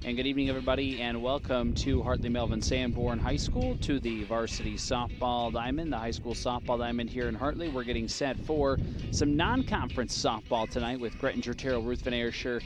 And good evening, everybody, and welcome to Hartley-Melvin-Sanborn High School, to the varsity softball diamond, the high school softball diamond here in Hartley. We're getting set for some non-conference softball tonight with Graettinger-Terril, Ruthven-Ayrshire,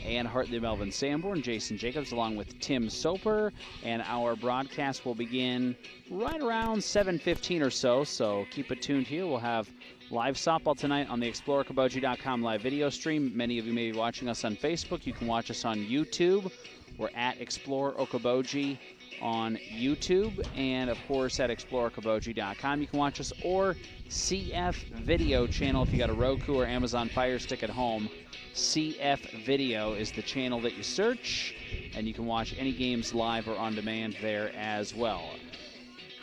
and Hartley-Melvin-Sanborn. Jason Jacobs along with Tim Soper, and our broadcast will begin right around 7:15 or so keep it tuned here. We'll have live softball tonight on the ExploreOkoboji.com live video stream. Many of you may be watching us on Facebook. You can watch us on YouTube. We're at Explore Okoboji on YouTube, and of course at ExploreOkoboji.com. You can watch us, or CF Video channel if you got a Roku or Amazon Fire Stick at home. CF Video is the channel that you search, and you can watch any games live or on demand there as well.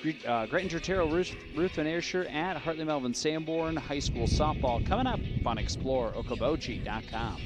Graettinger-Terril, Ruthven-Ayrshire at Hartley-Melvin-Sanborn High School softball coming up on ExploreOkoboji.com.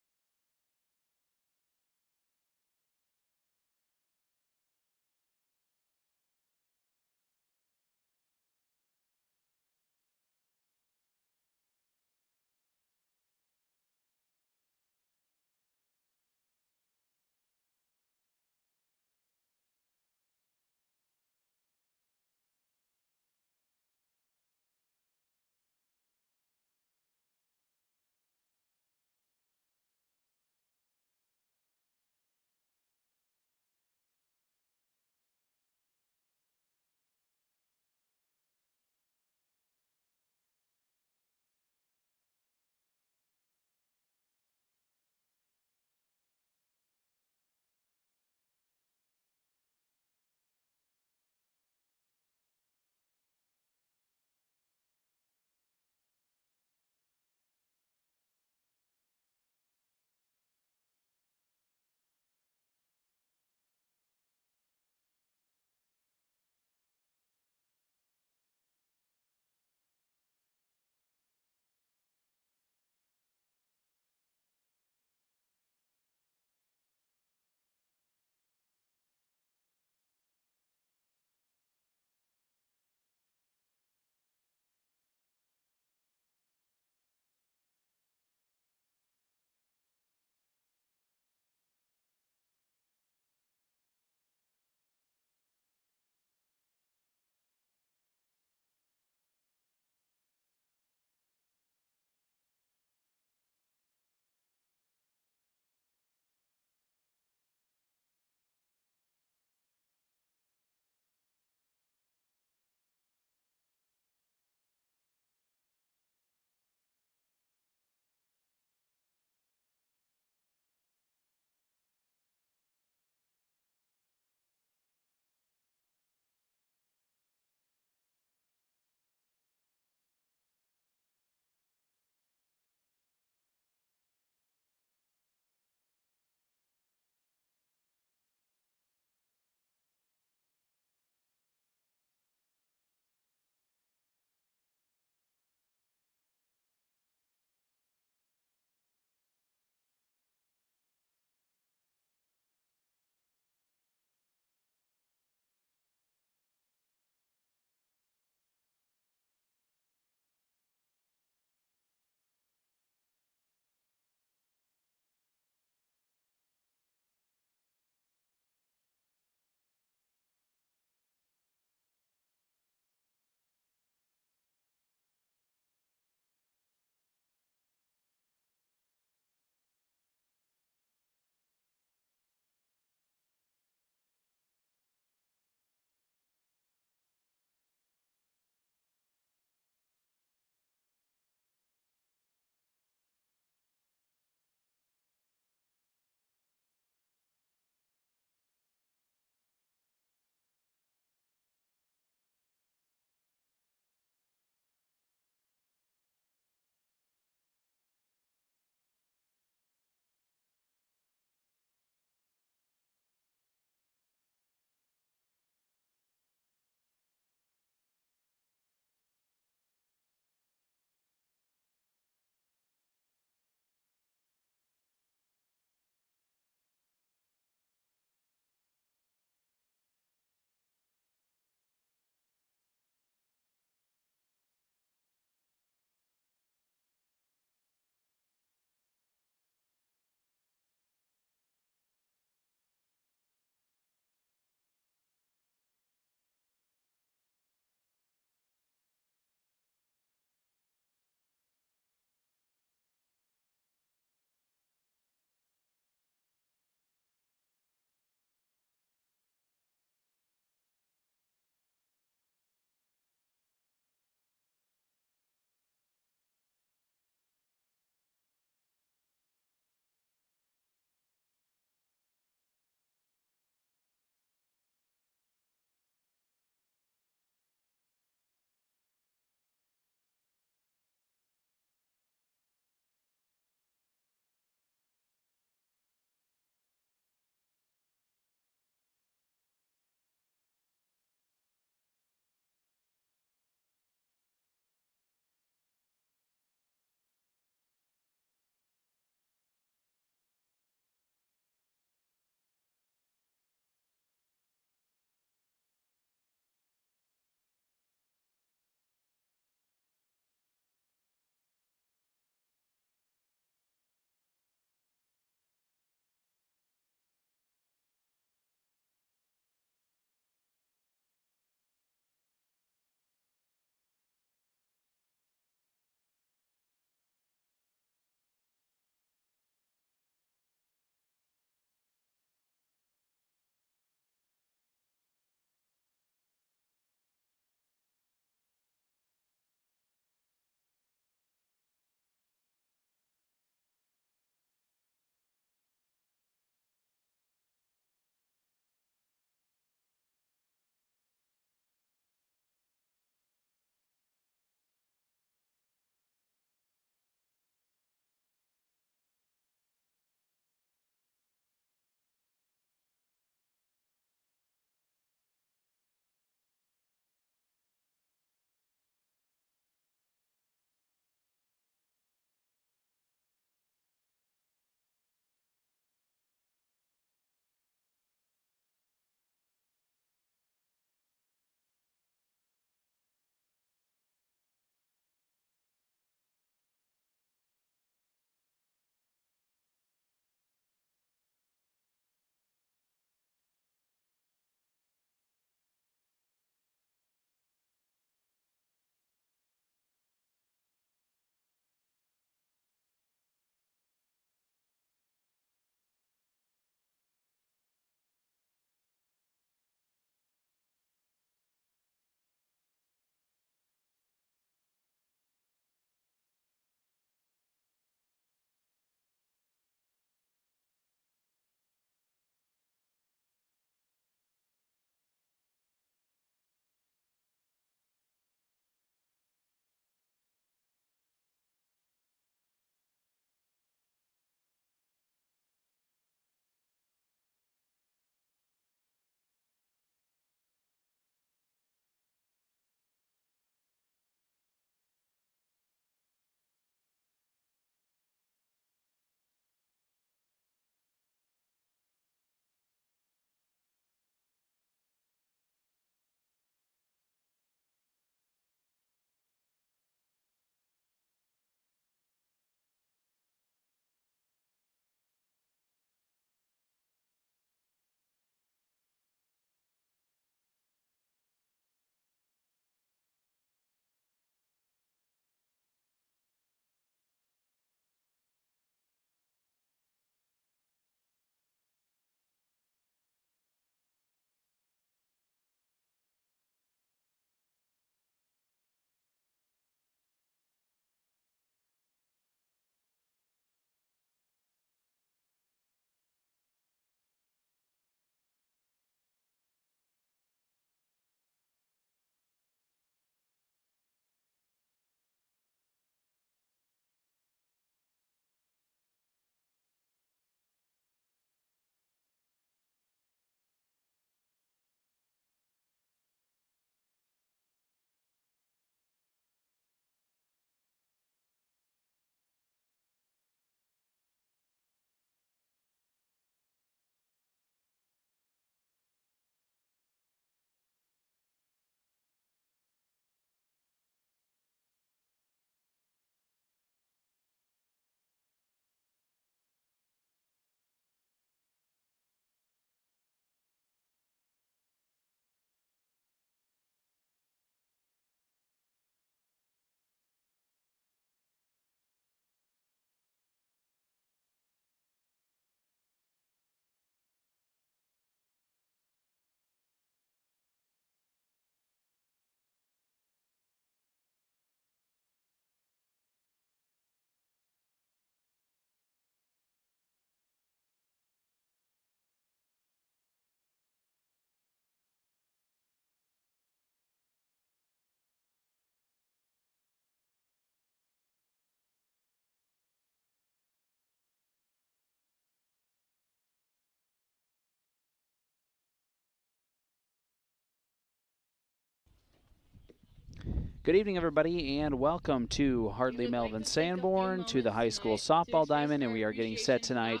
Good evening, everybody, and welcome to Hartley-Melvin-Sanborn, to the high school softball diamond, and we are getting set tonight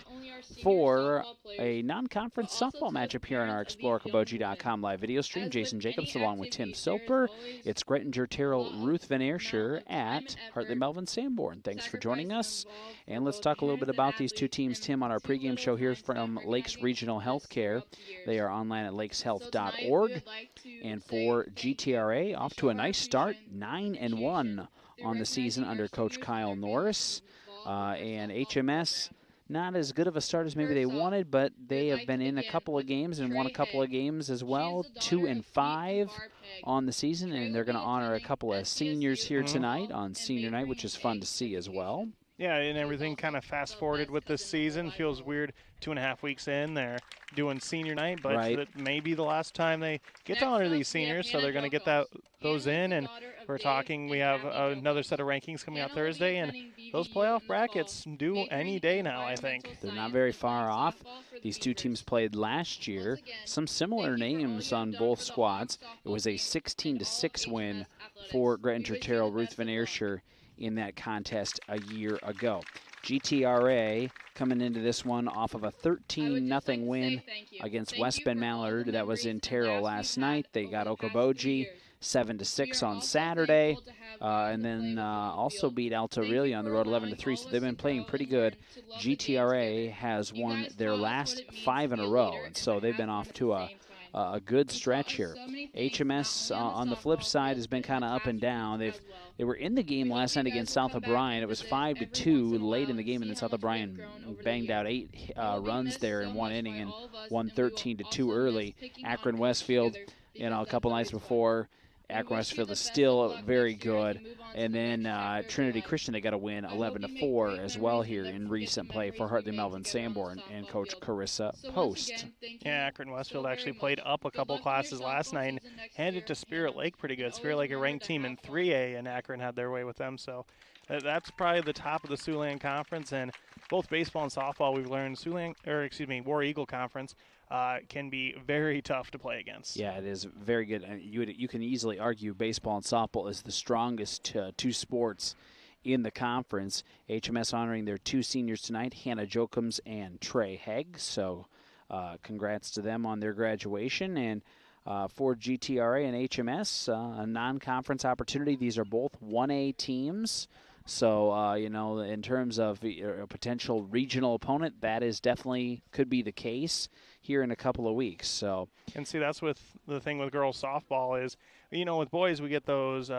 for a non-conference softball matchup here on our ExploreKaboji.com live video stream. Jason Jacobs along with Tim Soper. It's Graettinger-Terril, Ruthven-Ayrshire at Hartley-Melvin-Sanborn. Thanks for joining us, and let's talk a little bit about these two teams, Tim, on our pregame show here from Lakes Regional Healthcare. They are online at lakeshealth.org, and for GTRA, off to a nice start, 9-1 on the season under Coach Kyle Norris, and HMS, not as good of a start as maybe they wanted, but they have been in a couple of games and won a couple of games as well. 2-5 on the season, and they're going to honor a couple of seniors here tonight on senior night, which is fun to see as well. Yeah, and everything kind of fast-forwarded with this season. Feels weird 2.5 weeks in. They're doing senior night, but it may be the last time they get to honor these seniors, so they're going to get those in. And we're talking, we have another set of rankings coming out Thursday, and those playoff brackets due any day now, I think. They're not very far off. These two teams played last year. Some similar names on both squads. It was a 16-6 win for Graettinger-Terril, Ruthven-Ayrshire in that contest a year ago. GTRA coming into this one off of a 13-0 win against West Bend Mallard. That was in Terril last night. They got Okoboji 7-6 on Saturday, and then also beat Alto Aurelia on the road 11-3. So they've been playing pretty good. GTRA has won their last 5 in a row, and so they've been off to a good stretch here. HMS on the flip side has been kind of up and down. They were in the game last night against South O'Brien. It was 5-2 late in the game, and then South O'Brien banged out 8 runs there in one inning and won 13-2 early. Akron Westfield, a couple nights before, Akron Westfield is still very good. And then Trinity Christian, they got a win 11-4 as well here in recent play for Hartley-Melvin-Sanborn and Coach Carissa Post. Yeah, Akron Westfield actually played up a couple classes last night and handed to Spirit Lake pretty good. Spirit Lake, a ranked team in 3A, and Akron had their way with them. So that's probably the top of the Siouxland Conference, and both baseball and softball we've learned War Eagle Conference can be very tough to play against. Yeah, it is very good. And you can easily argue baseball and softball is the strongest two sports in the conference. HMS honoring their 2 seniors tonight, Hannah Jokums and Trey Hegg. So congrats to them on their graduation. And for GTRA and HMS, a non-conference opportunity. These are both 1A teams. So, in terms of a potential regional opponent, that is definitely could be the case here in a couple of weeks. So, and see, that's with the thing with girls softball is, with boys we get those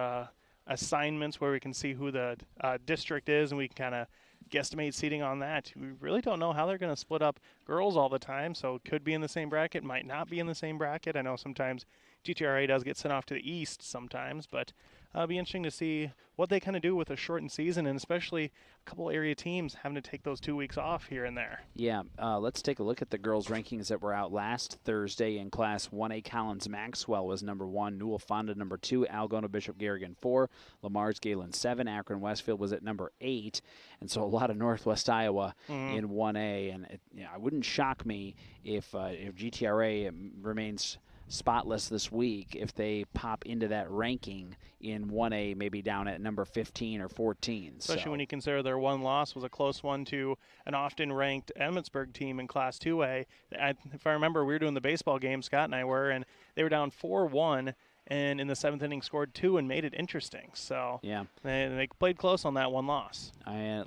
assignments where we can see who the district is, and we can kind of guesstimate seating on that. We really don't know how they're going to split up girls all the time, so it could be in the same bracket, might not be in the same bracket. I know sometimes GTRA does get sent off to the east sometimes, but it'll be interesting to see what they kind of do with a shortened season, and especially a couple area teams having to take those 2 weeks off here and there. Yeah, let's take a look at the girls' rankings that were out last Thursday in Class 1A. Collins Maxwell was number 1, Newell Fonda number 2, Algona Bishop Garrigan 4, Lamar's Galen 7, Akron Westfield was at number 8, and so a lot of Northwest Iowa in 1A, and it wouldn't shock me if GTRA remains spotless this week if they pop into that ranking in 1A, maybe down at number 15 or 14. Especially when you consider their one loss was a close one to an often ranked Emmetsburg team in Class 2A. If I remember, we were doing the baseball game, Scott and I were, and they were down 4-1. And in the 7th inning scored 2 and made it interesting. So yeah, they played close on that one loss.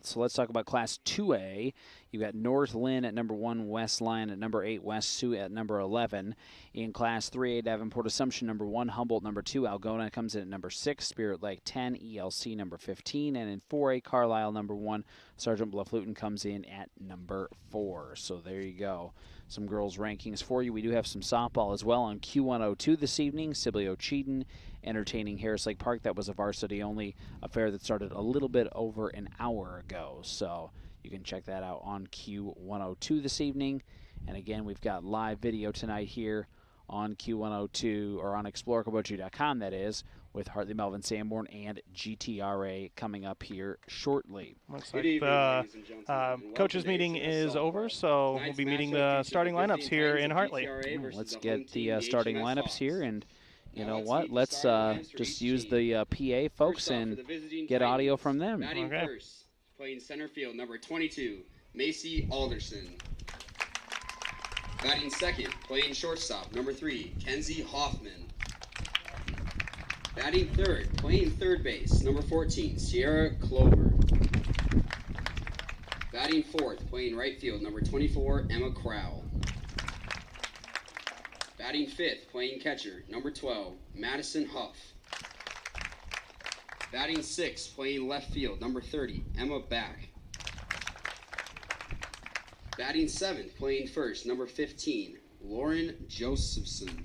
So let's talk about Class 2A. You got North Lynn at number 1, West Lyon at number 8, West Sioux at number 11. In Class 3A, Davenport Assumption number 1, Humboldt number 2, Algona comes in at number 6, Spirit Lake 10, ELC number 15, and in 4A, Carlisle number 1, Sergeant Bluff Luton comes in at number 4. So there you go. Some girls' rankings for you. We do have some softball as well on Q102 this evening. Sibley Cheaton entertaining Harris Lake Park. That was a varsity-only affair that started a little bit over an hour ago. So you can check that out on Q102 this evening. And again, we've got live video tonight here on Q102, or on ExploreKaboji.com, that is, with Hartley-Melvin-Sanborn and GTRA coming up here shortly. Looks like the coaches meeting is over, so we'll be meeting the starting lineups here in Hartley. Let's get the starting lineups here and You know what? Let's just use the PA folks and get audio from them. Batting first, playing center field, number 22, Macy Alderson. Batting second, playing shortstop, number 3, Kenzie Hoffman. Batting third, playing third base, number 14, Sierra Clover. Batting fourth, playing right field, number 24, Emma Crowell. Batting fifth, playing catcher, number 12, Madison Huff. Batting sixth, playing left field, number 30, Emma Back. Batting seventh, playing first, number 15, Lauren Josephson.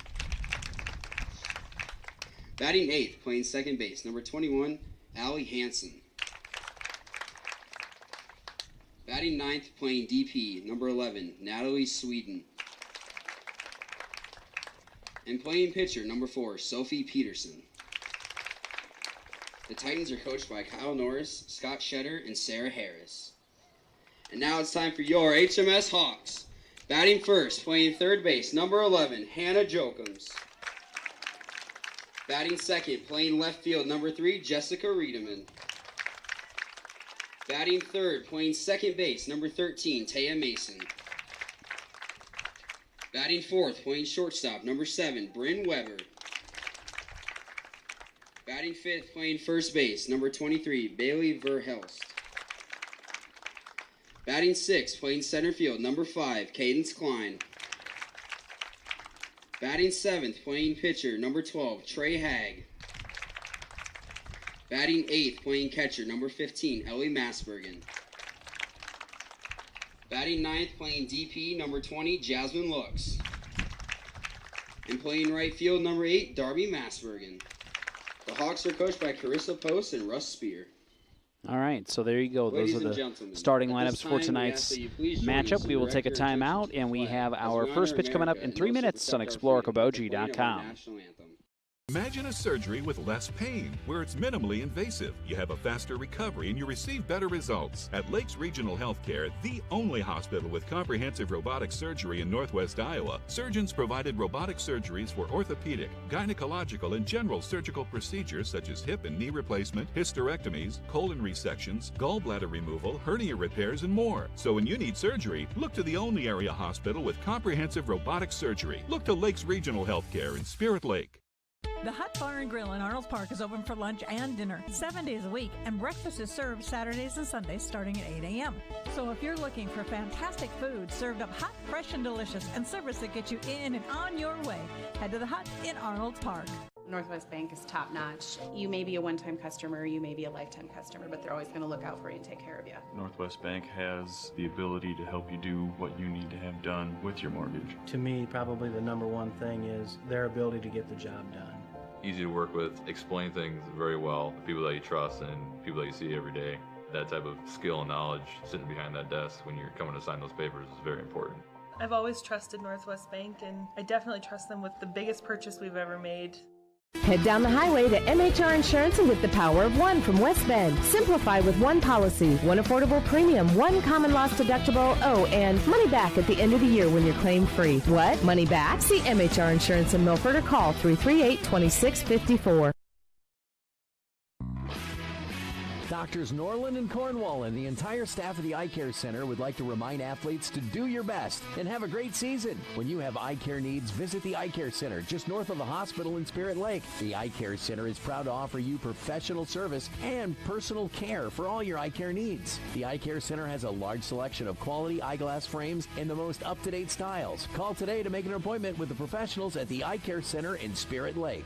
Batting eighth, playing second base, number 21, Allie Hanson. Batting ninth, playing DP, number 11, Natalie Sweden. And playing pitcher, number 4, Sophie Peterson. The Titans are coached by Kyle Norris, Scott Shetter, and Sarah Harris. And now it's time for your HMS Hawks. Batting first, playing third base, number 11, Hannah Jokums. Batting second, playing left field, number 3, Jessica Riedemann. Batting third, playing second base, number 13, Taya Mason. Batting fourth, playing shortstop, number 7, Brynn Webber. Batting fifth, playing first base, number 23, Bailey Verhelst. Batting sixth, playing center field, number 5, Cadence Klein. Batting seventh, playing pitcher, number 12, Trey Hagg. Batting eighth, playing catcher, number 15, Ellie Masbergen. Batting ninth, playing DP, number 20, Jasmine Lux. And playing right field, number 8, Darby Masbergen. The Hawks are coached by Carissa Post and Russ Spear. All right, so there you go. Those are the starting lineups for tonight's matchup. We will take a timeout, and we have our first pitch coming up in 3 minutes on ExploreKaboji.com. Imagine a surgery with less pain, where it's minimally invasive. You have a faster recovery and you receive better results. At Lakes Regional Healthcare, the only hospital with comprehensive robotic surgery in Northwest Iowa, surgeons provided robotic surgeries for orthopedic, gynecological, and general surgical procedures such as hip and knee replacement, hysterectomies, colon resections, gallbladder removal, hernia repairs, and more. So when you need surgery, look to the only area hospital with comprehensive robotic surgery. Look to Lakes Regional Healthcare in Spirit Lake. The Hut Bar and Grill in Arnold's Park is open for lunch and dinner 7 days a week, and breakfast is served Saturdays and Sundays starting at 8 a.m. So if you're looking for fantastic food served up hot, fresh, and delicious, and service that gets you in and on your way, head to the Hut in Arnold's Park. Northwest Bank is top-notch. You may be a one-time customer, you may be a lifetime customer, but they're always going to look out for you and take care of you. Northwest Bank has the ability to help you do what you need to have done with your mortgage. To me, probably the number one thing is their ability to get the job done. Easy to work with, explain things very well, people that you trust and people that you see every day. That type of skill and knowledge sitting behind that desk when you're coming to sign those papers is very important. I've always trusted Northwest Bank, and I definitely trust them with the biggest purchase we've ever made. Head down the highway to MHR Insurance and get the power of one from West Bend. Simplify with one policy, one affordable premium, one common loss deductible, and money back at the end of the year when you're claim free. What? Money back? See MHR Insurance in Milford or call 338-2654. Doctors Norland and Cornwall and the entire staff of the Eye Care Center would like to remind athletes to do your best and have a great season. When you have eye care needs, visit the Eye Care Center just north of the hospital in Spirit Lake. The Eye Care Center is proud to offer you professional service and personal care for all your eye care needs. The Eye Care Center has a large selection of quality eyeglass frames and the most up-to-date styles. Call today to make an appointment with the professionals at the Eye Care Center in Spirit Lake.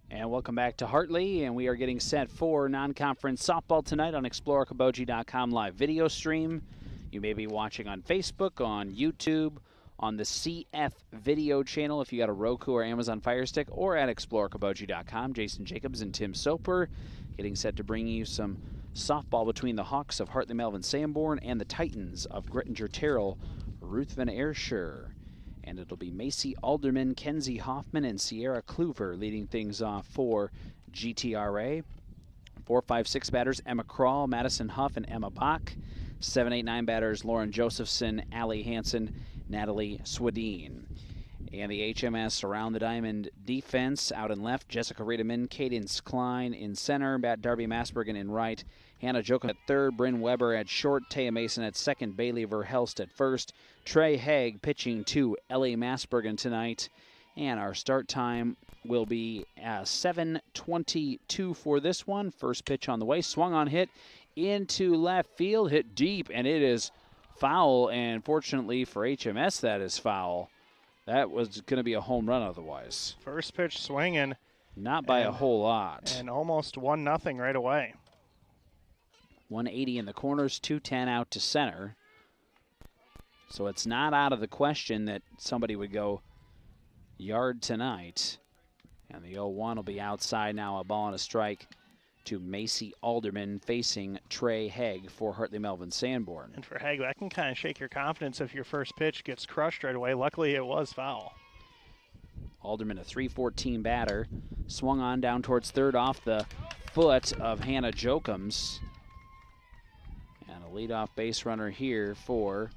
And welcome back to Hartley, and we are getting set for non-conference softball tonight on ExploreKaboji.com live video stream. You may be watching on Facebook, on YouTube, on the CF video channel if you got a Roku or Amazon Fire Stick, or at ExploreKaboji.com. Jason Jacobs and Tim Soper getting set to bring you some softball between the Hawks of Hartley-Melvin-Sanborn and the Titans of Graettinger-Terril, Ruthven-Ayrshire. And it'll be Macy Alderman, Kenzie Hoffman, and Sierra Clover leading things off for GTRA. 4, 5, 6 batters, Emma Krall, Madison Huff, and Emma Bach. 7, 8, 9 batters, Lauren Josephson, Allie Hanson, Natalie Swadeen. And the HMS around the diamond defense out in left, Jessica Riedemann, Cadence Klein in center, Darby Masbergen in right, Hannah Jokum at third, Brynn Webber at short, Taya Mason at second, Bailey Verhelst at first, Trey Haig pitching to Ellie Masbergen tonight. And our start time will be 7:22 for this one. First pitch on the way, swung on, hit into left field, hit deep, and it is foul. And fortunately for HMS, that is foul. That was going to be a home run otherwise. First pitch swinging. Not by a whole lot. And almost 1-0 right away. 180 in the corners, 210 out to center. So it's not out of the question that somebody would go yard tonight. And the 0-1 will be outside now, a ball and a strike to Macy Alderman facing Trey Haig for Hartley-Melvin-Sanborn. And for Haig, that can kind of shake your confidence if your first pitch gets crushed right away. Luckily, it was foul. Alderman, a .314 batter, swung on down towards third off the foot of Hannah Jokums. And a leadoff base runner here for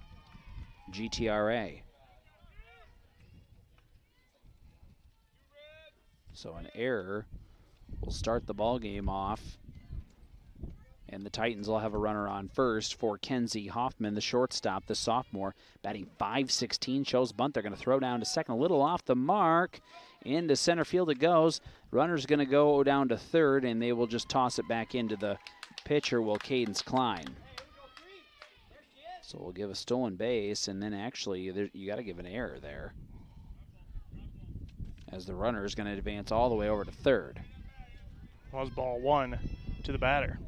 GTRA. So an error will start the ball game off, and the Titans will have a runner on first for Kenzie Hoffman, the shortstop, the sophomore, batting .516, shows bunt. They're going to throw down to second, a little off the mark. Into center field it goes. Runner's going to go down to third, and they will just toss it back into the pitcher, will Cadence Klein. So we'll give a stolen base, and then actually you got to give an error there, as the runner is going to advance all the way over to third. Was ball one to the batter.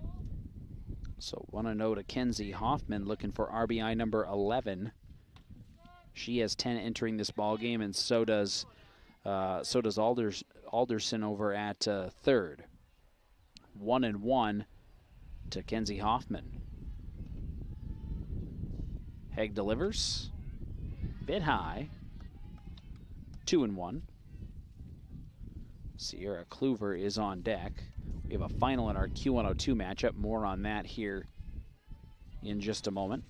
So 1-0 to Kenzie Hoffman, looking for RBI number 11. She has 10 entering this ball game, and so does Alderson over at third. 1-1 to Kenzie Hoffman. Haig delivers, bit high. 2-1. Sierra Kluver is on deck. We have a final in our Q102 matchup. More on that here in just a moment.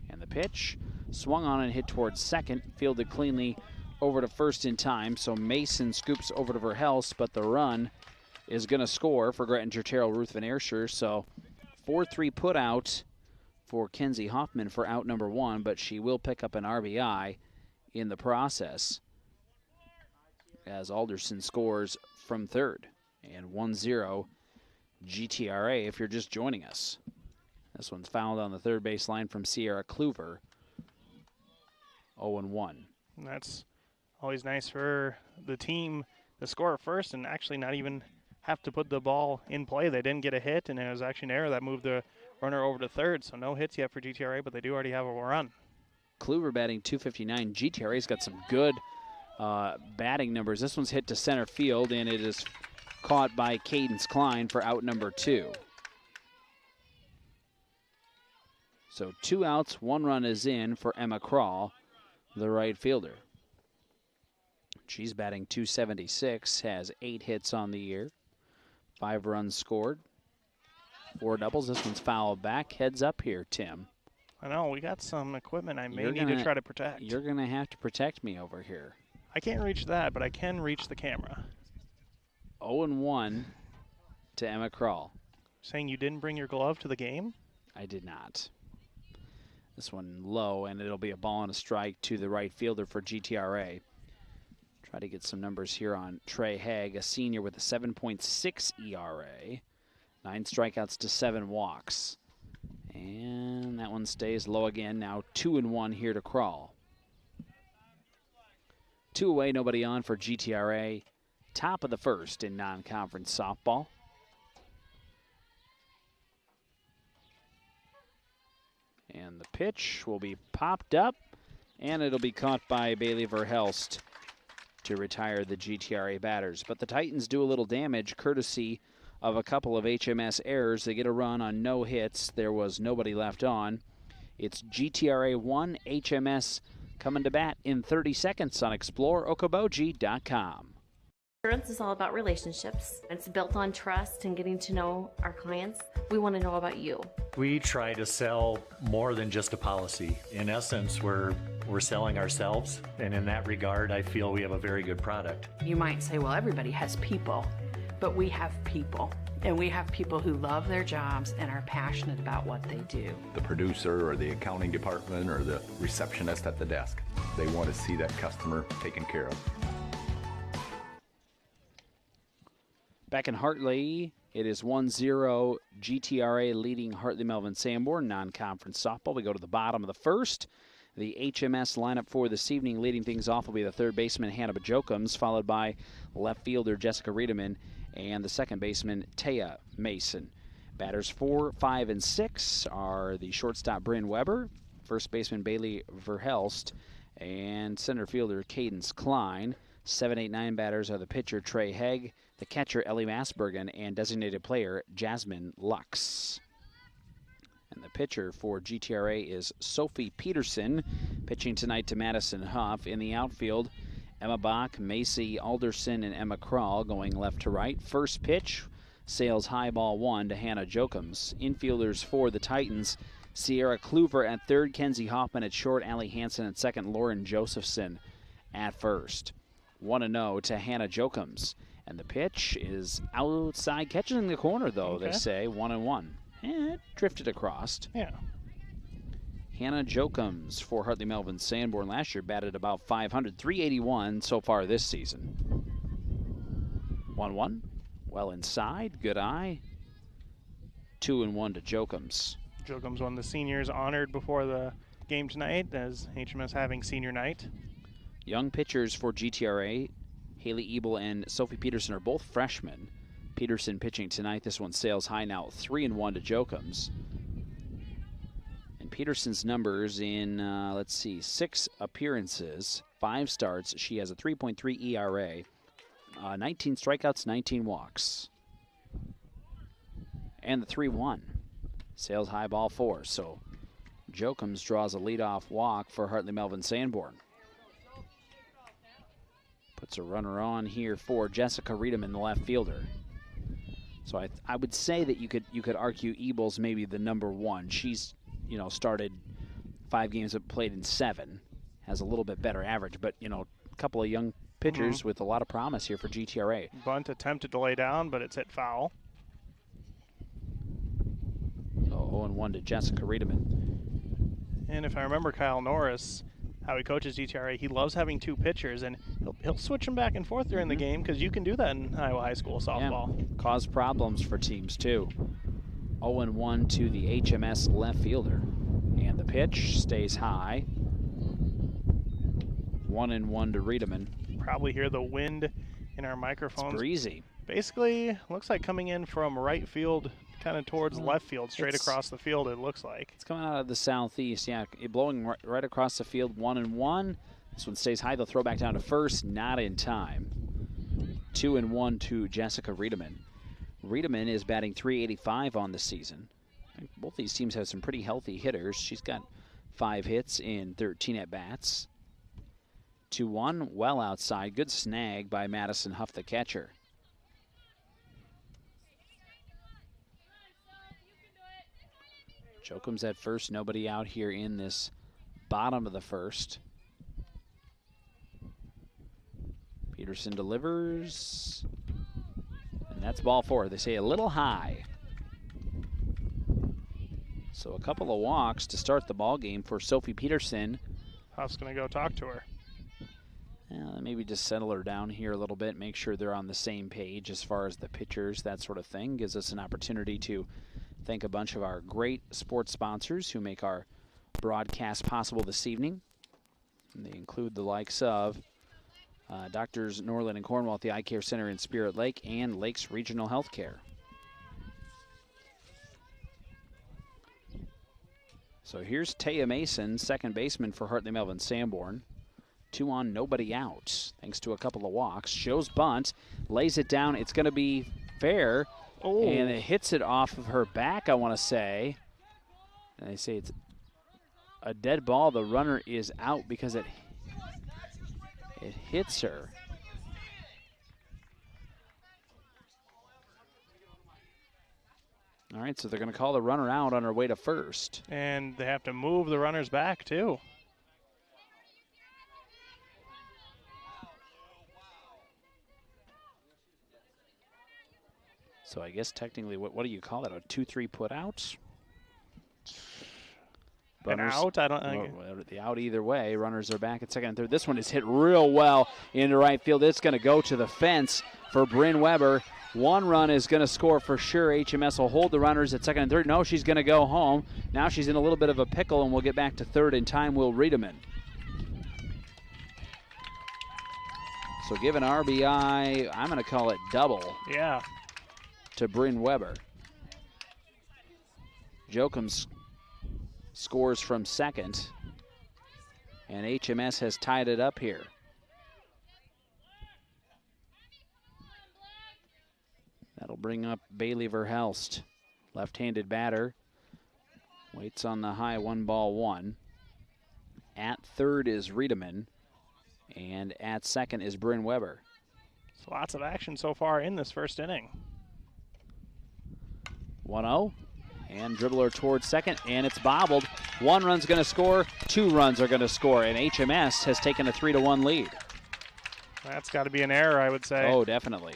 And the pitch swung on and hit towards second, fielded cleanly over to first in time. So Mason scoops over to Verhelst, but the run is going to score for Graettinger-Terril Ruthven-Ayrshire. So 4-3 put out for Kenzie Hoffman for out number one, but she will pick up an RBI in the process, as Alderson scores from third. And 1-0 GTRA if you're just joining us. This one's fouled on the third base line from Sierra Kluver. 0-1. And that's always nice for the team to score first and actually not even have to put the ball in play. They didn't get a hit, and it was actually an error that moved the runner over to third. So no hits yet for GTRA, but they do already have a run. Kluver batting .259. GTRA's got some good batting numbers. This one's hit to center field, and it is caught by Cadence Klein for out number two. So 2 outs, 1 run is in for Emma Krall, the right fielder. She's batting .276, has 8 hits on the year, 5 runs scored, 4 doubles. This one's fouled back. Heads up here, Tim. I know, we got some equipment I may need to try to protect. You're going to have to protect me over here. I can't reach that, but I can reach the camera. 0-1 to Emma Krall. Saying you didn't bring your glove to the game? I did not. This one low, and it'll be a ball and a strike to the right fielder for GTRA. Try to get some numbers here on Trey Haig, a senior with a 7.6 ERA. 9 strikeouts to 7 walks. And that one stays low again. Now 2-1 here to Krall. 2 away, nobody on for GTRA. Top of the first in non-conference softball. And the pitch will be popped up, and it'll be caught by Bailey Verhelst to retire the GTRA batters. But the Titans do a little damage courtesy of a couple of HMS errors. They get a run on no hits. There was nobody left on. It's GTRA 1, HMS coming to bat in 30 seconds on ExploreOkoboji.com. Insurance is all about relationships. It's built on trust and getting to know our clients. We want to know about you. We try to sell more than just a policy. In essence, we're we're selling ourselves, and in that regard, I feel we have a very good product. You might say, well, everybody has people, but we have people. And we have people who love their jobs and are passionate about what they do. The producer or the accounting department or the receptionist at the desk, they want to see that customer taken care of. Back in Hartley, it is 1-0 GTRA leading Hartley-Melvin-Sanborn non-conference softball. We go to the bottom of the first. The HMS lineup for this evening, leading things off will be the third baseman Hannah Bajokums, followed by left fielder Jessica Riedemann and the second baseman Taya Mason. Batters 4, 5, and 6 are the shortstop Brynn Webber, first baseman Bailey Verhelst, and center fielder Cadence Klein. 7, 8, 9 batters are the pitcher Trey Hegg, the catcher Ellie Masbergen, and designated player Jasmine Lux. And the pitcher for GTRA is Sophie Peterson, pitching tonight to Madison Huff. In the outfield, Emma Bach, Macy Alderson, and Emma Krall going left to right. First pitch, sails high ball 1 to Hannah Jokums. Infielders for the Titans, Sierra Kluver at third, Kenzie Hoffman at short, Allie Hanson at second, Lauren Josephson at first. 1-0 to Hannah Jokums. And the pitch is outside, catching in the corner, though, Okay. they say. 1-1. It drifted across. Yeah. Hannah Jokums for Hartley-Melvin-Sanborn last year batted about 500, 381 so far this season. 1-1, well inside, good eye. 2-1 to Jokums. Jokums, one of the seniors honored before the game tonight as HMS having senior night. Young pitchers for GTRA, Haley Ebel and Sophie Peterson are both freshmen. Peterson pitching tonight. This one sails high now, 3-1 to Jokums. And Peterson's numbers in, 6 appearances, 5 starts. She has a 3.3 ERA, 19 strikeouts, 19 walks. And the 3-1 sails high ball 4. So Jokums draws a leadoff walk for Hartley-Melvin-Sanborn. Puts a runner on here for Jessica Riedemann, the left fielder. So I would say that you could argue Ebel's maybe the number 1. She's, started 5 games, but played in 7. Has a little bit better average, but, a couple of young pitchers with a lot of promise here for GTRA. Bunt attempted to lay down, but it's hit foul. So 0-1 to Jessica Riedemann. And if I remember Kyle Norris, how he coaches GTRA, he loves having 2 pitchers, and he'll switch them back and forth during the game because you can do that in Iowa high school softball. Yeah, cause problems for teams too. 0-1 to the HMS left fielder. And the pitch stays high. 1-1 to Riedemann. Probably hear the wind in our microphones. It's breezy. Basically, looks like coming in from right field, kind of towards left field, straight across the field, it looks like. It's coming out of the southeast, yeah. It blowing right across the field, 1-1. This one stays high. They'll throw back down to first, not in time. 2-1 to Jessica Riedemann. Riedemann is batting .385 on the season. Both these teams have some pretty healthy hitters. She's got 5 hits in 13 at-bats. 2-1, well outside. Good snag by Madison Huff, the catcher. Jokums at first, nobody out here in this bottom of the first. Peterson delivers, and that's ball 4. They say a little high. So a couple of walks to start the ball game for Sophie Peterson. Huff's going to go talk to her. Maybe just settle her down here a little bit, make sure they're on the same page as far as the pitchers, that sort of thing. Gives us an opportunity to thank a bunch of our great sports sponsors who make our broadcast possible this evening. And they include the likes of Doctors Norland and Cornwall at the Eye Care Center in Spirit Lake and Lakes Regional Healthcare. So here's Taya Mason, second baseman for Hartley-Melvin-Sanborn. 2 on, nobody out, thanks to a couple of walks. Shows bunt, lays it down. It's going to be fair. Oh. And it hits it off of her back, I want to say. And they say it's a dead ball. The runner is out because it hits her. All right, so they're going to call the runner out on her way to first. And they have to move the runners back, too. So I guess technically, what do you call that? A 2-3 put out? An out? I don't. The out either way. Runners are back at second and third. This one is hit real well into right field. It's going to go to the fence for Brynn Webber. One run is going to score for sure. HMS will hold the runners at second and third. No, she's going to go home. Now she's in a little bit of a pickle, and we'll get back to third in time. Will Riedemann. So give an RBI, I'm going to call it double. Yeah. To Brynn Webber. Jokums scores from second, and HMS has tied it up here. That'll bring up Bailey Verhelst, left-handed batter. Waits on the high, 1-1. At third is Riedemann, and at second is Brynn Webber. So lots of action so far in this first inning. 1-0, and dribbler towards second, and it's bobbled. One run's going to score, 2 runs are going to score, and HMS has taken a 3-1 lead. That's got to be an error, I would say. Oh, definitely.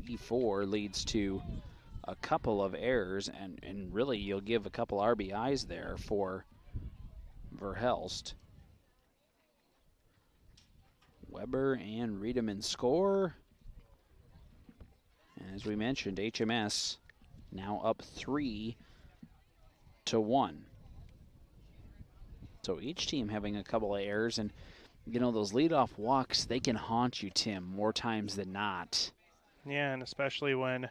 E4 leads to a couple of errors, and really you'll give a couple RBIs there for Verhelst. Webber and Riedemann score. And as we mentioned, HMS now up 3-1. So each team having a couple of errors, and you know, those leadoff walks, they can haunt you, Tim, more times than not. Yeah, and especially when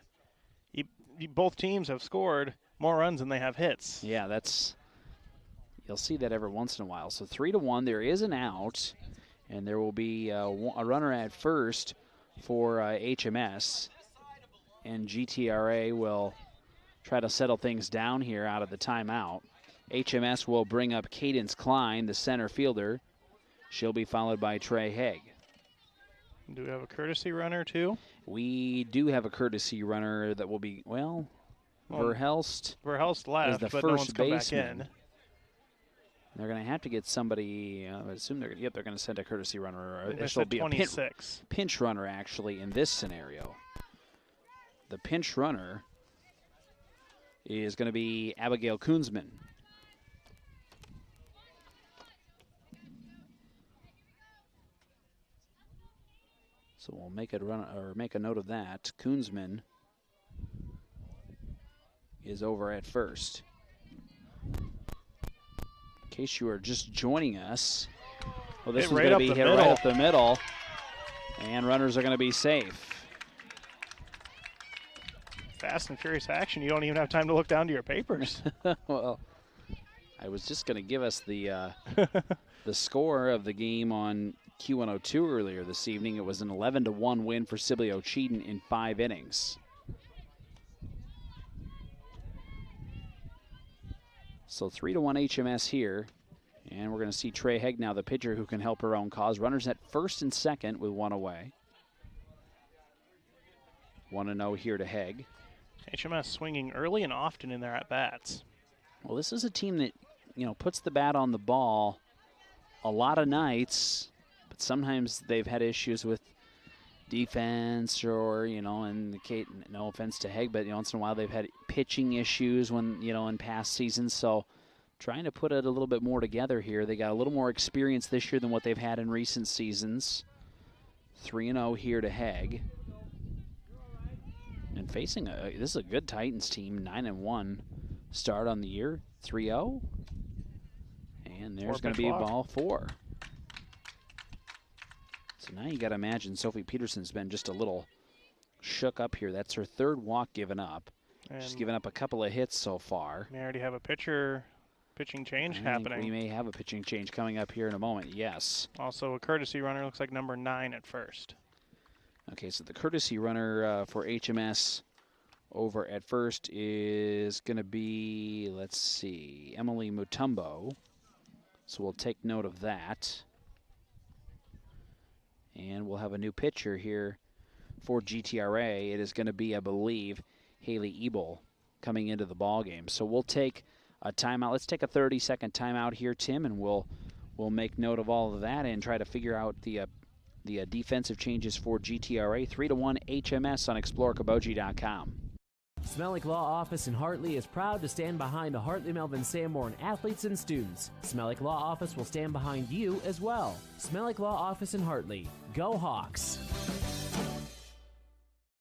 both teams have scored more runs than they have hits. Yeah, you'll see that every once in a while. So 3-1, there is an out, and there will be a runner at first for HMS, and GTRA will try to settle things down here out of the timeout. HMS will bring up Cadence Klein, the center fielder. She'll be followed by Trey Haig. Do we have a courtesy runner, too? We do have a courtesy runner that will be, Verhelst. Verhelst left, is the but first no one's come back baseman. in. They're going to have to get somebody, I would assume they're going to send a courtesy runner. This will is be 26. a pinch runner, actually, in this scenario. The pinch runner is going to be Abigail Koonsman. So we'll make a note of that. Koonsman is over at first. In case you are just joining us, well, this is going to be hit right up the middle, and runners are going to be safe. Fast and furious action. You don't even have time to look down to your papers. Well, I was just going to give us the the score of the game on Q102 earlier this evening. It was an 11-1 win for Sibley Ocheyedan in 5 innings. So 3-1 HMS here. And we're going to see Trey Haig now, the pitcher who can help her own cause. Runners at first and second with 1 away. 1-0 here to Haig. HMS swinging early and often in their at-bats. Well, this is a team that, puts the bat on the ball a lot of nights, but sometimes they've had issues with defense or, and the case, no offense to Haig, but once in a while they've had pitching issues when, in past seasons. So trying to put it a little bit more together here. They got a little more experience this year than what they've had in recent seasons. 3-0 here to Haig. And facing this is a good Titans team, 9-1 start on the year, 3-0. And there's going to be a ball 4. So now you got to imagine Sophie Peterson's been just a little shook up here. That's her 3rd walk given up. And she's given up a couple of hits so far. We already have a pitching change happening. We may have a pitching change coming up here in a moment, yes. Also a courtesy runner, looks like number 9 at first. Okay, so the courtesy runner for HMS over at first is going to be, let's see, Emily Mutombo. So we'll take note of that. And we'll have a new pitcher here for GTRA. It is going to be, I believe, Haley Ebel coming into the ball game. So we'll take a timeout. Let's take a 30-second timeout here, Tim, and we'll make note of all of that and try to figure out the the defensive changes for GTRA. 3-1 HMS on ExploreKaboji.com. Smellick Law Office in Hartley is proud to stand behind the Hartley-Melvin-Sanborn athletes and students. Smellick Law Office will stand behind you as well. Smellick Law Office in Hartley. Go Hawks!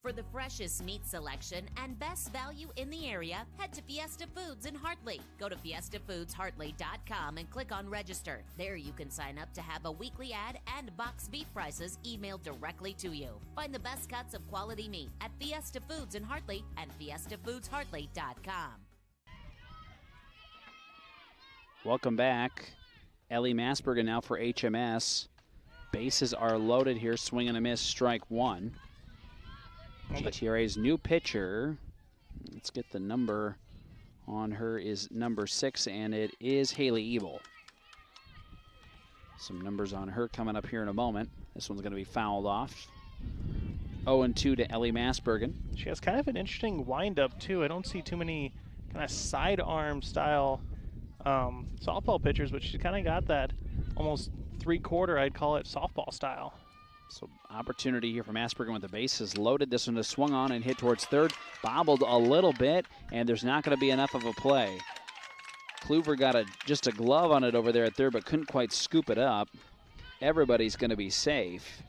For the freshest meat selection and best value in the area, head to Fiesta Foods in Hartley. Go to fiestafoodshartley.com and click on register. There you can sign up to have a weekly ad and box beef prices emailed directly to you. Find the best cuts of quality meat at Fiesta Foods in Hartley and fiestafoodshartley.com. Welcome back. Ellie Masbergen now for HMS. Bases are loaded here. Swing and a miss, strike one. GTRA's new pitcher, let's get the number on her, is number 6, and it is Haley Ebel. Some numbers on her coming up here in a moment. This one's going to be fouled off. 0-2 to Ellie Masbergen. She has kind of an interesting windup, too. I don't see too many kind of sidearm style softball pitchers, but she's kind of got that almost three-quarter, I'd call it, softball style. So opportunity here from Masbergen with the bases loaded. This one is swung on and hit towards third. Bobbled a little bit, and there's not going to be enough of a play. Kluver got just a glove on it over there at third, but couldn't quite scoop it up. Everybody's going to be safe.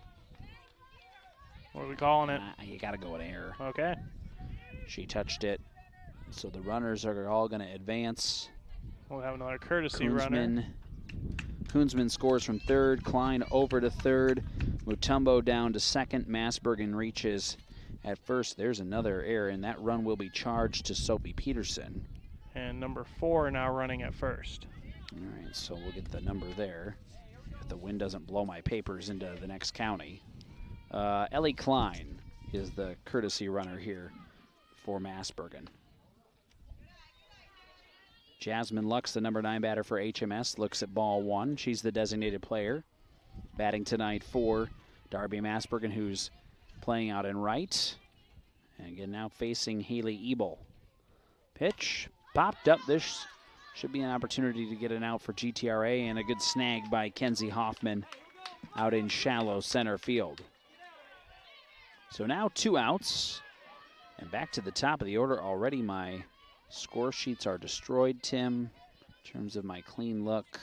What are we calling it? You got to go with error. Okay. She touched it, so the runners are all going to advance. We'll have another courtesy runner. Koonsman scores from third. Klein over to third. Mutombo down to second. Masbergen reaches at first. There's another error, and that run will be charged to Sophie Peterson. And number 4 now running at first. All right, so we'll get the number there. If the wind doesn't blow my papers into the next county. Ellie Klein is the courtesy runner here for Masbergen. Jasmine Lux, the number 9 batter for HMS, looks at ball 1. She's the designated player. Batting tonight for Darby Masbergen, who's playing out in right. And again, now facing Haley Ebel. Pitch popped up. This should be an opportunity to get an out for GTRA, and a good snag by Kenzie Hoffman out in shallow center field. So now 2 outs. And back to the top of the order already. My score sheets are destroyed, Tim, in terms of my clean look.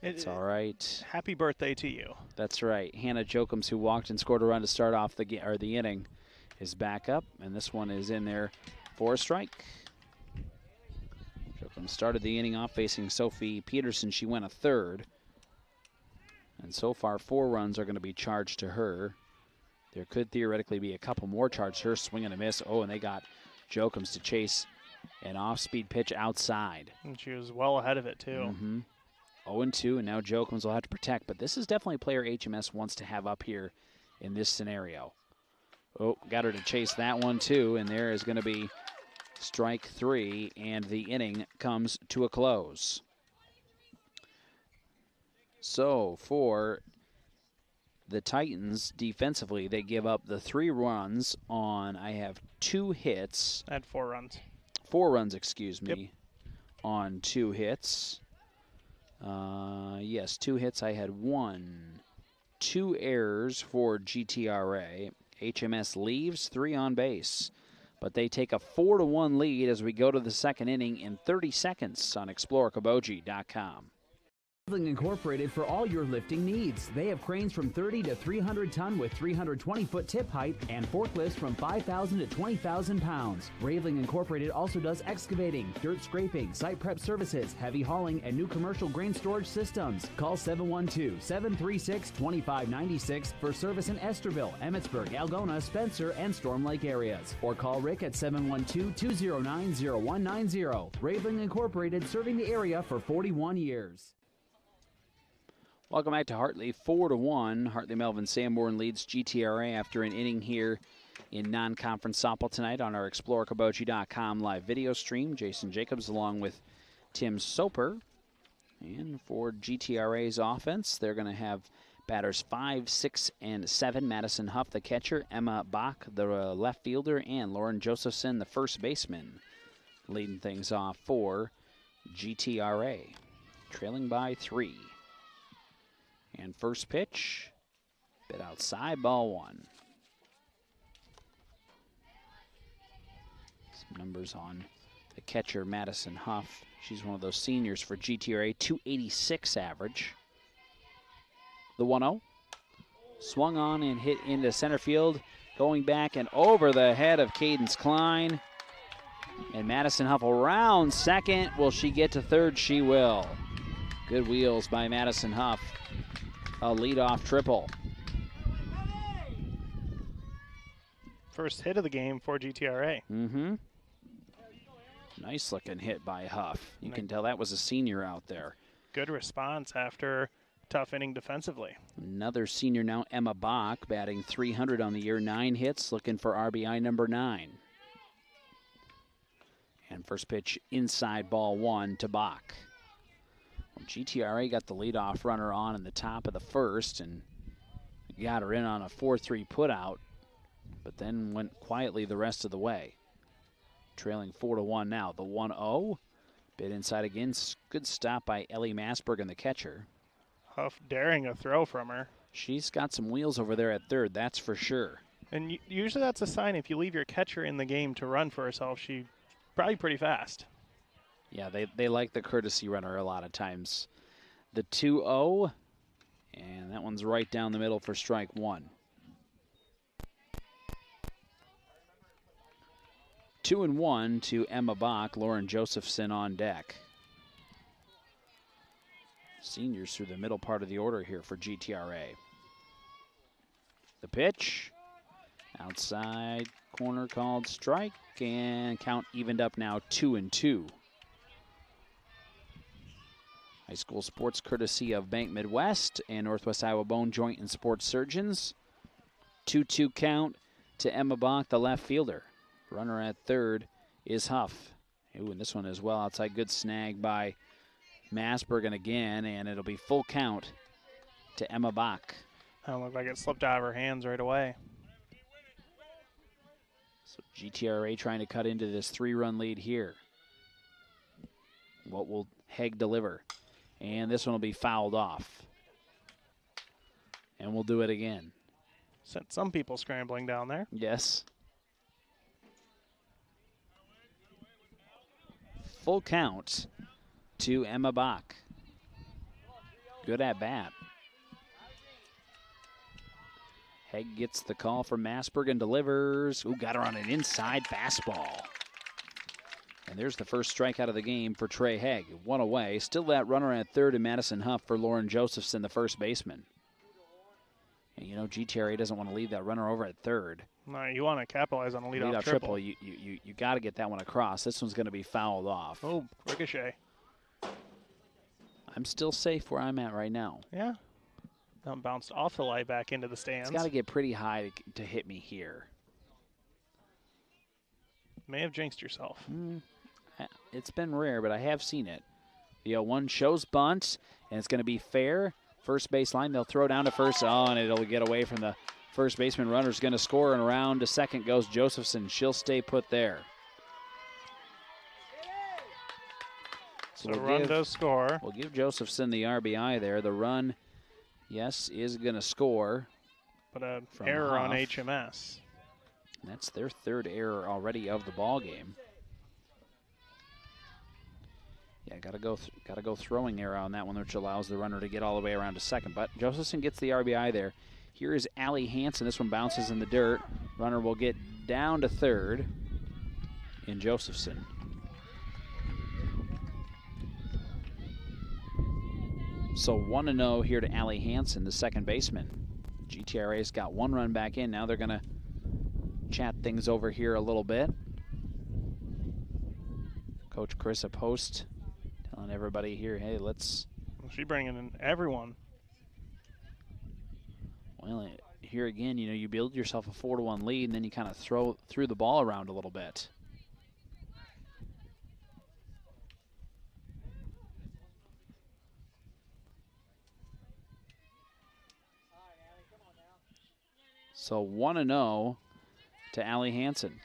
It's all right. Happy birthday to you. That's right. Hannah Jokums, who walked and scored a run to start off the inning, is back up, and this one is in there for a strike. Jokums started the inning off facing Sophie Peterson. She went a third, and so far 4 runs are going to be charged to her. There could theoretically be a couple more charged to her. Swing and a miss. Oh, and they got Jokums to chase an off-speed pitch outside. And she was well ahead of it, too. 0-2, and now Jokums will have to protect. But this is definitely a player HMS wants to have up here in this scenario. Oh, got her to chase that one, too. And there is going to be strike 3, and the inning comes to a close. So for the Titans, defensively, they give up the 3 runs on, I have 2 hits. I had 4 runs. 4 runs, excuse me, on 2 hits. Yes, 2 hits. I had 2 errors for GTRA. HMS leaves 3 on base, but they take a 4-1 lead as we go to the second inning in 30 seconds on ExploreKaboji.com. Incorporated for all your lifting needs. They have cranes from 30 to 300 ton with 320-foot tip height and forklifts from 5,000 to 20,000 pounds. Raveling Incorporated also does excavating, dirt scraping, site prep services, heavy hauling, and new commercial grain storage systems. Call 712-736-2596 for service in Esterville, Emmitsburg, Algona, Spencer, and Storm Lake areas. Or call Rick at 712-209-0190. Raveling Incorporated, serving the area for 41 years. Welcome back to Hartley, 4-1. Hartley-Melvin-Sanborn leads GTRA after an inning here in non-conference softball tonight on our ExploreKaboji.com live video stream. Jason Jacobs along with Tim Soper. And for GTRA's offense, they're going to have batters 5, 6, and 7. Madison Huff, the catcher, Emma Bach, the left fielder, and Lauren Josephson, the first baseman, leading things off for GTRA, trailing by 3. And first pitch Bit outside, ball one. Some numbers on the catcher, Madison Huff. She's one of those seniors for GTRA, 286 average. The 1-0. Swung on and hit into center field. Going back and over the head of Cadence Klein. And Madison Huff around second. Will she get to third? She will. Good wheels by Madison Huff. A leadoff triple. First hit of the game for GTRA. Mm-hmm. Nice looking hit by Huff. You can tell that was a senior out there. Good response after tough inning defensively. Another senior now, Emma Bach, batting .300 on the year, 9 hits, looking for RBI number 9. And first pitch inside, ball one to Bach. Well, GTRA got the leadoff runner on in the top of the first and got her in on a 4-3 putout, but then went quietly the rest of the way. Trailing 4-1 now. The 1-0. Bit inside again. Good stop by Ellie Masberg, the catcher. Huff daring a throw from her. She's got some wheels over there at third, that's for sure. And usually that's a sign if you leave your catcher in the game to run for herself, she's probably pretty fast. Yeah, they like the courtesy runner a lot of times. The 2-0, and that one's right down the middle for strike one. 2-1 to Emma Bach. Lauren Josephson on deck. Seniors through the middle part of the order here for GTRA. The pitch. Outside corner called strike, and count evened up now 2-2. High school sports courtesy of Bank Midwest and Northwest Iowa Bone Joint and Sports Surgeons. 2-2 count to Emma Bach, the left fielder. Runner at third is Huff. Ooh, and this one as well outside. Good snag by Masbergen again, and it'll be full count to Emma Bach. That looked like it slipped out of her hands right away. So GTRA trying to cut into this 3-run lead here. What will Haig deliver? And this one will be fouled off. And we'll do it again. Sent some people scrambling down there. Yes. Full count to Emma Bach. Good at bat. Haig gets the call from Masberg and delivers. Ooh, got her on an inside fastball. And there's the first strikeout of the game for Trey Haig. One away. Still that runner at third and Madison Huff for Lauren Josephson, the first baseman. And you know GTRA doesn't want to leave that runner over at third. No, you want to capitalize on a leadoff triple. You got to get that one across. This one's going to be fouled off. Oh, ricochet. I'm still safe where I'm at right now. Yeah. That bounced off the light back into the stands. It's got to get pretty high to hit me here. May have jinxed yourself. It's been rare, but I have seen it. The 0-1 shows bunt, and it's going to be fair. First base line, they'll throw down to first. Oh, and it'll get away from the first baseman. Runner's going to score, and around to second goes Josephson. She'll stay put there. So run does score. We'll give Josephson the RBI there. The run, yes, is going to score. But an error on HMS. And that's their third error already of the ball game. Yeah, gotta go throwing error on that one, which allows the runner to get all the way around to second. But Josephson gets the RBI there. Here is Allie Hanson. This one bounces in the dirt. Runner will get down to third in Josephson. So 1-0 here to Allie Hanson, the second baseman. GTRA's got one run back in. Now they're going to chat things over here a little bit. Coach Carissa Post telling everybody here, hey, let's... She's bringing in everyone. Well, here again, you know, you build yourself a 4-1 lead, and then you kind of threw the ball around a little bit. So 1-0 to Allie Hanson.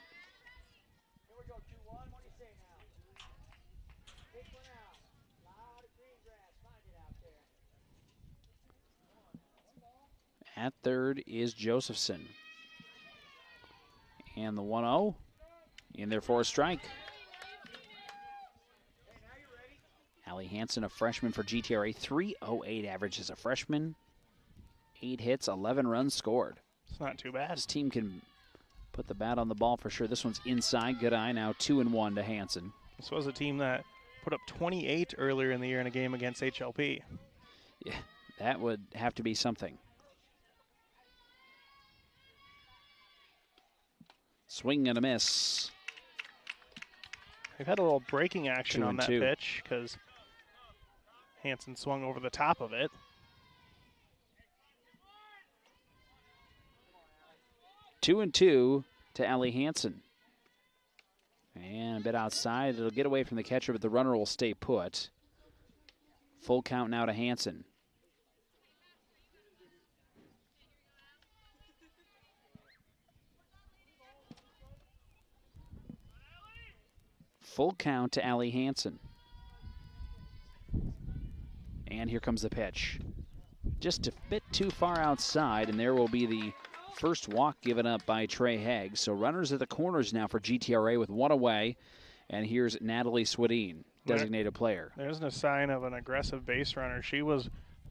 At third is Josephson. And the 1-0 in there for a strike. Allie Hanson, a freshman for GTRA, 3.08 average as a freshman. 8 hits, 11 runs scored. It's not too bad. This team can put the bat on the ball for sure. This one's inside. Good eye now, 2-1 to Hanson. This was a team that put up 28 earlier in the year in a game against HLP. Yeah, that would have to be something. Swing and a miss. They've had a little breaking action on that 2-2. pitch because Hansen swung over the top of it. 2-2 to Allie Hanson. And a bit outside. It'll get away from the catcher, but the runner will stay put. Full count now to Hanson. Full count to Allie Hanson. And here comes the pitch. Just a bit too far outside, and there will be the first walk given up by Trey Haig. So runners at the corners now for GTRA with one away. And here's Natalie Swedeen, designated player. There's no sign of an aggressive base runner. She was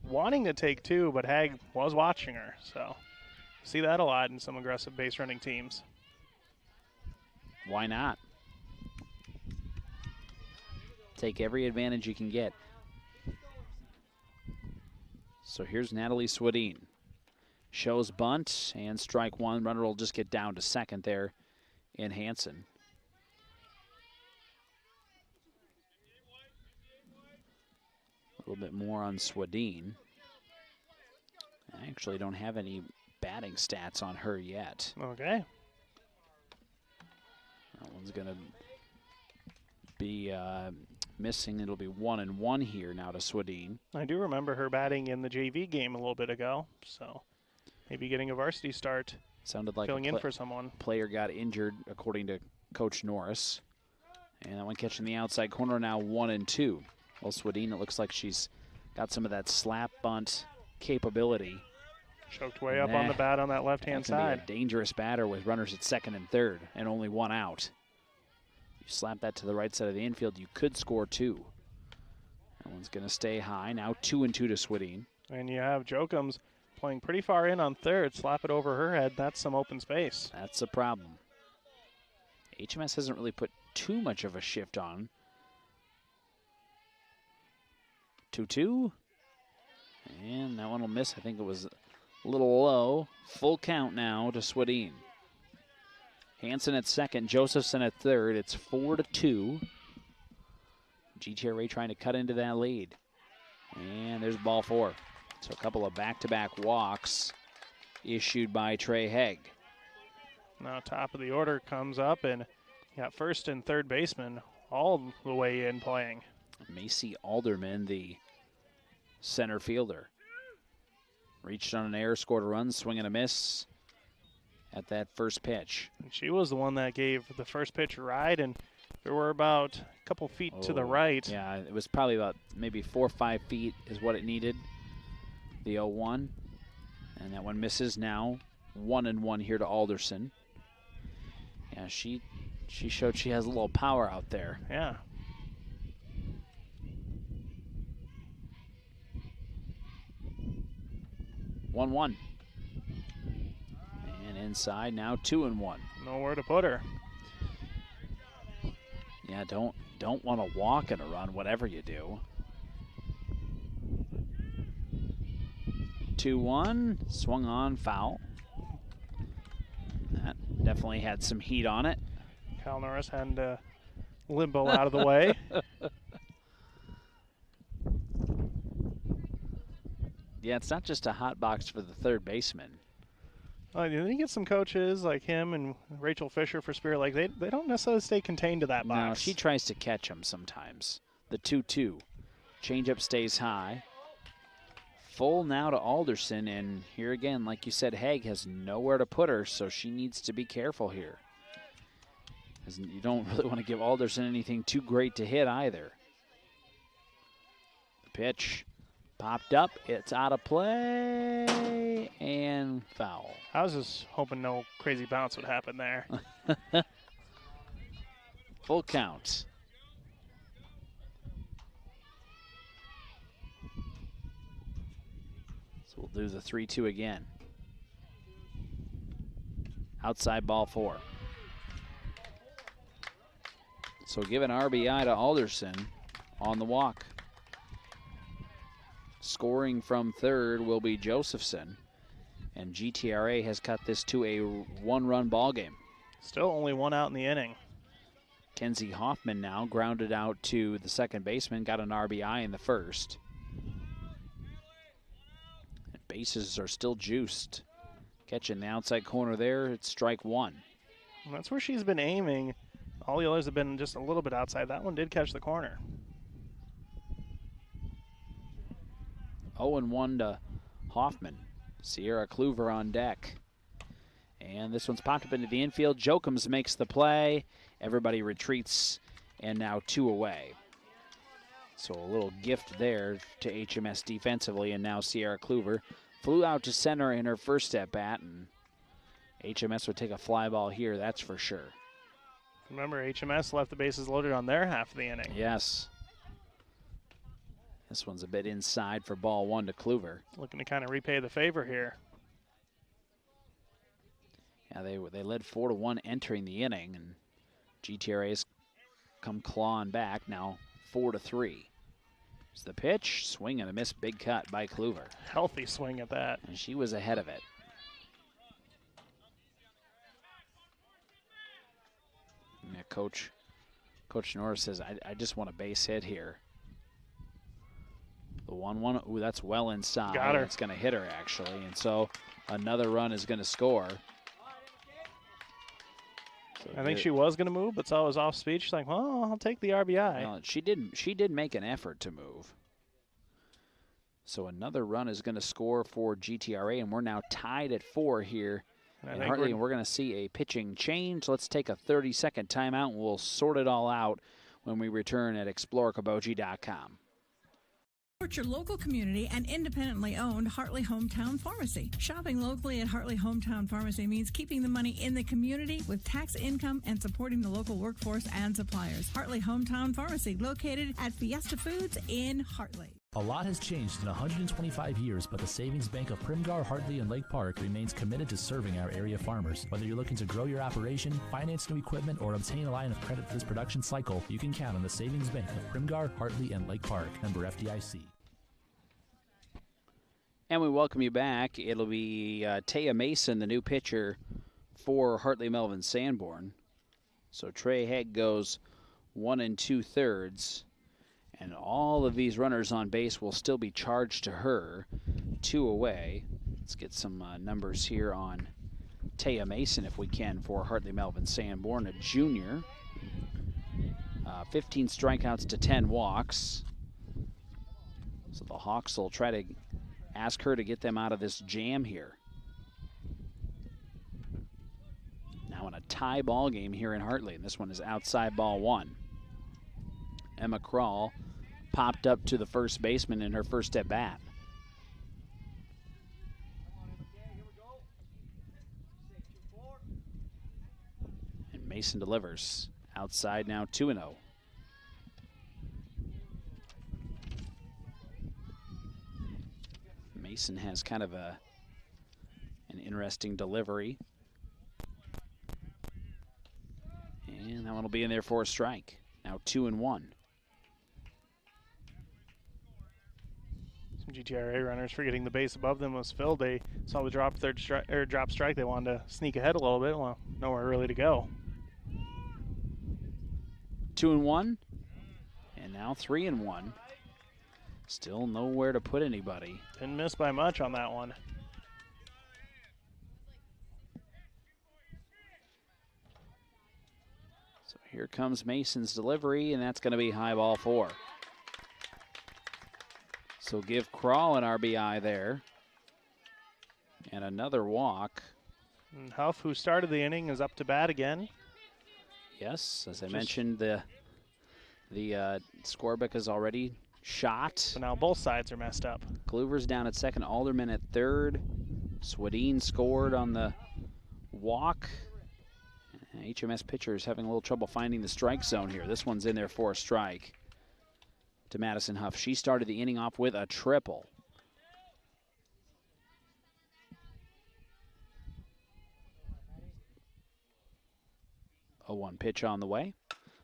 wanting to take two, but Haig was watching her. So see that a lot in some aggressive base running teams. Why not? Take every advantage you can get. So here's Natalie Swedeen. Shows bunt and strike one. Runner will just get down to second there in Hanson. A little bit more on Swedeen. I actually don't have any batting stats on her yet. Okay. That one's going to be missing. It'll be 1-1 here now to Swedeen. I do remember her batting in the JV game a little bit ago, so maybe getting a varsity start. Sounded like filling in for someone. Player got injured, according to Coach Norris. And that one catching the outside corner now 1-2. Well, Swedeen, it looks like she's got some of that slap bunt capability. Choked way up on the bat on that left-hand side. Be a dangerous batter with runners at second and third and only one out. You slap that to the right side of the infield, you could score two. That one's going to stay high. Now 2-2 to Swedeen. And you have Jokums playing pretty far in on third. Slap it over her head. That's some open space. That's a problem. HMS hasn't really put too much of a shift on. 2-2. And that one will miss. I think it was a little low. Full count now to Swedeen. Hanson at second, Josephson at third. It's 4-2. GTRA trying to cut into that lead. And there's ball four. So a couple of back-to-back walks issued by Trey Haig. Now top of the order comes up, and you got first and third baseman all the way in playing. Macy Alderman, the center fielder. Reached on an error, scored a run, swing and a miss at that first pitch. And she was the one that gave the first pitch a ride, and there were about a couple feet to the right. Yeah, it was probably about maybe 4 or 5 feet is what it needed, the 0-1. And that one misses now. 1-1 here to Alderson. Yeah, she showed she has a little power out there. Yeah. One. And inside now 2-1. Nowhere to put her. Yeah, don't want to walk in a run, whatever you do. 2-1, swung on, foul. That definitely had some heat on it. Cal Norris had to limbo out of the way. Yeah, it's not just a hot box for the third baseman. Then you get some coaches like him and Rachel Fisher for Spirit Lake. They don't necessarily stay contained to that box. No, she tries to catch them sometimes. The 2-2. Changeup stays high. Full now to Alderson, and here again, like you said, Haig has nowhere to put her, so she needs to be careful here. You don't really want to give Alderson anything too great to hit either. The pitch Popped up. It's out of play and foul. I was just hoping no crazy bounce would happen there. Full count. So we'll do the 3-2 again. Outside ball 4. So give an RBI to Alderson on the walk. Scoring from third will be Josephson. And GTRA has cut this to a 1-run ball game. Still only 1 out in the inning. Kenzie Hoffman now grounded out to the second baseman, got an RBI in the first. And bases are still juiced. Catching the outside corner there, it's strike 1. And that's where she's been aiming. All the others have been just a little bit outside. That one did catch the corner. 0-1 to Hoffman. Sierra Kluver on deck. And this one's popped up into the infield. Jokums makes the play. Everybody retreats, and now 2 away. So a little gift there to HMS defensively, and now Sierra Kluver flew out to center in her first at bat, and HMS would take a fly ball here, that's for sure. Remember, HMS left the bases loaded on their half of the inning. Yes. This one's a bit inside for ball 1 to Kluver. Looking to kind of repay the favor here. Yeah, they led 4-1 entering the inning, and GTRA's come clawing back now 4-3. It's the pitch, swing and a miss, big cut by Kluver. Healthy swing at that. And she was ahead of it. Yeah, Coach Norris says, I just want a base hit here. The 1-1, ooh, that's well inside. Got her. It's going to hit her, actually. And so another run is going to score. So I think she was going to move, but saw it was off speed. She's like, well, I'll take the RBI. Well, she did make an effort to move. So another run is going to score for GTRA, and we're now tied at 4 here in Hartley, and we're going to see a pitching change. Let's take a 30-second timeout, and we'll sort it all out when we return at explorecabogie.com. Support your local community and independently owned Hartley Hometown Pharmacy. Shopping locally at Hartley Hometown Pharmacy means keeping the money in the community with tax income and supporting the local workforce and suppliers. Hartley Hometown Pharmacy, located at Fiesta Foods in Hartley. A lot has changed in 125 years, but the Savings Bank of Primgar, Hartley, and Lake Park remains committed to serving our area farmers. Whether you're looking to grow your operation, finance new equipment, or obtain a line of credit for this production cycle, you can count on the Savings Bank of Primgar, Hartley, and Lake Park. Member FDIC. And we welcome you back. It'll be Taya Mason, the new pitcher for Hartley-Melvin-Sanborn. So Trey Hegg goes 1 2/3. And all of these runners on base will still be charged to her. 2 away. Let's get some numbers here on Taya Mason, if we can, for Hartley-Melvin-Sanborn, a junior. 15 strikeouts to 10 walks. So the Hawks will try to ask her to get them out of this jam here. Now in a tie ball game here in Hartley, and this one is outside ball 1. Emma Krall popped up to the first baseman in her first at bat. And Mason delivers. Outside now 2-0. Mason has kind of an interesting delivery. And that one will be in there for a strike. Now 2-1. Some GTRA runners forgetting the base above them was filled. They saw the drop strike. They wanted to sneak ahead a little bit. Well, nowhere really to go. 2-1. And now 3-1. Still nowhere to put anybody. Didn't miss by much on that one. So here comes Mason's delivery, and that's going to be high ball 4. So give Krall an RBI there. And another walk. And Huff, who started the inning, is up to bat again. Yes, as I mentioned, the scorebook has already shot. So now both sides are messed up. Kluver's down at second, Alderman at third. Swadeen scored on the walk. HMS pitcher is having a little trouble finding the strike zone here. This one's in there for a strike to Madison Huff. She started the inning off with a triple. A 1 pitch on the way.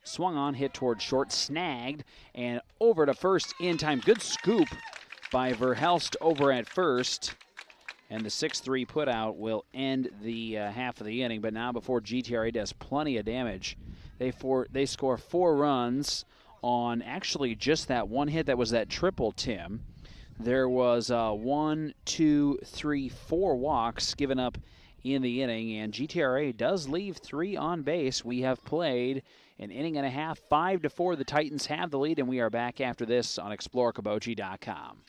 Swung on, hit toward short, snagged, and over to first in time. Good scoop by Verhelst over at first. And the 6-3 putout will end the half of the inning. But now before GTRA does plenty of damage, they score 4 runs on actually just that one hit. That was that triple, Tim. There was 1, 2, 3, 4 walks given up in the inning, and GTRA does leave 3 on base. We have played an inning and a half, 5-4. The Titans have the lead, and we are back after this on ExploreKaboji.com.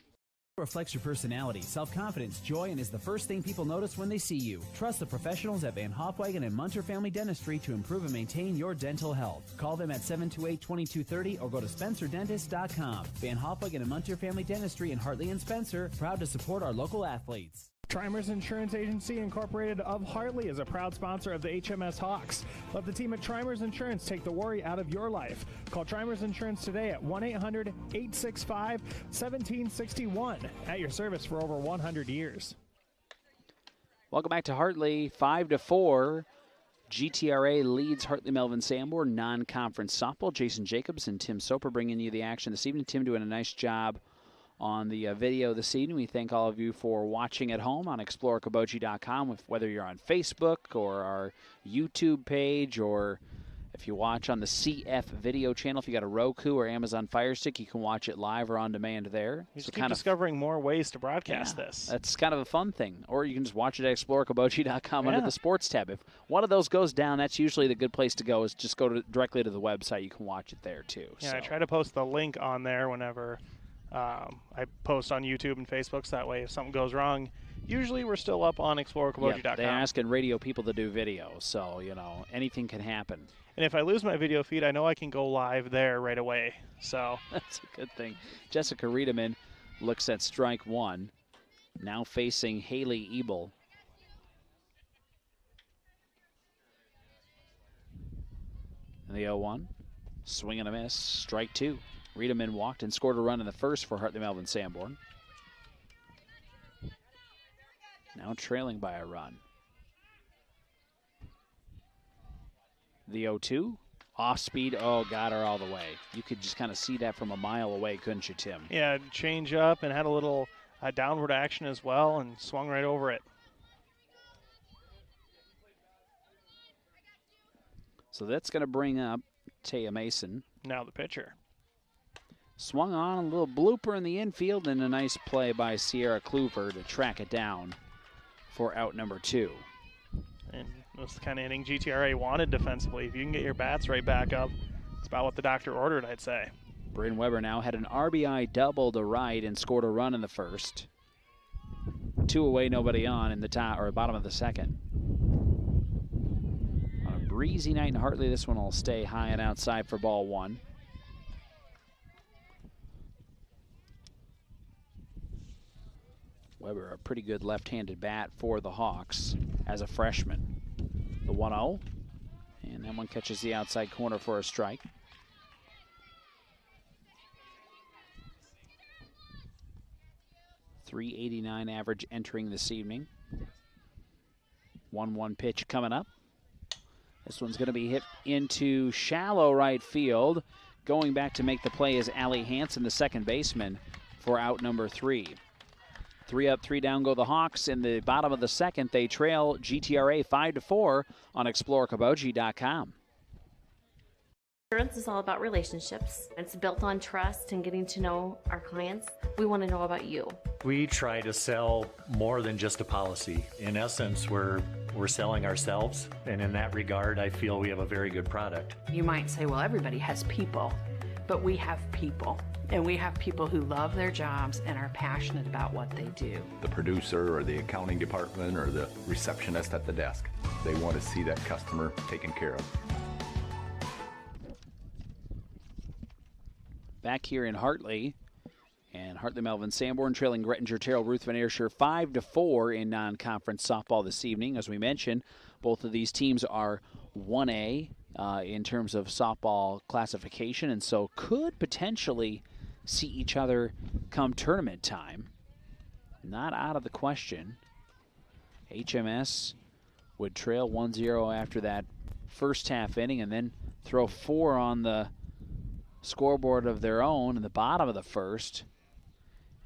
Reflects your personality, self-confidence, joy, and is the first thing people notice when they see you. Trust the professionals at Van Hofwagen and Munter Family Dentistry to improve and maintain your dental health. Call them at 728-2230 or go to SpencerDentist.com. Van Hofwagen and Munter Family Dentistry in Hartley and Spencer, proud to support our local athletes. Trimers Insurance Agency Incorporated of Hartley is a proud sponsor of the HMS Hawks. Let the team at Trimers Insurance take the worry out of your life. Call Trimers Insurance today at 1-800-865-1761. At your service for over 100 years. Welcome back to Hartley, 5-4. GTRA leads Hartley-Melvin-Sanborn non-conference softball. Jason Jacobs and Tim Soper bringing you the action this evening. Tim doing a nice job on the video this evening. We thank all of you for watching at home on ExploreKaboji.com, whether you're on Facebook or our YouTube page, or if you watch on the CF video channel. If you got a Roku or Amazon Fire Stick, you can watch it live or on demand there. We just keep discovering more ways to broadcast this. That's kind of a fun thing. Or you can just watch it at ExploreKaboji.com under the sports tab. If one of those goes down, that's usually the good place to go, is just go directly to the website. You can watch it there too. Yeah, I try to post the link on there whenever I post on YouTube and Facebook, so that way if something goes wrong, usually we're still up on ExploreKaboji.com. Yeah, they're asking radio people to do video, so, you know, anything can happen. And if I lose my video feed, I know I can go live there right away. So that's a good thing. Jessica Riedemann looks at strike 1, now facing Haley Ebel. And the 0-1, swing and a miss, strike 2. Riedemann walked and scored a run in the first for Hartley-Melvin-Sanborn. Now trailing by a run. The 0-2, off speed, got her all the way. You could just kind of see that from a mile away, couldn't you, Tim? Yeah, change up and had a little downward action as well and swung right over it. So that's going to bring up Taya Mason. Now the pitcher. Swung on, a little blooper in the infield, and a nice play by Sierra Kluver to track it down for out number 2. And that's the kind of inning GTRA wanted defensively. If you can get your bats right back up, it's about what the doctor ordered, I'd say. Brynn Webber now had an RBI double to right and scored a run in the first. 2 away, nobody on in the top or bottom of the second. On a breezy night in Hartley, this one will stay high and outside for ball 1. Webber, a pretty good left-handed bat for the Hawks as a freshman. The 1-0, and that one catches the outside corner for a strike. .389 average entering this evening. 1-1 pitch coming up. This one's going to be hit into shallow right field. Going back to make the play is Allie Hanson, the second baseman, for out number 3. 3 up, 3 down go the Hawks. In the bottom of the second, they trail GTRA 5-4 on ExploreKaboji.com. Insurance is all about relationships. It's built on trust and getting to know our clients. We want to know about you. We try to sell more than just a policy. In essence, we're selling ourselves, and in that regard, I feel we have a very good product. You might say, well, everybody has people, but we have people. And we have people who love their jobs and are passionate about what they do. The producer or the accounting department or the receptionist at the desk, they want to see that customer taken care of. Back here in Hartley, And Hartley-Melvin-Sanborn trailing Graettinger-Terril Ruthven-Ayrshire 5-4 in non-conference softball this evening. As we mentioned, both of these teams are 1A in terms of softball classification, and so could potentially see each other come tournament time. Not out of the question. HMS would trail 1-0 after that first half inning and then throw 4 on the scoreboard of their own in the bottom of the first,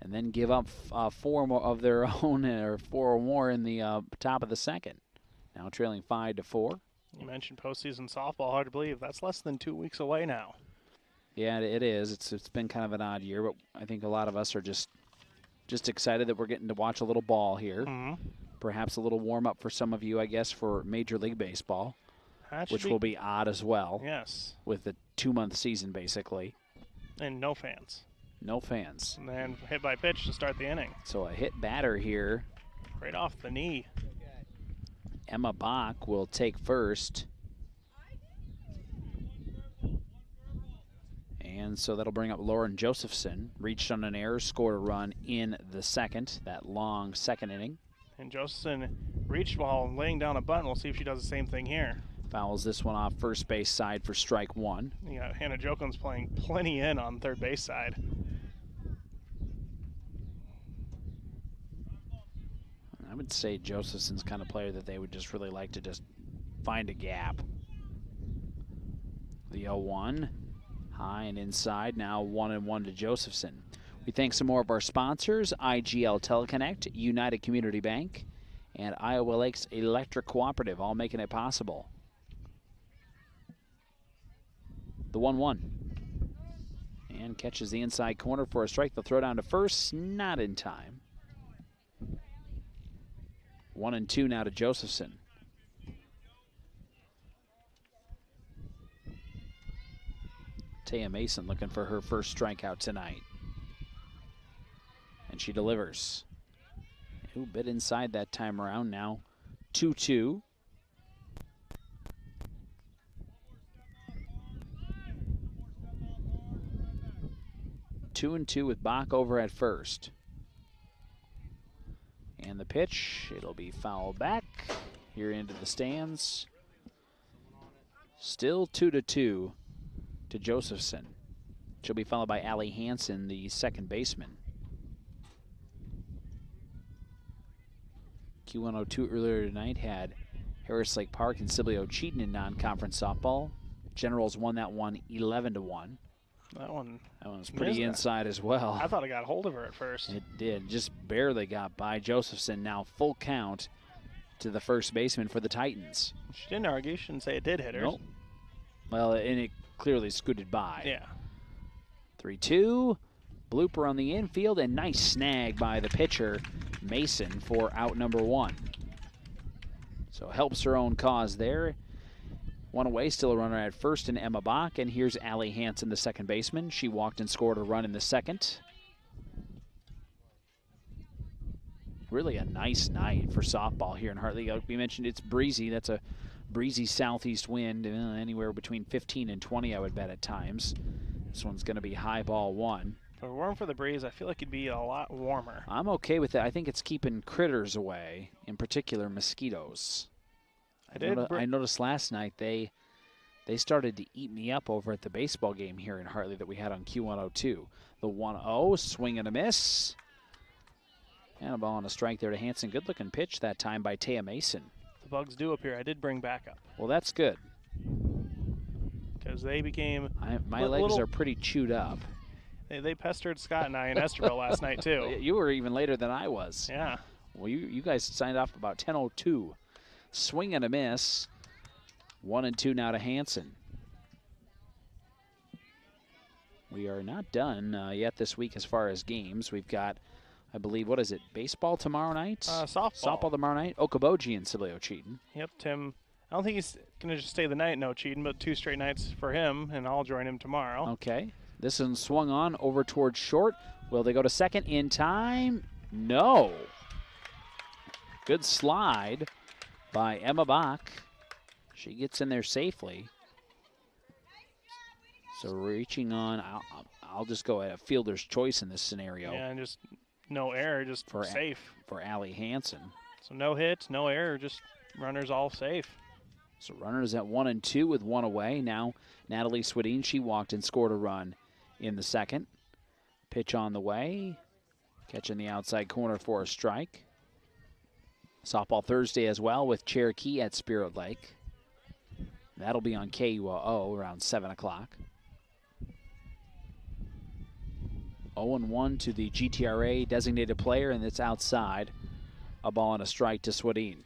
and then give up 4 more of their own, or 4 or more in the top of the second. Now trailing 5-4. You mentioned postseason softball. Hard to believe that's less than 2 weeks away now. Yeah, it is. It's been kind of an odd year, but I think a lot of us are just excited that we're getting to watch a little ball here. Perhaps a little warm-up for some of you, I guess, for Major League Baseball, which will be odd as well. Yes. With the 2-month season, basically. And no fans. No fans. And then hit by pitch to start the inning. So a hit batter here. Right off the knee. Emma Bach will take first. And so that'll bring up Lauren Josephson. Reached on an error, scored a run in the second, that long second inning. And Josephson reached while laying down a bunt. We'll see if she does the same thing here. Fouls this one off first base side for strike 1. Yeah, Hannah Jokins playing plenty in on third base side. I would say Josephson's kind of player that they would just really like to just find a gap. The 0-1, high and inside, now 1-1 to Josephson. We thank some more of our sponsors, IGL Teleconnect, United Community Bank, and Iowa Lakes Electric Cooperative, all making it possible. The 1-1. And catches the inside corner for a strike. They'll throw down to first, not in time. 1-2 now to Josephson. Taya Mason looking for her first strikeout tonight. And she delivers. Who bit inside that time around now? 2-2. Two and 2 with Bach over at first. And the pitch, it'll be fouled back here into the stands. Still 2-2 to Josephson. She'll be followed by Allie Hanson, the second baseman. Q102 earlier tonight had Harris Lake Park and Sibley Cheaton in non-conference softball. Generals won that one 11-1. That one was pretty inside as well. I thought it got hold of her at first. It did. Just barely got by Josephson. Now full count to the first baseman for the Titans. She didn't argue. She didn't say it did hit her. Nope. Well, and it clearly scooted by. Yeah. 3-2. Blooper on the infield, and nice snag by the pitcher, Mason, for out number 1. So helps her own cause there. One away, still a runner at first in Emma Bach, and here's Allie Hanson, the second baseman. She walked and scored a run in the second. Really a nice night for softball here in Hartley. We mentioned it's breezy. That's a breezy southeast wind, anywhere between 15 and 20, I would bet, at times. This one's going to be high ball 1. If it weren't for the breeze, I feel like it'd be a lot warmer. I'm okay with that. I think it's keeping critters away, in particular mosquitoes. I noticed last night they started to eat me up over at the baseball game here in Hartley that we had on Q102. The 1-0, swing and a miss. And a ball on a strike there to Hansen. Good-looking pitch that time by Taya Mason. The bugs do appear. I did bring backup. Well, that's good. Because they became... My legs are pretty chewed up. They pestered Scott and I in Esterville last night, too. You were even later than I was. Yeah. Well, you guys signed off about 10:02. Swing and a miss. 1-2 now to Hansen. We are not done yet this week as far as games. We've got, I believe, what is it, baseball tomorrow night? Softball. Softball tomorrow night. Okoboji and Sibley Cheaton. Yep, Tim. I don't think he's going to just stay the night, no Cheaton, but 2 straight nights for him, and I'll join him tomorrow. Okay. This one swung on over towards short. Will they go to second in time? No. Good slide by Emma Bach. She gets in there safely. So reaching on, I'll just go at a fielder's choice in this scenario. Yeah, and just no error, just safe. For Allie Hanson. So no hits, no error, just runners all safe. So runners at 1 and 2 with 1 away. Now Natalie Swedin, she walked and scored a run in the second. Pitch on the way. Catching the outside corner for a strike. Softball Thursday as well with Cherokee at Spirit Lake. That'll be on KUOO around 7 o'clock. 0-1 to the GTRA designated player, and it's outside. A ball and a strike to Swedin.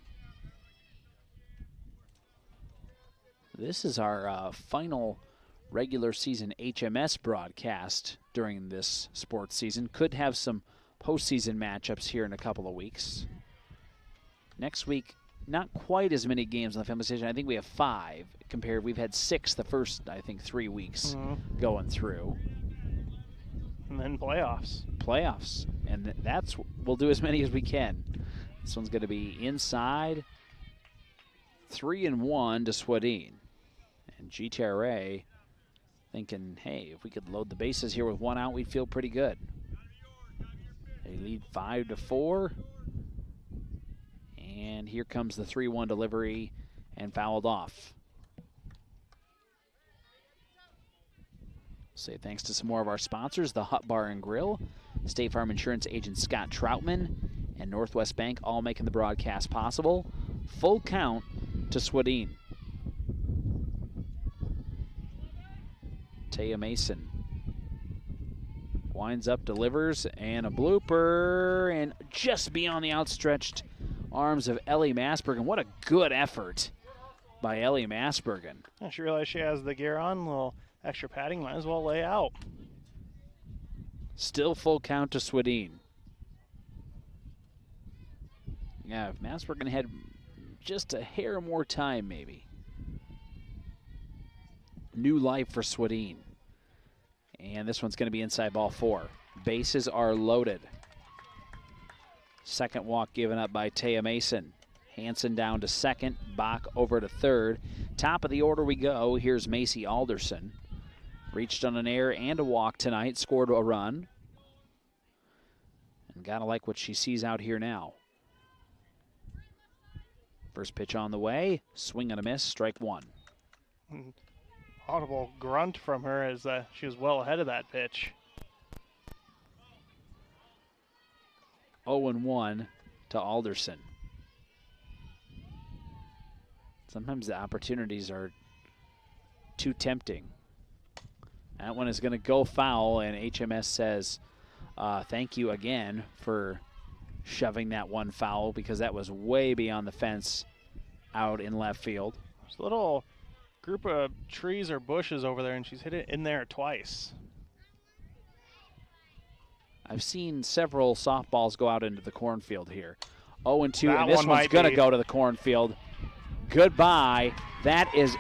This is our final regular season HMS broadcast during this sports season. Could have some postseason matchups here in a couple of weeks. Next week, not quite as many games on the family station. I think we have 5 compared. We've had 6 the first, I think, 3 weeks going through. And then playoffs. Playoffs. And we'll do as many as we can. This one's going to be inside. 3-1 to Swedin. And GTRA thinking, hey, if we could load the bases here with 1 out, we'd feel pretty good. They lead 5-4. And here comes the 3-1 delivery and fouled off. Say thanks to some more of our sponsors, the Hut Bar and Grill, State Farm Insurance agent Scott Troutman, and Northwest Bank, all making the broadcast possible. Full count to Swedin. Taya Mason winds up, delivers, and a blooper, and just beyond the outstretched arms of Ellie Masbergen. What a good effort by Ellie Masbergen. I she realized she has the gear on, a little extra padding, might as well lay out. Still full count to Swedin. Yeah, if Masbergen had just a hair more time, maybe. New life for Swedin. And this one's going to be inside ball 4. Bases are loaded. Second walk given up by Taya Mason. Hansen down to second. Bach over to third. Top of the order we go. Here's Macy Alderson. Reached on an error and a walk tonight. Scored a run. And gotta like what she sees out here now. First pitch on the way. Swing and a miss. Strike 1. Audible grunt from her as she was well ahead of that pitch. 0-1 to Alderson. Sometimes the opportunities are too tempting. That one is going to go foul, and HMS says thank you again for shoving that one foul, because that was way beyond the fence out in left field. There's a little group of trees or bushes over there, and she's hit it in there twice. I've seen several softballs go out into the cornfield here. 0-2, and this one one's going to go to the cornfield. Goodbye. That is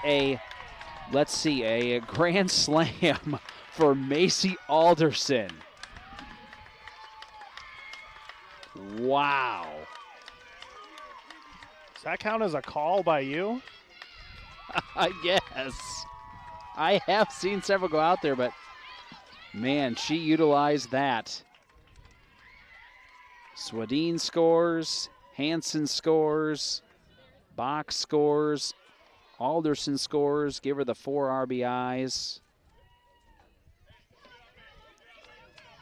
let's see, a grand slam for Macy Alderson. Wow. Does that count as a call by you? I guess. I have seen several go out there, but man, she utilized that. Swedin scores, Hansen scores, Bach scores, Alderson scores, give her the 4 RBIs.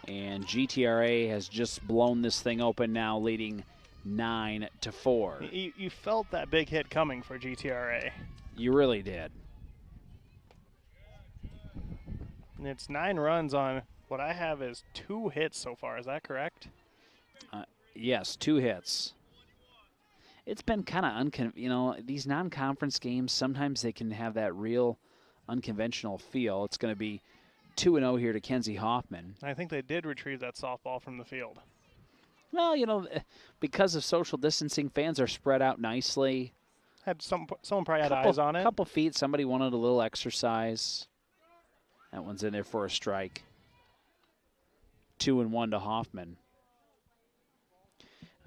And GTRA has just blown this thing open now, leading 9-4. You felt that big hit coming for GTRA. You really did. And it's 9 runs on what I have is 2 hits so far. Is that correct? Yes, 2 hits. It's been kind of these non-conference games, sometimes they can have that real unconventional feel. It's going to be 2-0 here to Kenzie Hoffman. I think they did retrieve that softball from the field. Well, because of social distancing, fans are spread out nicely. Had someone probably had eyes on it. A couple feet, somebody wanted a little exercise. That one's in there for a strike. 2-1 to Hoffman.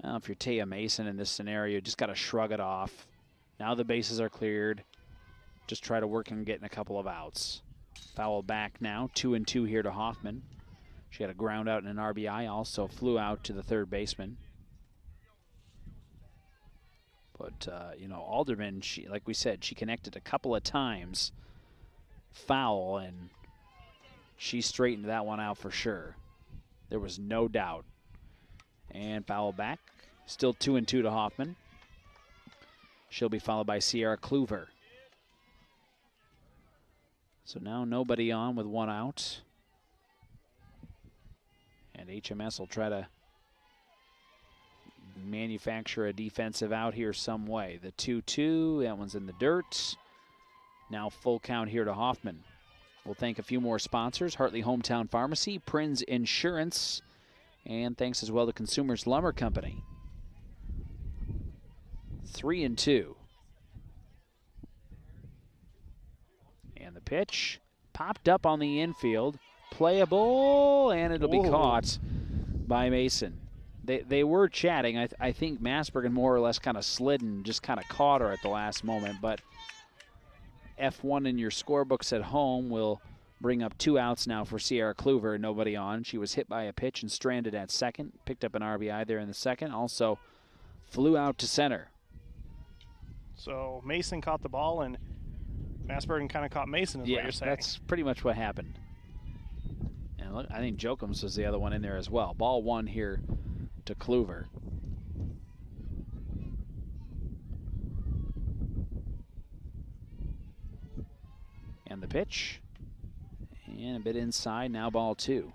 Well, if you're Taya Mason in this scenario, you just got to shrug it off. Now the bases are cleared. Just try to work on getting a couple of outs. Foul back now, 2-2 here to Hoffman. She had a ground out and an RBI, also flew out to the third baseman. But, Alderman, like we said, she connected a couple of times. Foul, and she straightened that one out for sure. There was no doubt. And foul back. Still 2-2 to Hoffman. She'll be followed by Sierra Kluver. So now nobody on with one out. And HMS will try to manufacture a defensive out here some way. The 2-2, that one's in the dirt. Now full count here to Hoffman. We'll thank a few more sponsors: Hartley Hometown Pharmacy, Prinz Insurance, and thanks as well to Consumers Lumber Company. 3-2. And the pitch popped up on the infield. Playable, and it'll be caught by Mason. They were chatting. I think Masbergen more or less kind of slid and just kind of caught her at the last moment, but F1 in your scorebooks at home will bring up 2 outs now for Sierra Kluver, nobody on. She was hit by a pitch and stranded at second. Picked up an RBI there in the second. Also flew out to center. So Mason caught the ball, and Masbergen kind of caught Mason, is what you're saying. That's pretty much what happened. And look, I think Jokums was the other one in there as well. Ball 1 here to Kluver. And the pitch. And a bit inside, now ball 2.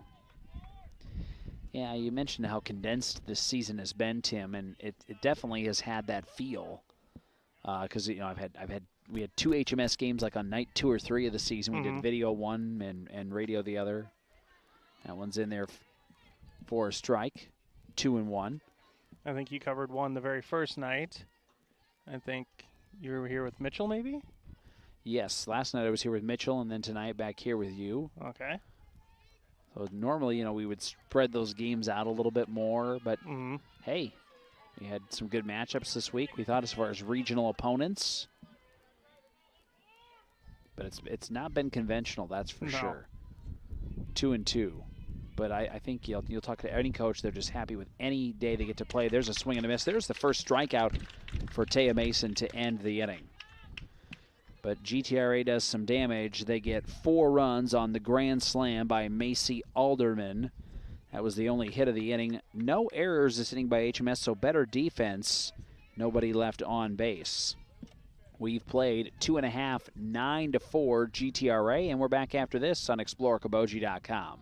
Yeah, you mentioned how condensed this season has been, Tim, and it definitely has had that feel. Because we had 2 HMS games like on night 2 or 3 of the season. We did video 1 and radio the other. That one's in there for a strike. 2-1. I think you covered one the very first night. I think you were here with Mitchell, maybe? Yes, last night I was here with Mitchell, and then tonight back here with you. Okay. So normally, we would spread those games out a little bit more, but hey, we had some good matchups this week. We thought as far as regional opponents, but it's not been conventional, that's for sure. 2-2. But I think you'll talk to any coach, they're just happy with any day they get to play. There's a swing and a miss. There's the first strikeout for Taya Mason to end the inning. But GTRA does some damage. They get 4 runs on the grand slam by Macy Alderman. That was the only hit of the inning. No errors this inning by HMS, so better defense. Nobody left on base. We've played 2.5, 9-4 GTRA, and we're back after this on ExploreKaboji.com.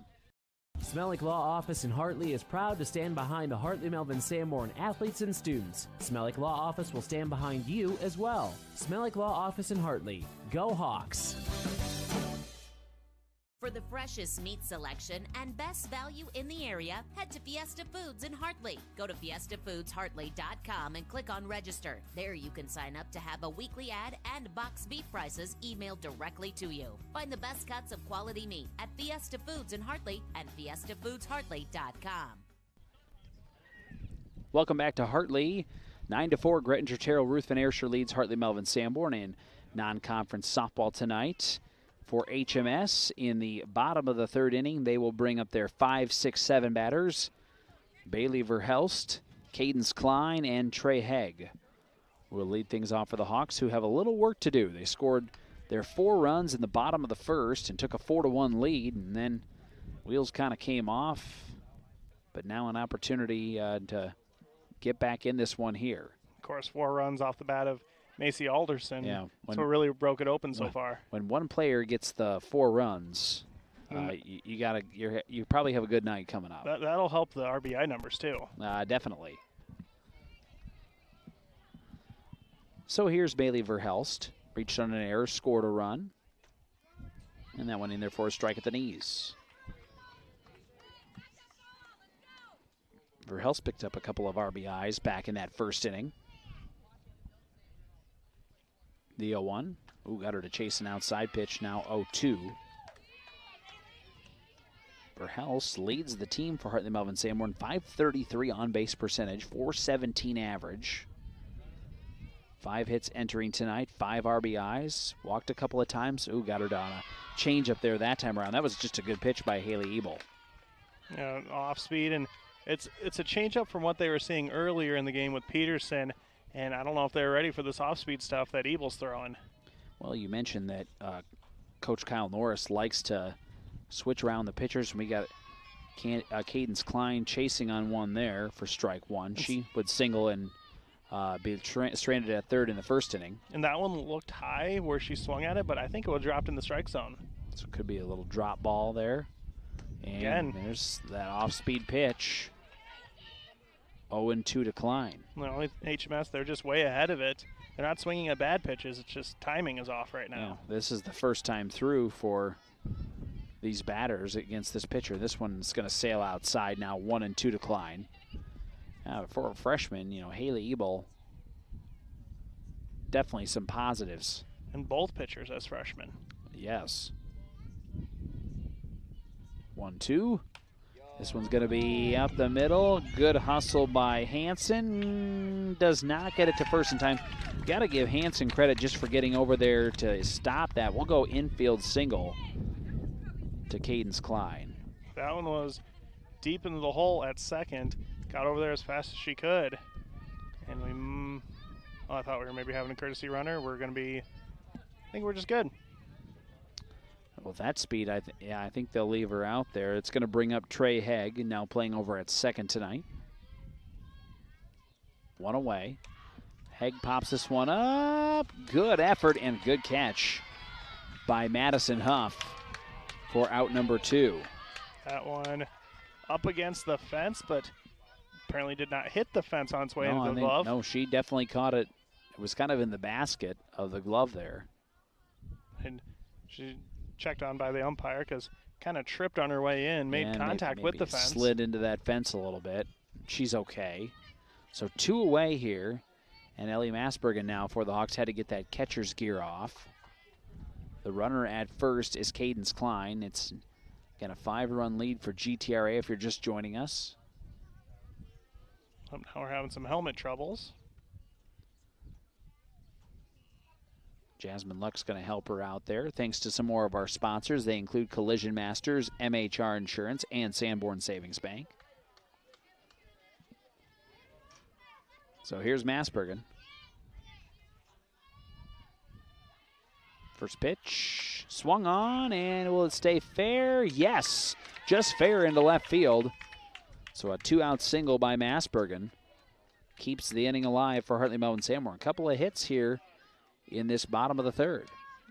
Smellick Law Office in Hartley is proud to stand behind the Hartley-Melvin-Sanborn athletes and students. Smellick Law Office will stand behind you as well. Smellick Law Office in Hartley. Go Hawks! For the freshest meat selection and best value in the area, head to Fiesta Foods in Hartley. Go to fiestafoodshartley.com and click on register. There you can sign up to have a weekly ad and box beef prices emailed directly to you. Find the best cuts of quality meat at Fiesta Foods in Hartley and fiestafoodshartley.com. Welcome back to Hartley. 9-4, Graettinger-Terril Ruthven-Ayrshire leads Hartley-Melvin-Sanborn in non-conference softball tonight. For HMS, in the bottom of the third inning, they will bring up their 5, 6, 7 batters. Bailey Verhelst, Cadence Klein, and Trey Hegg will lead things off for the Hawks, who have a little work to do. They scored their 4 runs in the bottom of the first and took a 4-1 lead, and then wheels kind of came off. But now an opportunity to get back in this one here. Of course, 4 runs off the bat of Macy Alderson. Yeah, so really broke it open so far. When one player gets the 4 runs, you probably have a good night coming up. That'll help the RBI numbers too. Definitely. So here's Bailey Verhelst. Reached on an error, scored a run. And that one in there for a strike at the knees. Verhelst picked up a couple of RBIs back in that first inning. The 0-1. Ooh, got her to chase an outside pitch, now 0-2. Verhelst leads the team for Hartley-Melvin-Sanborn. .533 on-base percentage, .417 average. 5 hits entering tonight, 5 RBIs, walked a couple of times. Ooh, got her down a change up there that time around. That was just a good pitch by Haley Ebel. Yeah, off speed, and it's a changeup from what they were seeing earlier in the game with Peterson, and I don't know if they're ready for this off-speed stuff that Ebel's throwing. Well, you mentioned that Coach Kyle Norris likes to switch around the pitchers. We got Cadence Klein chasing on one there for strike one. She would single and be stranded at third in the first inning. And that one looked high where she swung at it, but I think it was dropped in the strike zone. So it could be a little drop ball there. And again, there's that off-speed pitch. 0-2 to Klein. No, HMS, they're just way ahead of it. They're not swinging at bad pitches. It's just timing is off right now. Yeah, this is the first time through for these batters against this pitcher. This one's going to sail outside now, 1-2 to Klein. For a freshman, Haley Ebel, definitely some positives. And both pitchers as freshmen. Yes. 1-2. This one's going to be up the middle. Good hustle by Hansen. Does not get it to first in time. Got to give Hansen credit just for getting over there to stop that. We'll go infield single to Cadence Klein. That one was deep into the hole at second. Got over there as fast as she could. And I thought we were maybe having a courtesy runner. We're going to be, I think we're just good. With that speed, I think they'll leave her out there. It's going to bring up Trey Hegg, now playing over at second tonight. One away. Hegg pops this one up. Good effort and good catch by Madison Huff for out number 2. That one up against the fence, but apparently did not hit the fence on its way into the glove. No, she definitely caught it. It was kind of in the basket of the glove there. And she checked on by the umpire because kind of tripped on her way in, made contact with the fence. Slid into that fence a little bit. She's okay. So 2 away here. And Ellie Masbergen now for the Hawks had to get that catcher's gear off. The runner at first is Cadence Klein. It's got a 5-run lead for GTRA if you're just joining us. Now we're having some helmet troubles. Jasmine Luck's going to help her out there. Thanks to some more of our sponsors. They include Collision Masters, MHR Insurance, and Sanborn Savings Bank. So here's Masbergen. First pitch, swung on, and will it stay fair? Yes, just fair into left field. So a 2-out single by Masbergen keeps the inning alive for Hartley-Melvin-Sanborn. A couple of hits here in this bottom of the third.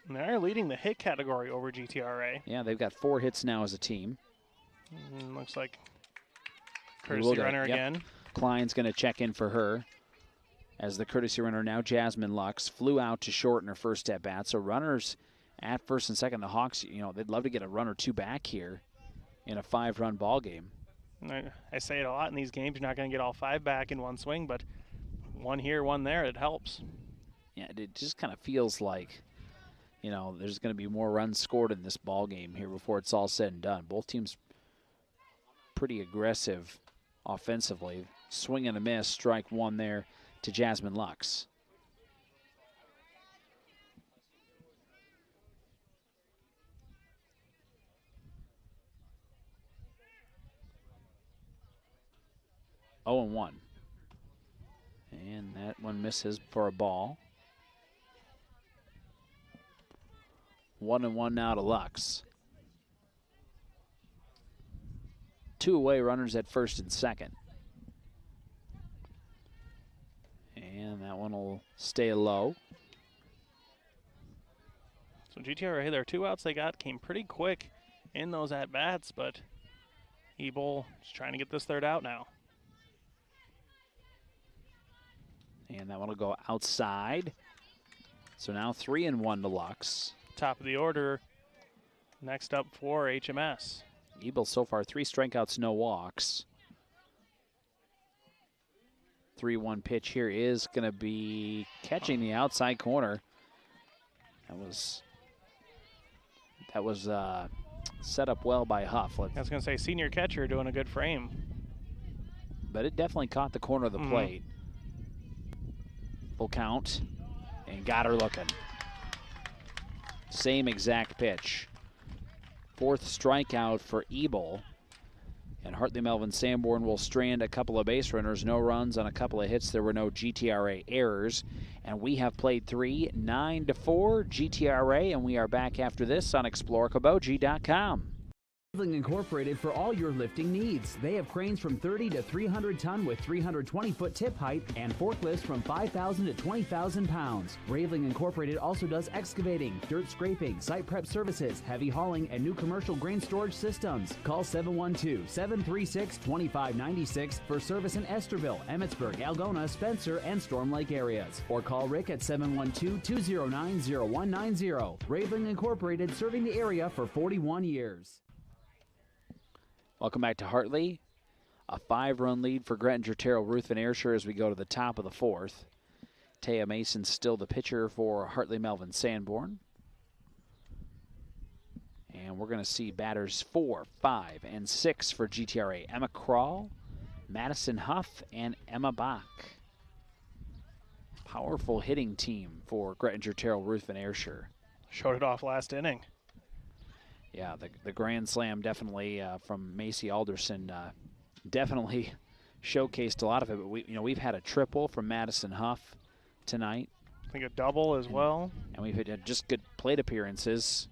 And they're leading the hit category over GTRA. Yeah, they've got 4 hits now as a team. Looks like courtesy runner again. Klein's going to check in for her. As the courtesy runner now, Jasmine Lux flew out to short in her first at bat. So runners at first and second. The Hawks, they'd love to get a run or 2 back here in a 5-run ball game. I say it a lot in these games. You're not going to get all 5 back in one swing, but 1 here, 1 there, it helps. Yeah, it just kind of feels like, there's going to be more runs scored in this ball game here before it's all said and done. Both teams pretty aggressive offensively. Swing and a miss, strike 1 there to Jasmine Lux. Oh, and 1. And that one misses for a ball. 1-1 now to Lux. 2 away runners at first and second. And that one will stay low. So GTRA, their 2 outs they got came pretty quick in those at-bats, but Ebel is trying to get this 3rd out now. And that one will go outside. So now 3-1 to Lux. Top of the order. Next up for HMS. Ebel so far 3 strikeouts, no walks. 3-1 pitch here is going to be catching the outside corner. That was set up well by Huff. I was going to say senior catcher doing a good frame. But it definitely caught the corner of the plate. Full count. and got her looking. Same exact pitch. 4th strikeout for Ebel. And Hartley-Melvin-Sanborn will strand a couple of base runners. No runs on a couple of hits. There were no GTRA errors. And we have played 3, 9-4 GTRA. And we are back after this on ExploreKaboji.com. Graettinger Incorporated for all your lifting needs. They have cranes from 30 to 300 ton with 320-foot tip height and forklifts from 5,000 to 20,000 pounds. Graettinger Incorporated also does excavating, dirt scraping, site prep services, heavy hauling, and new commercial grain storage systems. Call 712-736-2596 for service in Esterville, Emmitsburg, Algona, Spencer, and Storm Lake areas. Or call Rick at 712-209-0190. Graettinger Incorporated, serving the area for 41 years. Welcome back to Hartley. A 5-run lead for Graettinger-Terril Ruthven-Ayrshire as we go to the top of the 4th. Taya Mason still the pitcher for Hartley-Melvin-Sanborn. And we're going to see batters 4, 5, and 6 for GTRA. Emma Krall, Madison Huff, and Emma Bach. Powerful hitting team for Graettinger-Terril Ruthven-Ayrshire. Showed it off last inning. Yeah, the grand slam definitely from Macy Alderson definitely showcased a lot of it. But we've had a triple from Madison Huff tonight. I think a double as well. And we've had just good plate appearances.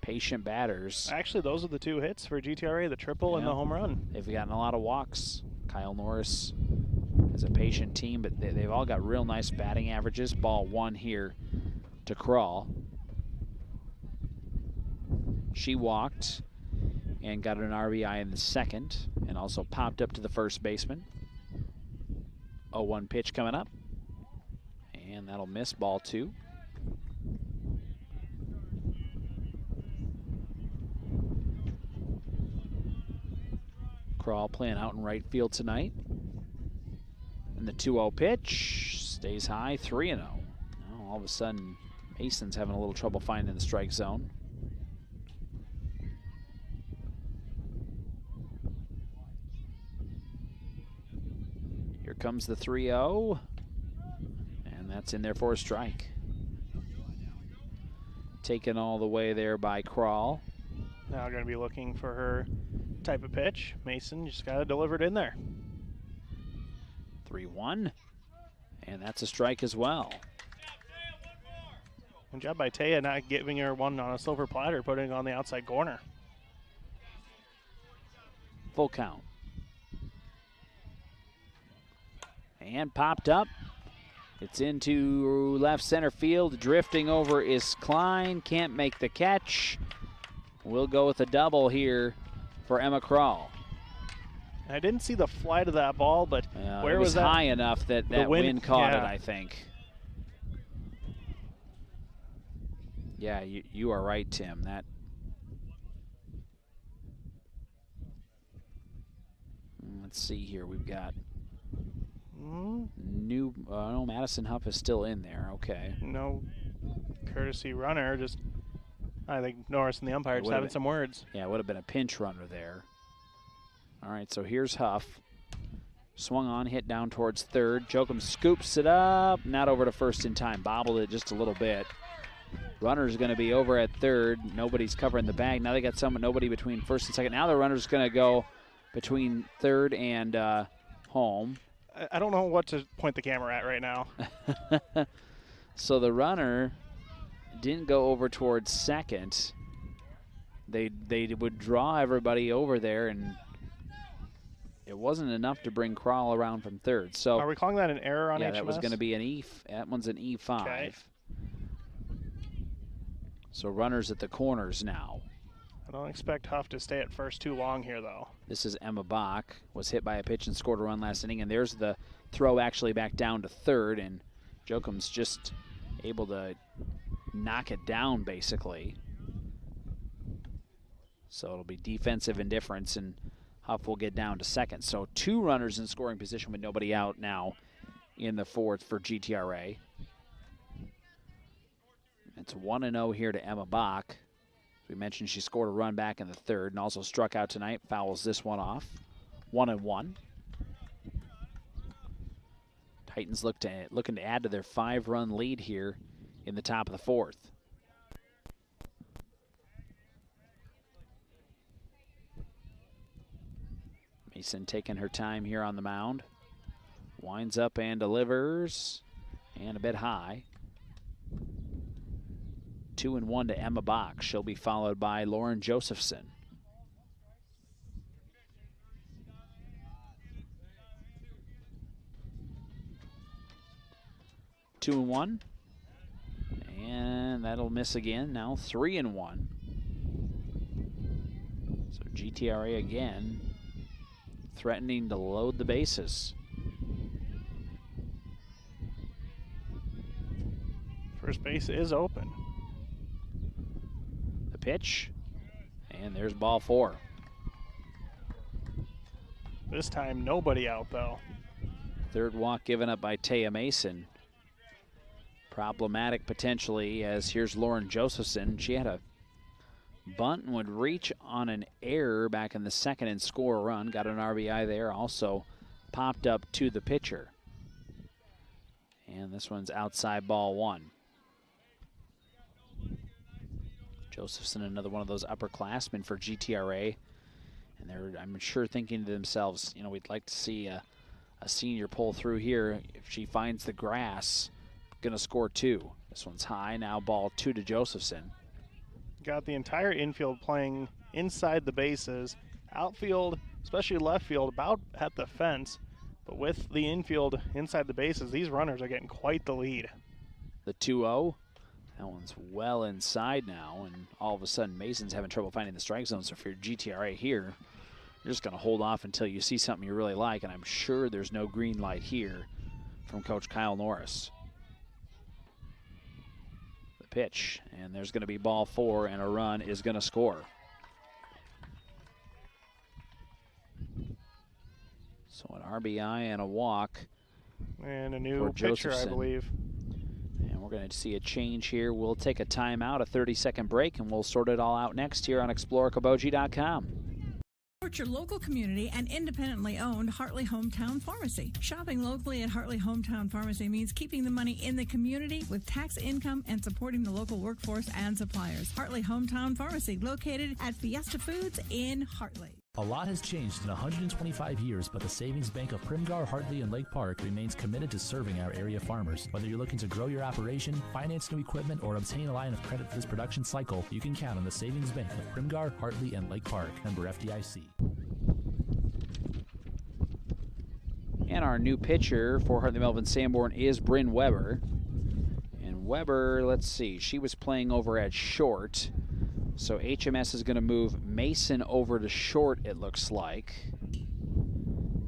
Patient batters. Actually, those are the 2 hits for GTRA, the triple and the home run. They've gotten a lot of walks. Kyle Norris is a patient team, but they've all got real nice batting averages. Ball 1 here to Krall. She walked and got an RBI in the 2nd and also popped up to the first baseman. 0-1 pitch coming up. And that'll miss, ball 2. Krall playing out in right field tonight. And the 2-0 pitch stays high, 3-0. Now, all of a sudden, Mason's having a little trouble finding the strike zone. Here comes the 3-0, and that's in there for a strike. Taken all the way there by Krall. Now going to be looking for her type of pitch. Mason just got to deliver it in there. 3-1, and that's a strike as well. Good job by Taya not giving her one on a silver platter, putting it on the outside corner. Full count. And popped up. It's into left center field. Drifting over is Klein. Can't make the catch. We'll go with a double here for Emma Krall. I didn't see the flight of that ball, but where it was that? High enough that wind caught it, I think. Yeah, you are right, Tim. That. Let's see here. We've got new. No, Madison Huff is still in there. Okay. No courtesy runner. Just I think Norris and the umpire just having some words. Yeah, it would have been a pinch runner there. All right, so here's Huff. Swung on, hit down towards third. Jokum scoops it up. Not over to first in time. Bobbled it just a little bit. Runner's going to be over at third. Nobody's covering the bag. Now they got nobody between first and second. Now the runner's going to go between third and home. I don't know what to point the camera at right now. So the runner didn't go over towards second. They would draw everybody over there, and it wasn't enough to bring Krall around from third. So are we calling that an error on HMS? Yeah, that was going to be an E. That one's an E5. Okay. So runners at the corners now. I don't expect Huff to stay at first too long here, though. This is Emma Bach. Was hit by a pitch and scored a run last inning. And there's the throw actually back down to third. And Jokum's just able to knock it down, basically. So it'll be defensive indifference, and Huff will get down to second. So 2 runners in scoring position with nobody out now in the 4th for GTRA. It's 1-0 here to Emma Bach. As we mentioned, she scored a run back in the 3rd and also struck out tonight. Fouls this one off. 1-1. Titans looking to add to their 5-run lead here in the top of the 4th. Mason taking her time here on the mound. Winds up and delivers, and a bit high. 2-1 to Emma Bach. She'll be followed by Lauren Josephson. Two and one, and that'll miss again. Now 3-1. So GTRA again threatening to load the bases. First base is open. The pitch, and there's ball 4. This time nobody out though. Third walk given up by Taya Mason. Problematic potentially, as here's Lauren Josephson. She had a bunt and would reach on an error back in the 2nd and score a run. Got an RBI there, also popped up to the pitcher. And this one's outside, ball 1. Josephson, another one of those upperclassmen for GTRA. And they're, I'm sure, thinking to themselves, you know, we'd like to see a senior pull through here. If she finds the grass, gonna score 2. This one's high, now ball 2 to Josephson. Got the entire infield playing inside the bases. Outfield, especially left field, about at the fence. But with the infield inside the bases, these runners are getting quite the lead. The 2-0. That one's well inside now, and all of a sudden Mason's having trouble finding the strike zone. So if you're GTRA here, you're just gonna hold off until you see something you really like, and I'm sure there's no green light here from Coach Kyle Norris. Pitch, and there's going to be ball 4, and a run is going to score. So an RBI and a walk. And a new pitcher, I believe. And we're going to see a change here. We'll take a timeout, a 30-second break, and we'll sort it all out next here on ExploreKaboji.com. Support your local community and independently owned Hartley Hometown Pharmacy. Shopping locally at Hartley Hometown Pharmacy means keeping the money in the community with tax income and supporting the local workforce and suppliers. Hartley Hometown Pharmacy, located at Fiesta Foods in Hartley. A lot has changed in 125 years, but the Savings Bank of Primgar, Hartley, and Lake Park remains committed to serving our area farmers. Whether you're looking to grow your operation, finance new equipment, or obtain a line of credit for this production cycle, you can count on the Savings Bank of Primgar, Hartley, and Lake Park. Member FDIC. And our new pitcher for Hartley-Melvin-Sanborn is Brynn Webber. And Webber, let's see, she was playing over at short. So HMS is going to move Mason over to short, it looks like.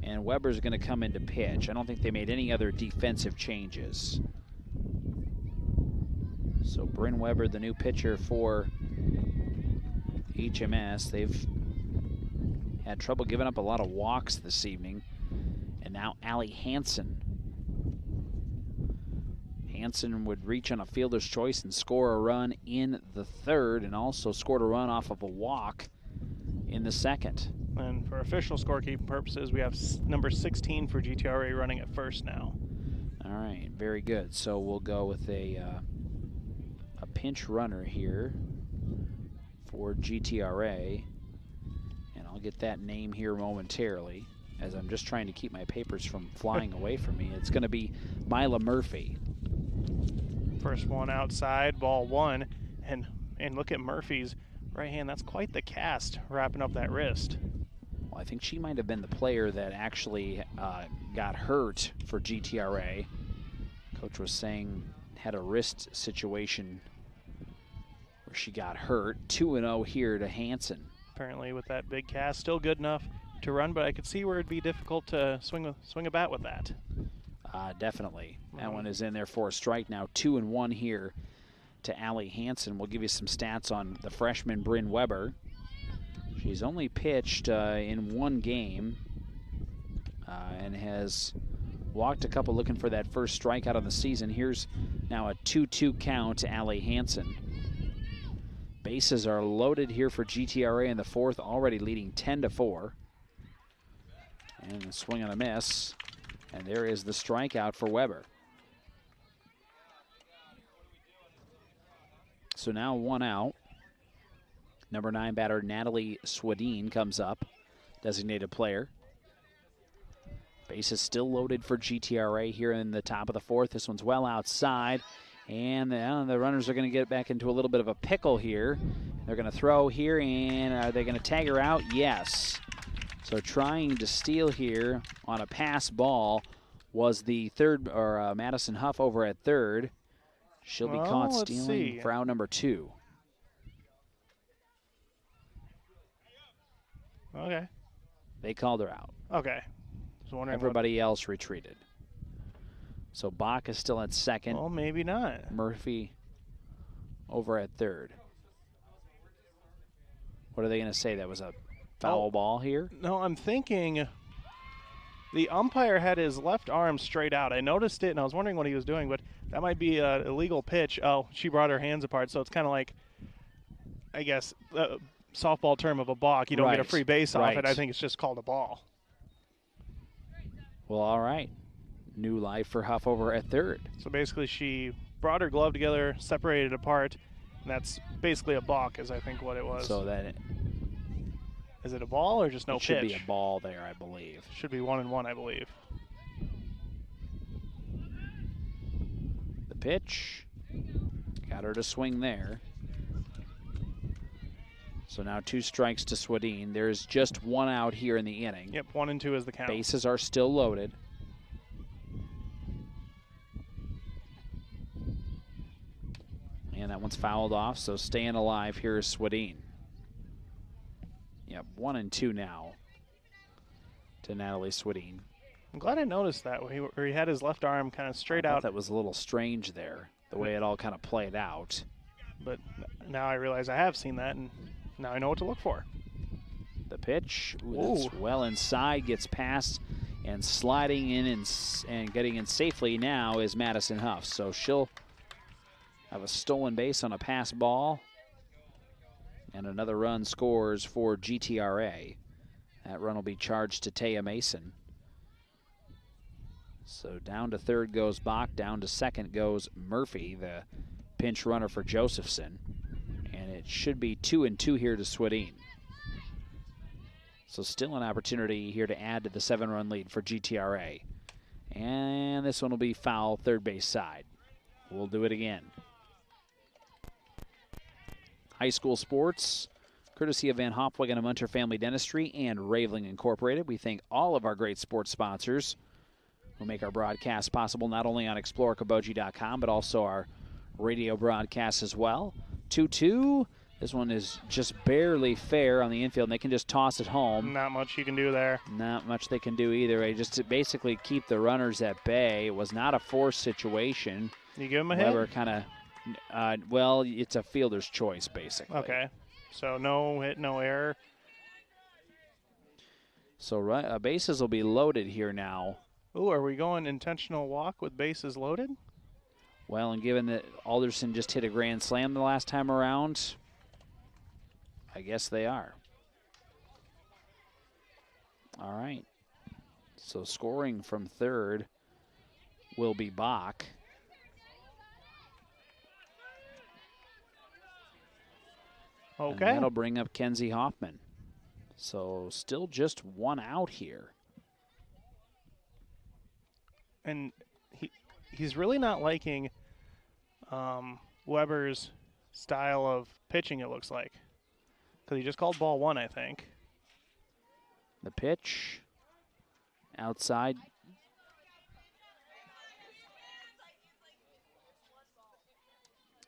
And Webber's going to come into pitch. I don't think they made any other defensive changes. So Brynn Webber, the new pitcher for HMS. They've had trouble giving up a lot of walks this evening. And now Allie Hanson. Hansen would reach on a fielder's choice and score a run in the 3rd, and also scored a run off of a walk in the 2nd. And for official scorekeeping purposes, we have number 16 for GTRA running at first now. All right, very good. So we'll go with a pinch runner here for GTRA, and I'll get that name here momentarily, as I'm just trying to keep my papers from flying away from me. It's going to be Mila Murphy. First one outside, ball 1, and look at Murphy's right hand. That's quite the cast wrapping up that wrist. Well, I think she might have been the player that actually got hurt for GTRA. Coach was saying had a wrist situation where she got hurt. 2-0 here to Hansen. Apparently with that big cast, still good enough to run, but I could see where it'd be difficult to swing a bat with that. Definitely. That one is in there for a strike now. 2-1 here to Allie Hanson. We'll give you some stats on the freshman Brynn Webber. She's only pitched in 1 game and has walked a couple looking for that first strikeout of the season. Here's now a 2-2 count to Allie Hanson. Bases are loaded here for GTRA in the 4th, already leading 10-4. And a swing and a miss. And there is the strikeout for Webber. So now 1 out. Number 9 batter Natalie Swadine comes up, designated player. Base is still loaded for GTRA here in the top of the 4th. This one's well outside. And the runners are going to get back into a little bit of a pickle here. They're going to throw here, and are they going to tag her out? Yes. So trying to steal here on a pass ball was the third, or Madison Huff over at third. She'll be caught stealing for out number 2. Okay. They called her out. Okay. Everybody else retreated. So Bach is still at second. Well, maybe not. Murphy over at third. What are they going to say? That was a foul ball here? No, I'm thinking the umpire had his left arm straight out. I noticed it, and I was wondering what he was doing, but that might be an illegal pitch. Oh, she brought her hands apart, so it's kind of like, I guess, a softball term of a balk. You don't get a free base off it. I think it's just called a ball. Well, all right. New life for Huff over at third. So basically she brought her glove together, separated it apart, and that's basically a balk is I think what it was. So that is it a ball or just no pitch? Should be a ball there, I believe. Should be 1-1, I believe. The pitch. Got her to swing there. So now 2 strikes to Swadine. There's just 1 out here in the inning. Yep, 1 and 2 is the count. Bases are still loaded. And that one's fouled off, so staying alive here is Swadine. Yep, 1 and 2 now to Natalie Swadine. I'm glad I noticed that where he had his left arm kind of straight out. That was a little strange there, the way it all kind of played out. But now I realize I have seen that, and now I know what to look for. The pitch, that's well inside, gets past, and sliding in and getting in safely now is Madison Huff. So she'll have a stolen base on a pass ball, and another run scores for GTRA. That run will be charged to Taya Mason. So down to third goes Bach, down to second goes Murphy, the pinch runner for Josephson. And it should be 2 and 2 here to Swadine. So still an opportunity here to add to the 7-run lead for GTRA. And this one will be foul, third base side. We'll do it again. High school sports, courtesy of Van Hopweg and Munter Family Dentistry and Raveling Incorporated. We thank all of our great sports sponsors who make our broadcast possible, not only on ExploreKaboji.com, but also our radio broadcasts as well. 2-2. This one is just barely fair on the infield, and they can just toss it home. Not much you can do there. Not much they can do either. They just to basically keep the runners at bay. It was not a forced situation. You give them a hit? Webber kind of, well, it's a fielder's choice, basically. Okay. So no hit, no error. So bases will be loaded here now. Ooh, are we going intentional walk with bases loaded? Well, and given that Alderson just hit a grand slam the last time around, I guess they are. All right. So scoring from third will be Bach. Okay. And that'll bring up Kenzie Hoffman. So still just 1 out here. And he's really not liking Webber's style of pitching, it looks like. Because he just called ball 1, I think. The pitch outside.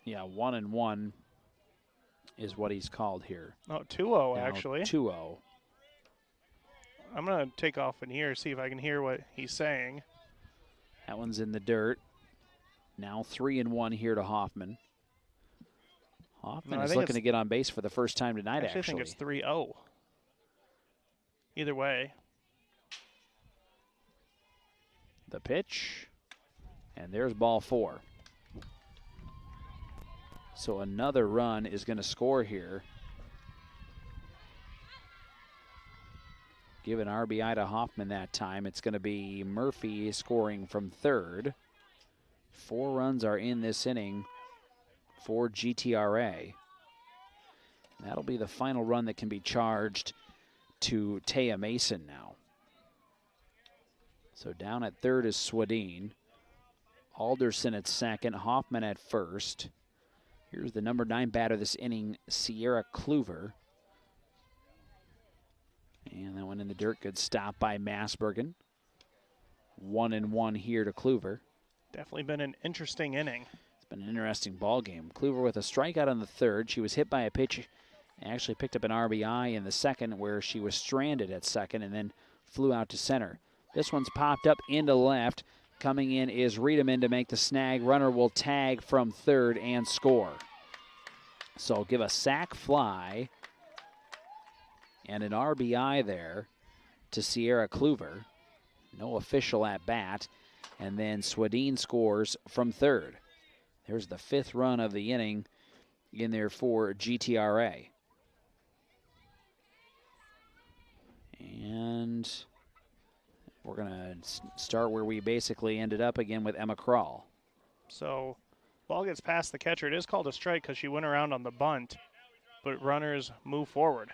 Yeah, 1-1 is what he's called here. Oh, 2-0 actually. 2-0. I'm going to take off in here, see if I can hear what he's saying. That one's in the dirt. Now 3-1 here to Hoffman. Hoffman is looking to get on base for the first time tonight, actually. I think it's 3-0. Either way. The pitch. And there's ball 4. So another run is going to score here. give an RBI to Hoffman that time. It's going to be Murphy scoring from third. 4 runs are in this inning for GTRA. That'll be the final run that can be charged to Taya Mason now. So down at third is Swadeen. Alderson at second, Hoffman at first. Here's the number 9 batter this inning, Sierra Kluver. And that one in the dirt. Good stop by Masbergen. 1-1 here to Kluver. Definitely been an interesting inning. It's been an interesting ball game. Kluver with a strikeout on the third. She was hit by a pitch. Actually picked up an RBI in the second where she was stranded at second and then flew out to center. This one's popped up into left. Coming in is Riedemann to make the snag. Runner will tag from third and score. So give a sac fly and an RBI there to Sierra Kluver. No official at bat. And then Swadeen scores from third. There's the 5th run of the inning in there for GTRA. And we're going to start where we basically ended up again with Emma Krall. So ball gets past the catcher. It is called a strike because she went around on the bunt, but runners move forward.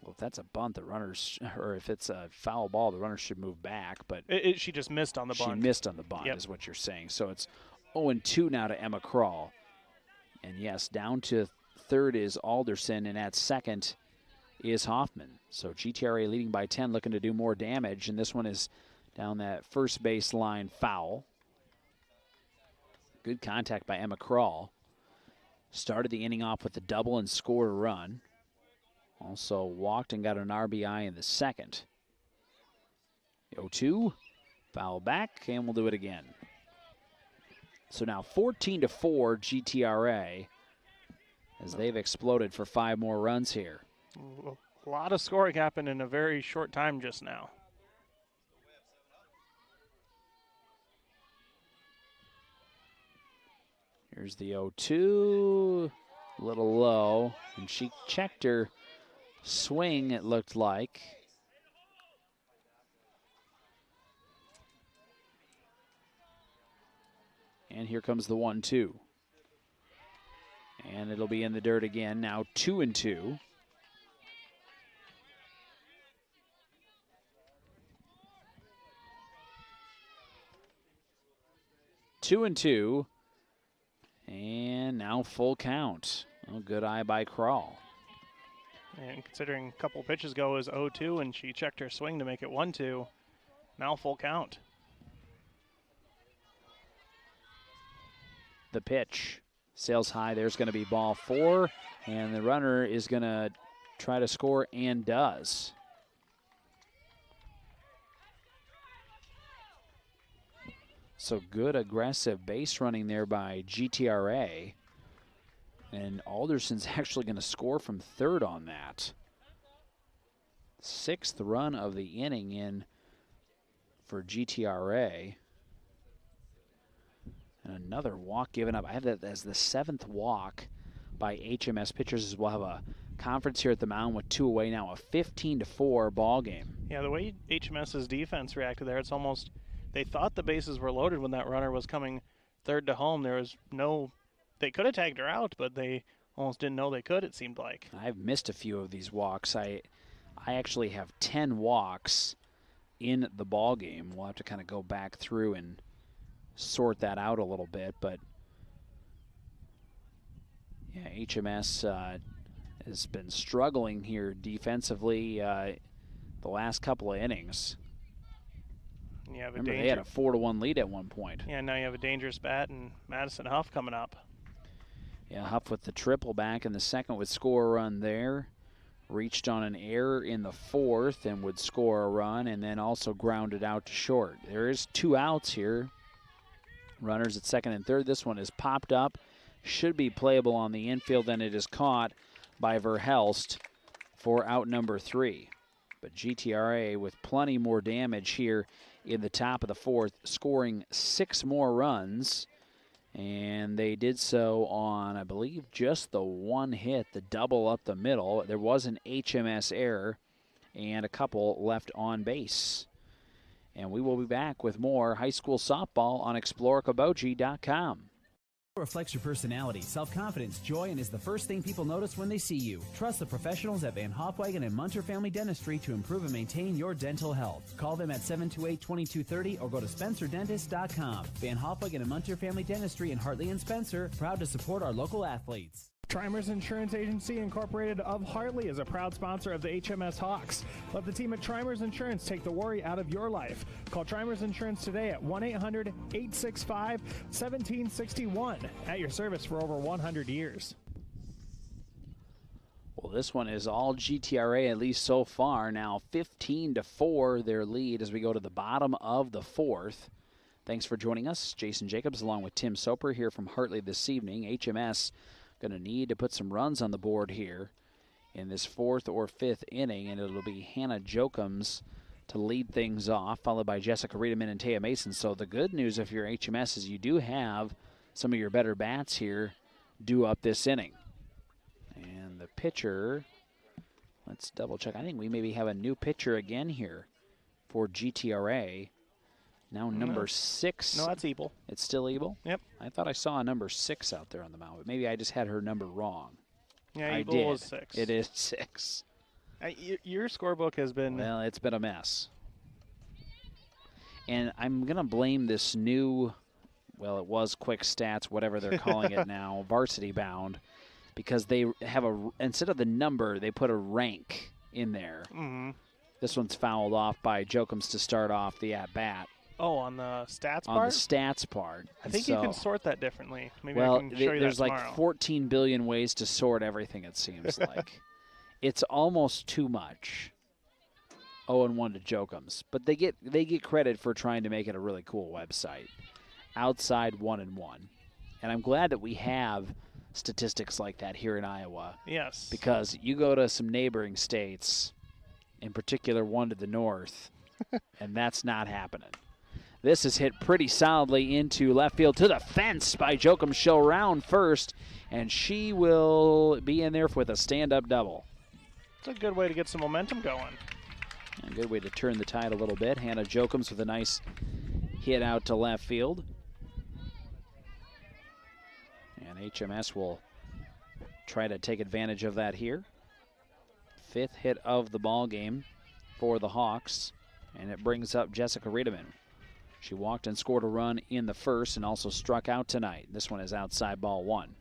Well, if that's a bunt, the runners, or if it's a foul ball, the runners should move back. But she just missed on the bunt. She missed on the bunt, is what you're saying. So it's 0-2 now to Emma Krall. And yes, down to third is Alderson, and at second is Hoffman. So GTRA leading by 10, looking to do more damage, and this one is down that first base line foul. Good contact by Emma Krall. Started the inning off with a double and scored a run. Also walked and got an RBI in the second. 0-2, foul back, and we'll do it again. So now 14-4 GTRA as they've exploded for 5 more runs here. A lot of scoring happened in a very short time just now. Here's the 0-2, a little low, and she checked her swing, it looked like. And here comes the 1-2. And it'll be in the dirt again, now 2-2. And now full count. Oh, good eye by Krall. And considering a couple pitches ago was 0-2 and she checked her swing to make it 1-2, now full count. The pitch sails high. There's going to be ball 4, and the runner is going to try to score and does. So good aggressive base running there by GTRA. And Alderson's actually going to score from third on that. 6th run of the inning in for GTRA. And another walk given up. I have that as the 7th walk by HMS pitchers, as we'll have a conference here at the mound with 2 away now. A 15-4 ball game. Yeah, the way HMS's defense reacted there, it's almost, they thought the bases were loaded when that runner was coming third to home. There was no, they could have tagged her out, but they almost didn't know they could, it seemed like. I've missed a few of these walks. I actually have 10 walks in the ball game. We'll have to kind of go back through and sort that out a little bit, but yeah, HMS has been struggling here defensively the last couple of innings. You have Remember, they had a 4-1 lead at one point. Yeah, now you have a dangerous bat and Madison Huff coming up. Yeah, Huff with the triple back in the second would score a run there. Reached on an error in the 4th and would score a run, and then also grounded out to short. There is 2 outs here. Runners at second and third. This one is popped up. Should be playable on the infield, and it is caught by Verhelst for out number 3. But GTRA with plenty more damage here in the top of the 4th, scoring 6 more runs. And they did so on, I believe, just the one hit, the double up the middle. There was an HMS error and a couple left on base. And we will be back with more high school softball on ExploreKaboji.com. Reflects your personality, self-confidence, joy, and is the first thing people notice when they see you. Trust the professionals at Van Hofwegen and Munter Family Dentistry to improve and maintain your dental health. Call them at 728-2230 or go to SpencerDentist.com. Van Hofwegen and Munter Family Dentistry in Hartley and Spencer, proud to support our local athletes. Trimers Insurance Agency Incorporated of Hartley is a proud sponsor of the HMS Hawks. Let the team at Trimers Insurance take the worry out of your life. Call Trimers Insurance today at 1-800-865-1761. At your service for over 100 years. Well, this one is all GTRA, at least so far. Now 15-4 their lead as we go to the bottom of the fourth. Thanks for joining us. Jason Jacobs along with Tim Soper here from Hartley this evening. HMS going to need to put some runs on the board here in this fourth or fifth inning, and it'll be Hannah Jokums to lead things off, followed by Jessica Riedemann and Taya Mason. So the good news if you're HMS is you do have some of your better bats here due up this inning. And the pitcher, let's double check. I think we maybe have a new pitcher again here for GTRA. Now number 6. No, that's Ebel. It's still Ebel? Yep. I thought I saw a number 6 out there on the mound, but maybe I just had her number wrong. Yeah, I Ebel did. was 6. It is 6. Your scorebook has been... Well, it's been a mess. And I'm going to blame this new, well, it was Quick Stats, whatever they're calling it now, Varsity Bound, because they have instead of the number, they put a rank in there. Mm-hmm. This one's fouled off by Jokums to start off the at-bat. Oh, on the stats part? On the stats part. I think you can sort that differently. Maybe well, I can show you there's that like 14 billion ways to sort everything, it seems like. It's almost too much. 0-1 to Jokums. But they get credit for trying to make it a really cool website. Outside 1-1. And I'm glad that we have statistics like that here in Iowa. Yes. Because you go to some neighboring states, in particular one to the north, and that's not happening. This is hit pretty solidly into left field to the fence by Jokums. She'll round first, and she will be in there with a stand-up double. It's a good way to get some momentum going. A good way to turn the tide a little bit. Hannah Jokums with a nice hit out to left field. And HMS will try to take advantage of that here. 5th hit of the ball game for the Hawks, and it brings up Jessica Riedemann. She walked and scored a run in the first and also struck out tonight. This one is outside ball 1.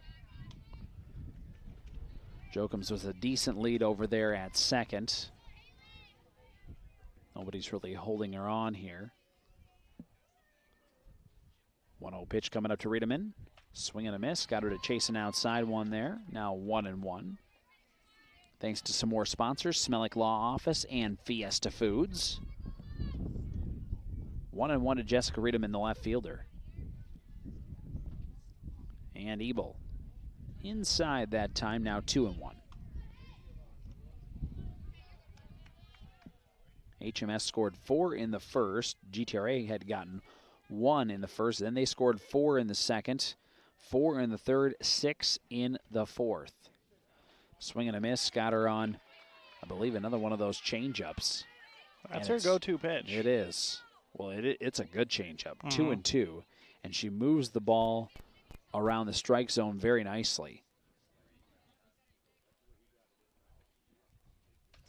Jokums with a decent lead over there at second. Nobody's really holding her on here. 1-0 pitch coming up to Riedemann. Swing and a miss. Got her to chase an outside one there. Now 1-1. Thanks to some more sponsors, Smellick Law Office and Fiesta Foods. 1-1 to Jessica Riedemann, the left fielder. And Ebel inside that time, now 2-1. HMS scored 4 in the first. GTRA had gotten 1 in the first. Then they scored 4 in the second, 4 in the third, 6 in the fourth. Swing and a miss. Got her on, I believe, another one of those change-ups. That's her go-to pitch. It is. Well, it's a good changeup, 2-2, and she moves the ball around the strike zone very nicely.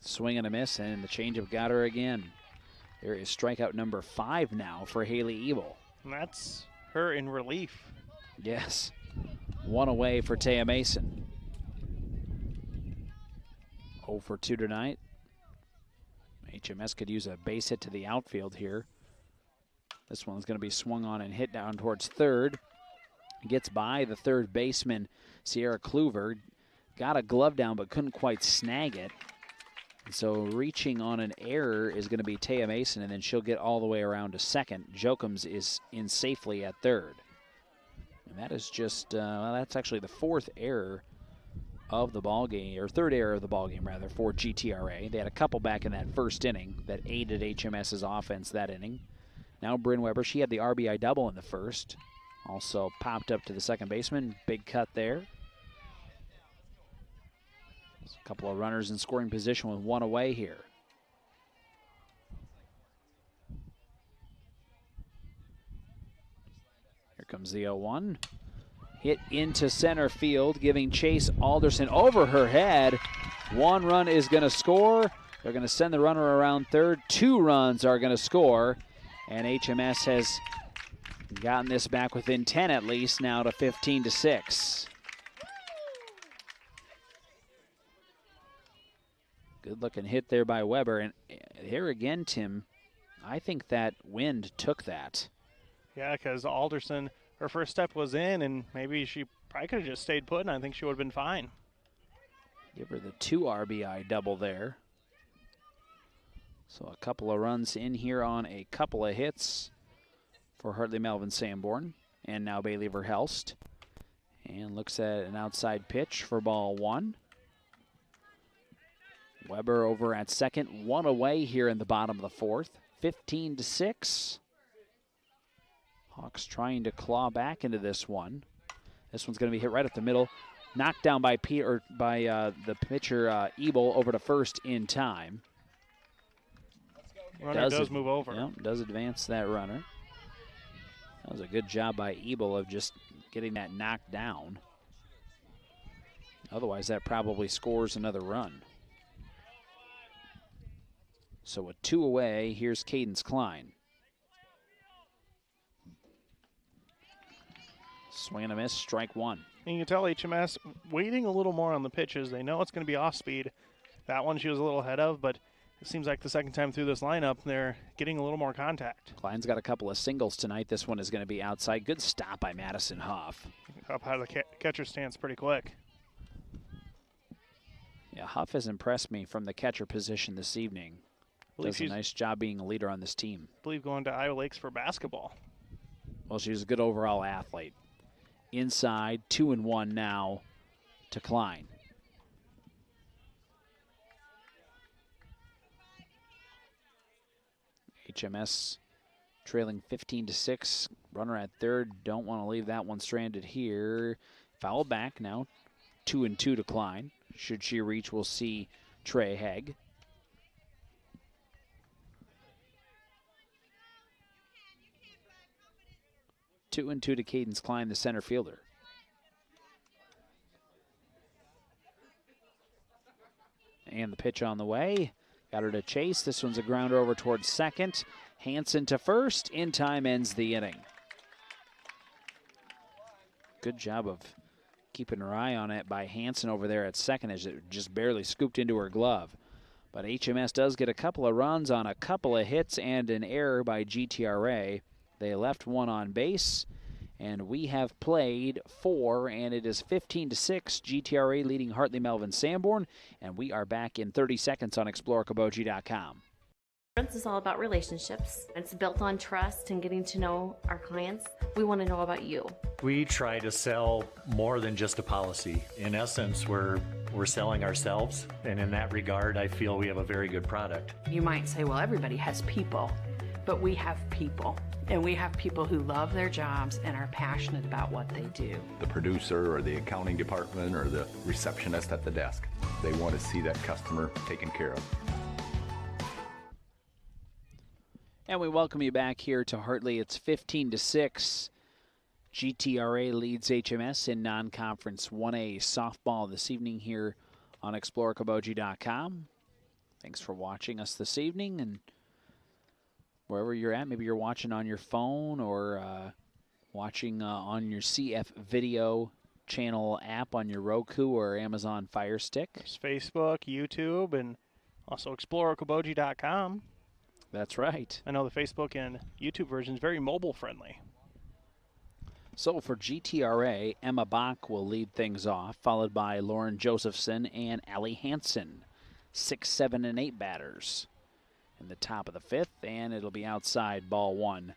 Swing and a miss, and the changeup got her again. There is strikeout number 5 now for Haley Ebel. And that's her in relief. Yes. 1 away for Taya Mason. 0 for 2 tonight. HMS could use a base hit to the outfield here. This one's going to be swung on and hit down towards third. Gets by the third baseman, Sierra Kluver. Got a glove down but couldn't quite snag it. And so reaching on an error is going to be Taya Mason, and then she'll get all the way around to second. Jokums is in safely at third. And that is just, that's actually the 4th error of the ball game, or 3rd error of the ball game rather, for GTRA. They had a couple back in that first inning that aided HMS's offense that inning. Now Brynn Webber, she had the RBI double in the first. Also popped up to the second baseman. Big cut there. There's a couple of runners in scoring position with one away here. Here comes the 0-1. Hit into center field, giving chase. Alderson over her head. One run is going to score. They're going to send the runner around third. 2 runs are going to score. And HMS has gotten this back within 10 at least, now to 15-6. Good looking hit there by Webber. And here again, Tim, I think that wind took that. Yeah, because Alderson, her first step was in, and maybe she probably could have just stayed put, and I think she would have been fine. Give her the 2 RBI double there. So a couple of runs in here on a couple of hits for Hartley-Melvin-Sanborn. And now Bailey Verhelst. And looks at an outside pitch for ball 1. Webber over at second. 1 away here in the bottom of the 4th. 15-6. Hawks trying to claw back into this one. This one's going to be hit right up the middle. Knocked down by the pitcher Ebel over to first in time. Runner does move over. Yeah, does advance that runner. That was a good job by Ebel of just getting that knocked down. Otherwise, that probably scores another run. So with 2 away, here's Cadence Klein. Swing and a miss, strike 1. And you can tell HMS waiting a little more on the pitches. They know it's going to be off speed. That one she was a little ahead of, but it seems like the second time through this lineup, they're getting a little more contact. Klein's got a couple of singles tonight. This one is going to be outside. Good stop by Madison Huff. Up out of the catcher stance pretty quick. Yeah, Huff has impressed me from the catcher position this evening. Does a nice job being a leader on this team. I believe going to Iowa Lakes for basketball. Well, she's a good overall athlete. Inside, 2-1 now to Klein. HMS trailing 15-6. Runner at third. Don't want to leave that one stranded here. Foul back now. 2-2 to Klein. Should she reach, we'll see Trey Hegg. 2-2 to Cadence Klein, the center fielder. And the pitch on the way. Got her to chase. This one's a grounder over towards second. Hansen to first. In time, ends the inning. Good job of keeping her eye on it by Hansen over there at second as it just barely scooped into her glove. But HMS does get a couple of runs on a couple of hits and an error by GTRA. They left one on base, and we have played 4, and it is 15-6. GTRA leading Hartley-Melvin-Sanborn, and we are back in 30 seconds on ExploreKaboji.com. Insurance is all about relationships. It's built on trust and getting to know our clients. We want to know about you. We try to sell more than just a policy. In essence, we're selling ourselves, and in that regard, I feel we have a very good product. You might say, well, everybody has people, but we have people. And we have people who love their jobs and are passionate about what they do. The producer or the accounting department or the receptionist at the desk, they want to see that customer taken care of. And we welcome you back here to Hartley. It's 15-6. GTRA leads HMS in non-conference 1A softball this evening here on ExploreKaboji.com. Thanks for watching us this evening, and wherever you're at, maybe you're watching on your phone or watching on your CF Video channel app on your Roku or Amazon Fire Stick. There's Facebook, YouTube, and also ExploreKaboji.com. That's right. I know the Facebook and YouTube version is very mobile friendly. So for GTRA, Emma Bach will lead things off, followed by Lauren Josephson and Allie Hanson. 6, 7, and 8 batters in the top of the 5th, and it'll be outside ball 1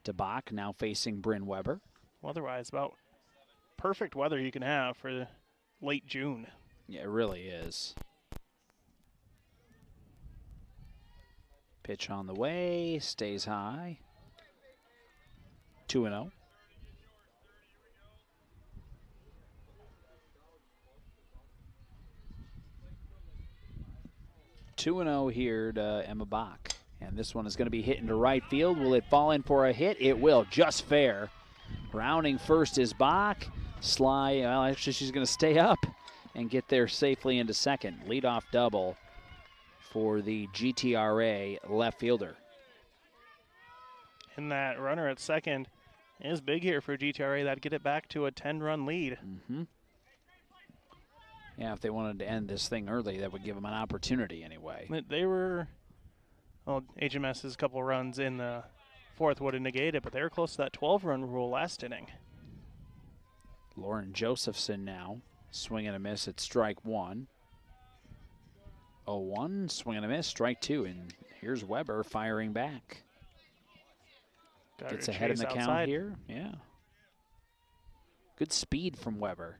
to Bach, now facing Brynn Webber. Weather-wise, about perfect weather you can have for late June. Yeah, it really is. Pitch on the way, stays high. 2-0. 2-0 here to Emma Bach. And this one is going to be hit into right field. Will it fall in for a hit? It will, just fair. Rounding first is Bach. Sly, well, actually she's going to stay up and get there safely into second. Leadoff double for the GTRA left fielder. And that runner at second is big here for GTRA. That'd get it back to a 10-run lead. Mm-hmm. Yeah, if they wanted to end this thing early, that would give them an opportunity anyway. They were, well, HMS's couple runs in the fourth would have negated, but they were close to that 12-run rule last inning. Lauren Josephson now, swing and a miss at strike one. 0-1, swing and a miss, strike two, and here's Webber firing back. Gets ahead in the count here, yeah. Good speed from Webber.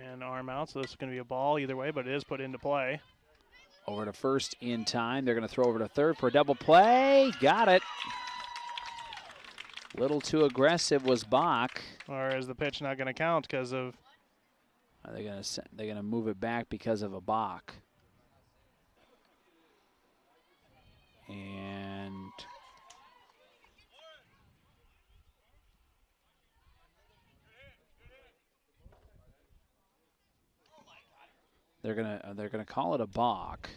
And arm out, so this is going to be a ball either way, but it is put into play. Over to first in time. They're going to throw over to third for a double play. Got it. Little too aggressive was Bach. Or is the pitch not going to count because of? They're going to move it back because of a Bach. And they're gonna call it a balk.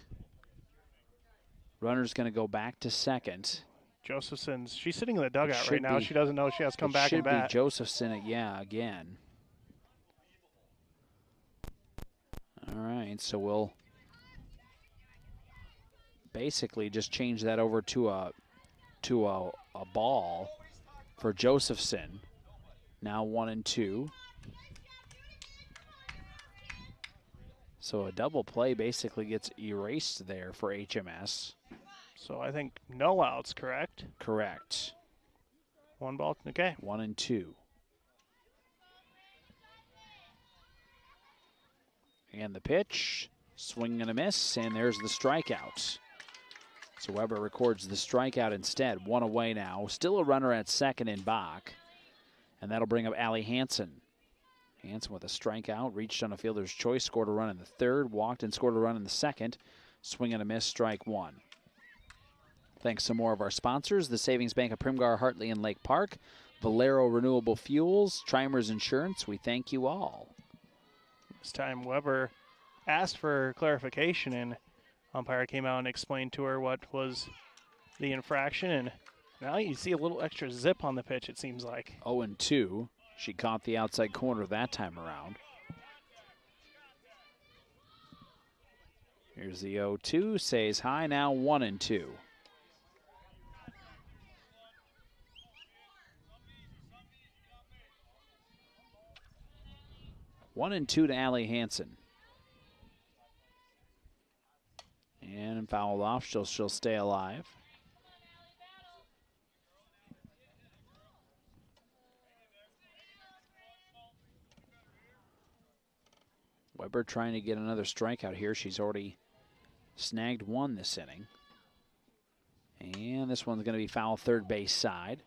Runner's gonna go back to second. Josephson's, she's sitting in the dugout right now. She doesn't know she has to come back and bat. Should be Josephson, yeah, again. All right, so we'll basically just change that over to a ball for Josephson. Now 1-2. So a double play basically gets erased there for HMS. So I think no outs, correct? Correct. One ball, okay. 1-2. And the pitch, swing and a miss, and there's the strikeout. So Webber records the strikeout instead. One away now. Still a runner at second in Bach. And that'll bring up Allie Hanson. Hansen with a strikeout, reached on a fielder's choice, scored a run in the third, walked and scored a run in the second. Swing and a miss, strike one. Thanks to more of our sponsors, the Savings Bank of Primgar, Hartley, and Lake Park, Valero Renewable Fuels, Trimers Insurance. We thank you all. This time Webber asked for clarification, and umpire came out and explained to her what was the infraction, and now you see a little extra zip on the pitch, it seems like. 0-2. She caught the outside corner that time around. Here's the 0-2, stays high, now 1-2. One and two to Allie Hanson. And fouled off, she'll stay alive. Webber trying to get another strikeout here. She's already snagged one this inning. And this one's going to be foul third base side.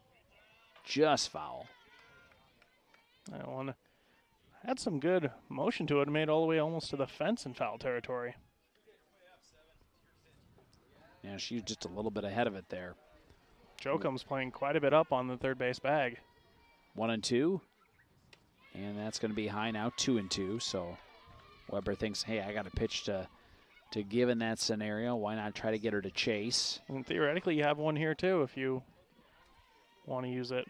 Just foul. That one had some good motion to it. Made all the way almost to the fence in foul territory. Yeah, she's just a little bit ahead of it there. Jocum's playing quite a bit up on the third base bag. 1-2. And that's going to be high now, 2-2. So Webber thinks, hey, I got a pitch to give in that scenario. Why not try to get her to chase? And theoretically, you have one here, too, if you want to use it.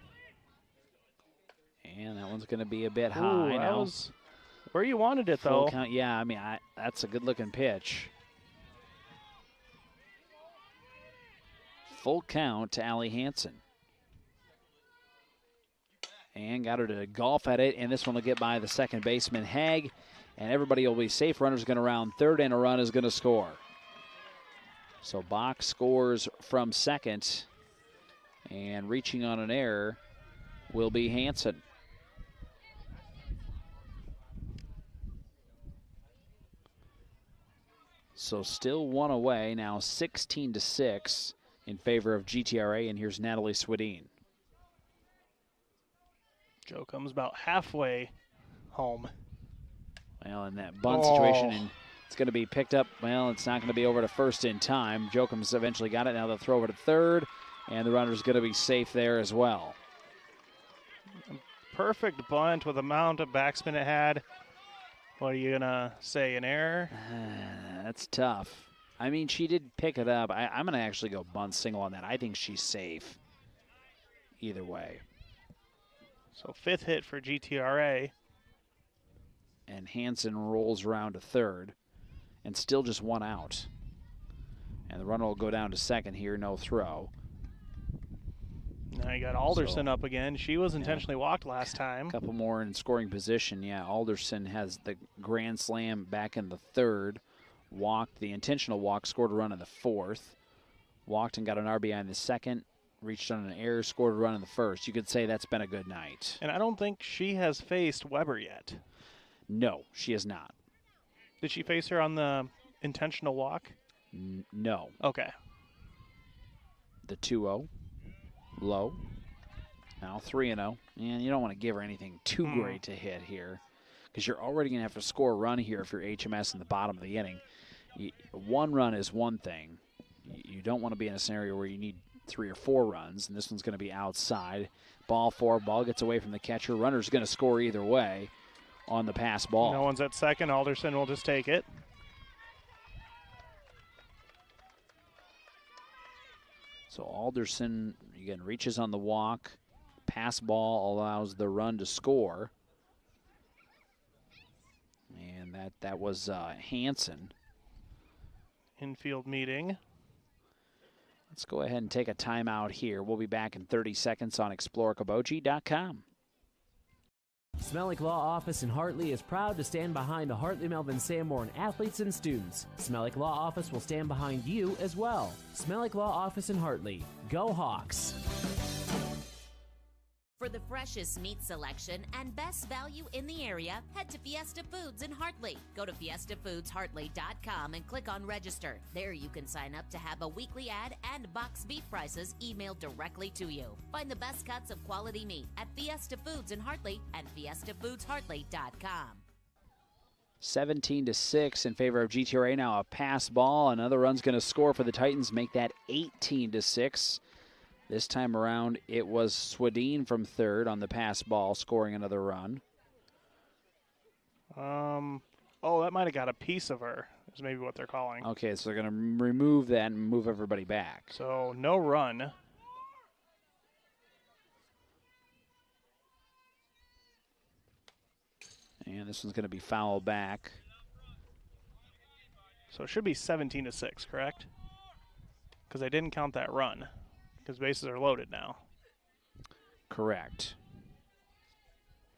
And that one's going to be a bit high. Ooh, now. Was where you wanted it, Full though. count, yeah, I mean, that's a good-looking pitch. Full count to Allie Hanson. And got her to golf at it, and this one will get by the second baseman, Haig. And everybody will be safe. Runner's going to round third, and a run is going to score. So Bach scores from second, and reaching on an error will be Hansen. So still one away, now 16-6 in favor of GTRA, and here's Natalie Swedeen. Joe comes about halfway home. Well, in that bunt situation, and it's It's going to be picked up. Well, it's not going to be over to first in time. Jokem's eventually got it. Now they'll throw over to third, and the runner's going to be safe there as well. Perfect bunt with the amount of backspin it had. What are you going to say, an error? That's tough. I mean, she did pick it up. I'm going to actually go bunt single on that. I think she's safe either way. So 5th hit for GTRA. And Hansen rolls around to third and still just 1 out. And the runner will go down to second here, no throw. Now you got Alderson up again. She was intentionally walked last time. A couple more in scoring position. Yeah, Alderson has the grand slam back in the third. Walked, the intentional walk, scored a run in the fourth. Walked and got an RBI in the second. Reached on an error, scored a run in the first. You could say that's been a good night. And I don't think she has faced Webber yet. No, she has not. Did she face her on the intentional walk? No. Okay. The 2-0. Low. Now 3-0. And you don't want to give her anything too great to hit here, because you're already going to have to score a run here if you're HMS in the bottom of the inning. 1 run is one thing. You don't want to be in a scenario where you need 3 or 4 runs, and this one's going to be outside. Ball 4, ball gets away from the catcher. Runner's going to score either way on the pass ball. No one's at second. Alderson will just take it. So Alderson, again, reaches on the walk. Pass ball allows the run to score. And that was Hansen. Infield meeting. Let's go ahead and take a timeout here. We'll be back in 30 seconds on ExploreKaboji.com. Smellick Law Office in Hartley is proud to stand behind the Hartley-Melvin-Sanborn athletes and students. Smellick Law Office will stand behind you as well. Smellick Law Office in Hartley. Go Hawks! For the freshest meat selection and best value in the area, head to Fiesta Foods in Hartley. Go to fiestafoodshartley.com and click on register. There you can sign up to have a weekly ad and box beef prices emailed directly to you. Find the best cuts of quality meat at Fiesta Foods in Hartley and fiestafoodshartley.com. 17-6 in favor of GTRA. Now a pass ball. Another run's going to score for the Titans, make that 18-6. This time around, it was Swadeen from third on the pass ball, scoring another run. Oh, that might have got a piece of her, is maybe what they're calling. Okay, so they're going to remove that and move everybody back. So no run. And this one's going to be fouled back. So it should be 17-6, correct? Because I didn't count that run, because bases are loaded now. Correct.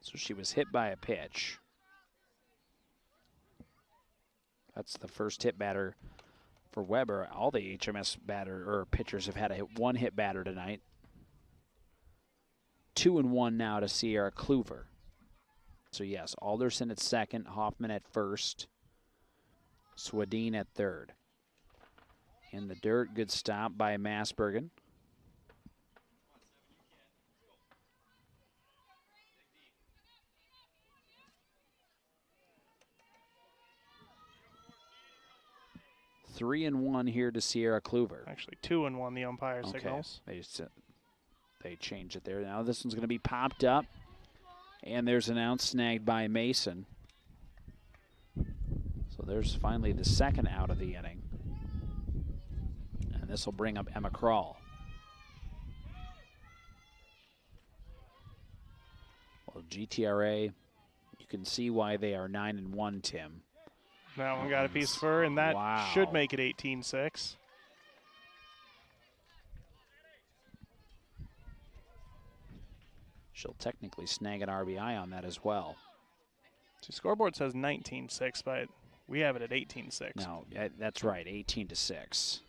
So she was hit by a pitch. That's the first hit batter for Webber. All the HMS pitchers have had a one hit batter tonight. 2-1 now to Sierra Kluver. So yes, Alderson at second, Hoffman at first, Swadeen at third. In the dirt, good stop by Masbergen. Three and 1 here to Sierra Kluver. Actually 2-1 the umpire signals. They changed it there. Now this one's going to be popped up. And there's an out snagged by Mason. So there's finally the second out of the inning. And this will bring up Emma Krall. Well, GTRA, you can see why they are 9-1, Tim. That one got a piece for her, and that should make it 18-6. She'll technically snag an RBI on that as well. So scoreboard says 19-6, but we have it at 18-6. No, that's right, 18-6.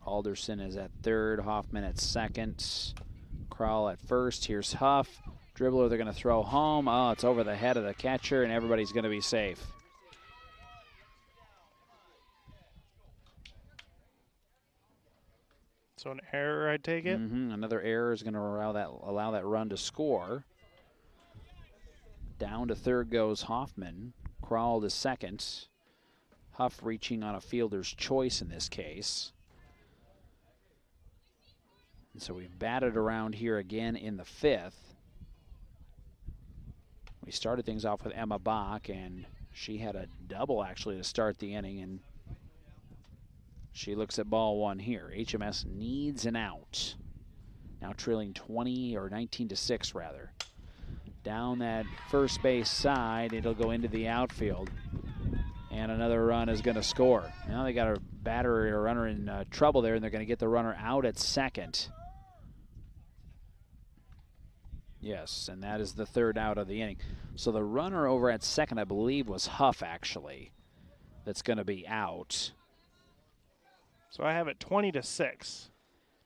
Alderson is at third, Hoffman at second, Krall at first. Here's Huff. Dribbler they're going to throw home. Oh, it's over the head of the catcher, and everybody's going to be safe. So an error, I take it? Another error is going to allow that run to score. Down to third goes Hoffman. Kroll to second. Huff reaching on a fielder's choice in this case. And so we've batted around here again in the fifth. We started things off with Emma Bach, and she had a double actually to start the inning, and she looks at ball one here. HMS needs an out. Now trailing 19-6 rather. Down that first base side, it'll go into the outfield. And another run is going to score. Now they got a batter or runner in trouble there, and they're going to get the runner out at second. Yes, and that is the third out of the inning. So the runner over at second, I believe, was Huff, actually, that's going to be out. So I have it 20-6.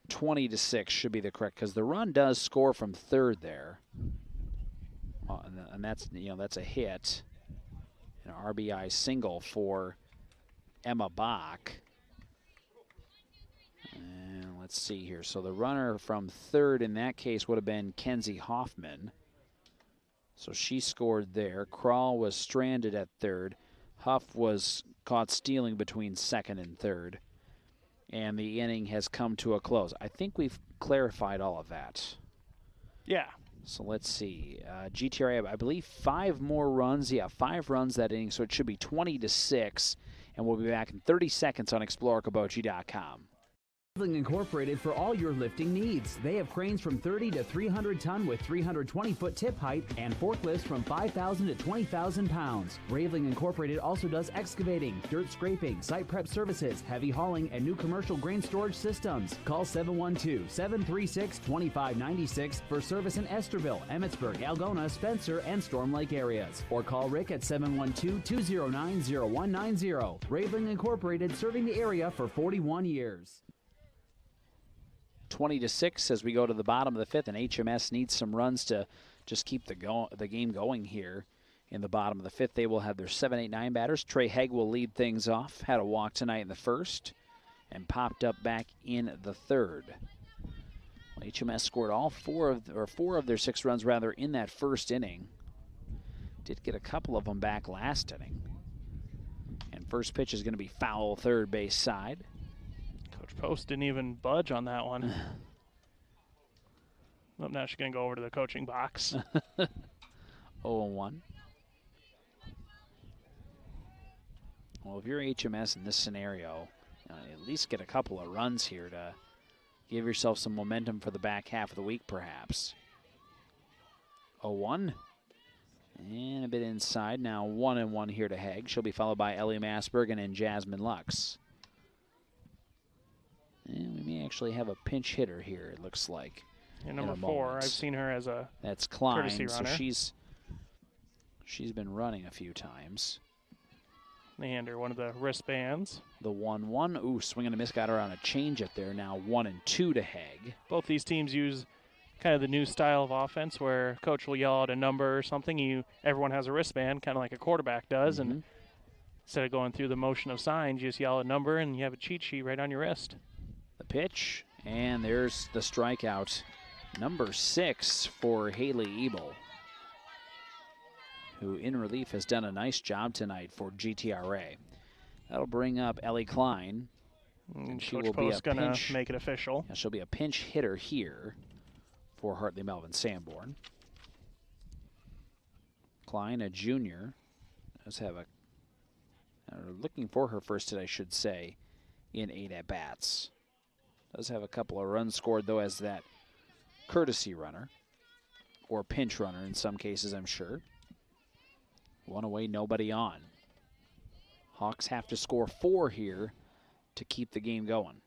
20-6 should be the correct, because the run does score from third there. And that's, that's a hit. An RBI single for Emma Bach. And let's see here. So the runner from third in that case would have been Kenzie Hoffman. So she scored there. Kroll was stranded at third. Huff was caught stealing between second and third. And the inning has come to a close. I think we've clarified all of that. Yeah. So let's see. GTRA, I believe 5 more runs. Yeah, 5 runs that inning, so it should be 20-6. And we'll be back in 30 seconds on ExploreKabochi.com. Incorporated for all your lifting needs. They have cranes from 30 to 300 ton with 320-foot tip height and forklifts from 5,000 to 20,000 pounds. Raveling Incorporated also does excavating, dirt scraping, site prep services, heavy hauling, and new commercial grain storage systems. Call 712-736-2596 for service in Esterville, Emmitsburg, Algona, Spencer, and Storm Lake areas. Or call Rick at 712-209-0190. Raveling Incorporated, serving the area for 41 years. 20-6 as we go to the bottom of the fifth, and HMS needs some runs to just keep the game going here in the bottom of the fifth. They will have their 7, 8, 9 batters. Trey Hegg will lead things off. Had a walk tonight in the first and popped up back in the third. Well, HMS scored four of their 6 runs rather in that first inning. Did get a couple of them back last inning. And first pitch is going to be foul third base side. Post didn't even budge on that one. Well, now she's going to go over to the coaching box. 0-1. Well, if you're HMS in this scenario, at least get a couple of runs here to give yourself some momentum for the back half of the week, perhaps. 0-1. And a bit inside. Now 1-1 here to Hegg. She'll be followed by Ellie Masbergen and Jasmine Lux. And we may actually have a pinch hitter here, it looks like. Yeah, number 4. I've seen her as a Klein, courtesy runner. So she's been running a few times. They hand her one of the wristbands. The 1-1. Ooh, swing and a miss. Got her on a changeup there. Now 1-2 to Hegg. Both these teams use kind of the new style of offense where coach will yell out a number or something. Everyone has a wristband, kind of like a quarterback does. And instead of going through the motion of signs, you just yell a number and you have a cheat sheet right on your wrist. The pitch, and there's the strikeout. Number 6 for Haley Ebel, who in relief has done a nice job tonight for GTRA. That'll bring up Ellie Klein. And she will be a pinch. Make it official. Yeah, she'll be a pinch hitter here for Hartley-Melvin-Sanborn. Klein, a junior, does have looking for her first hit, I should say, in 8 at-bats. Does have a couple of runs scored, though, as that courtesy runner, or pinch runner in some cases, I'm sure. 1 away, nobody on. Hawks have to score 4 here to keep the game going.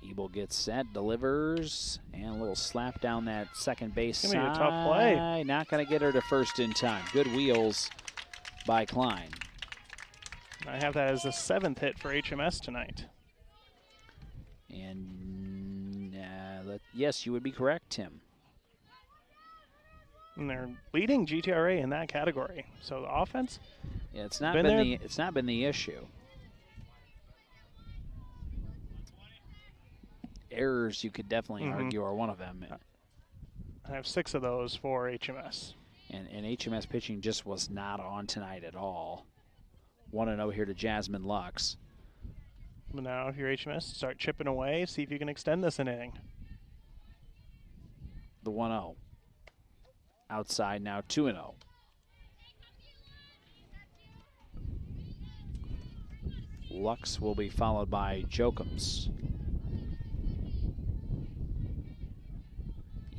Ebel gets set, delivers, and a little slap down that second base side. It's going to be a tough play. Not going to get her to first in time. Good wheels by Klein. I have that as the 7th hit for HMS tonight. And yes, you would be correct, Tim. And they're leading GTRA in that category. So the offense, yeah, it's not been the issue. errors, you could definitely argue, are one of them. I have 6 of those for HMS. And HMS pitching just was not on tonight at all. 1-0 here to Jasmine Lux. Now, if you're HMS, start chipping away, see if you can extend this inning. The 1-0. Outside now, 2-0. Lux will be followed by Jokums.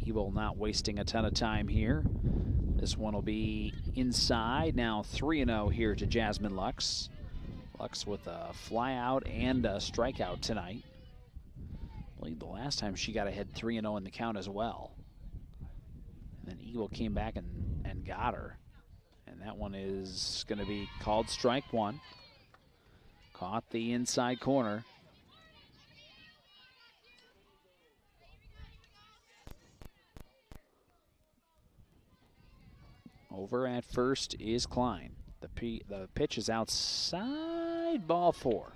Ebel not wasting a ton of time here. This one will be inside. Now 3-0 here to Jasmine Lux. Lux with a fly out and a strikeout tonight. I believe the last time she got ahead 3-0 in the count as well. And then Ebel came back and got her. And that one is going to be called strike one. Caught the inside corner. Over at first is Klein. The pitch is outside, ball 4.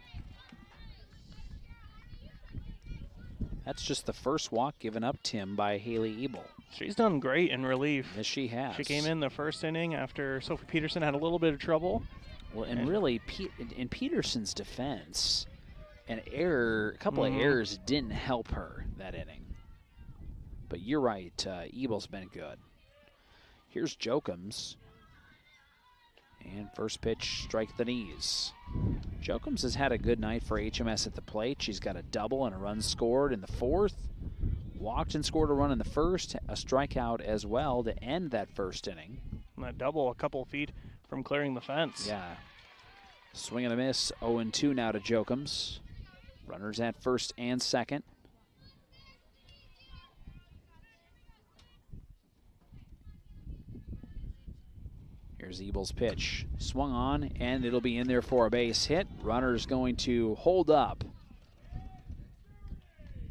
That's just the first walk given up, Tim, by Haley Ebel. She's done great in relief. Yes, she has. She came in the first inning after Sophie Peterson had a little bit of trouble. Well, and really, in Peterson's defense, a couple of errors didn't help her that inning. But you're right, Ebel's been good. Here's Jokums. And first pitch, strike the knees. Jokums has had a good night for HMS at the plate. She's got a double and a run scored in the 4th. Walked and scored a run in the 1st. A strikeout as well to end that first inning. And that double a couple feet from clearing the fence. Yeah. Swing and a miss. 0-2 now to Jokums. Runners at first and second. Here's Ebel's pitch. Swung on, and it'll be in there for a base hit. Runner's going to hold up.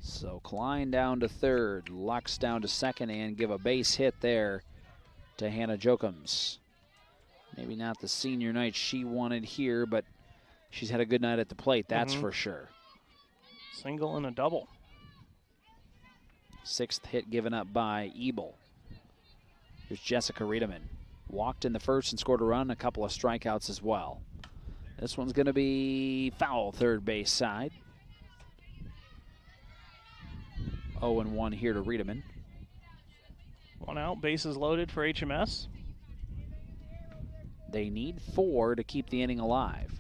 So Klein down to third, Lux down to second, and give a base hit there to Hannah Jokums. Maybe not the senior night she wanted here, but she's had a good night at the plate, that's for sure. Single and a double. 6th hit given up by Ebel. Here's Jessica Riedemann. Walked in the 1st and scored a run, a couple of strikeouts as well. This one's going to be foul, third base side. 0-1 here to Riedemann. 1 out, bases loaded for HMS. They need 4 to keep the inning alive.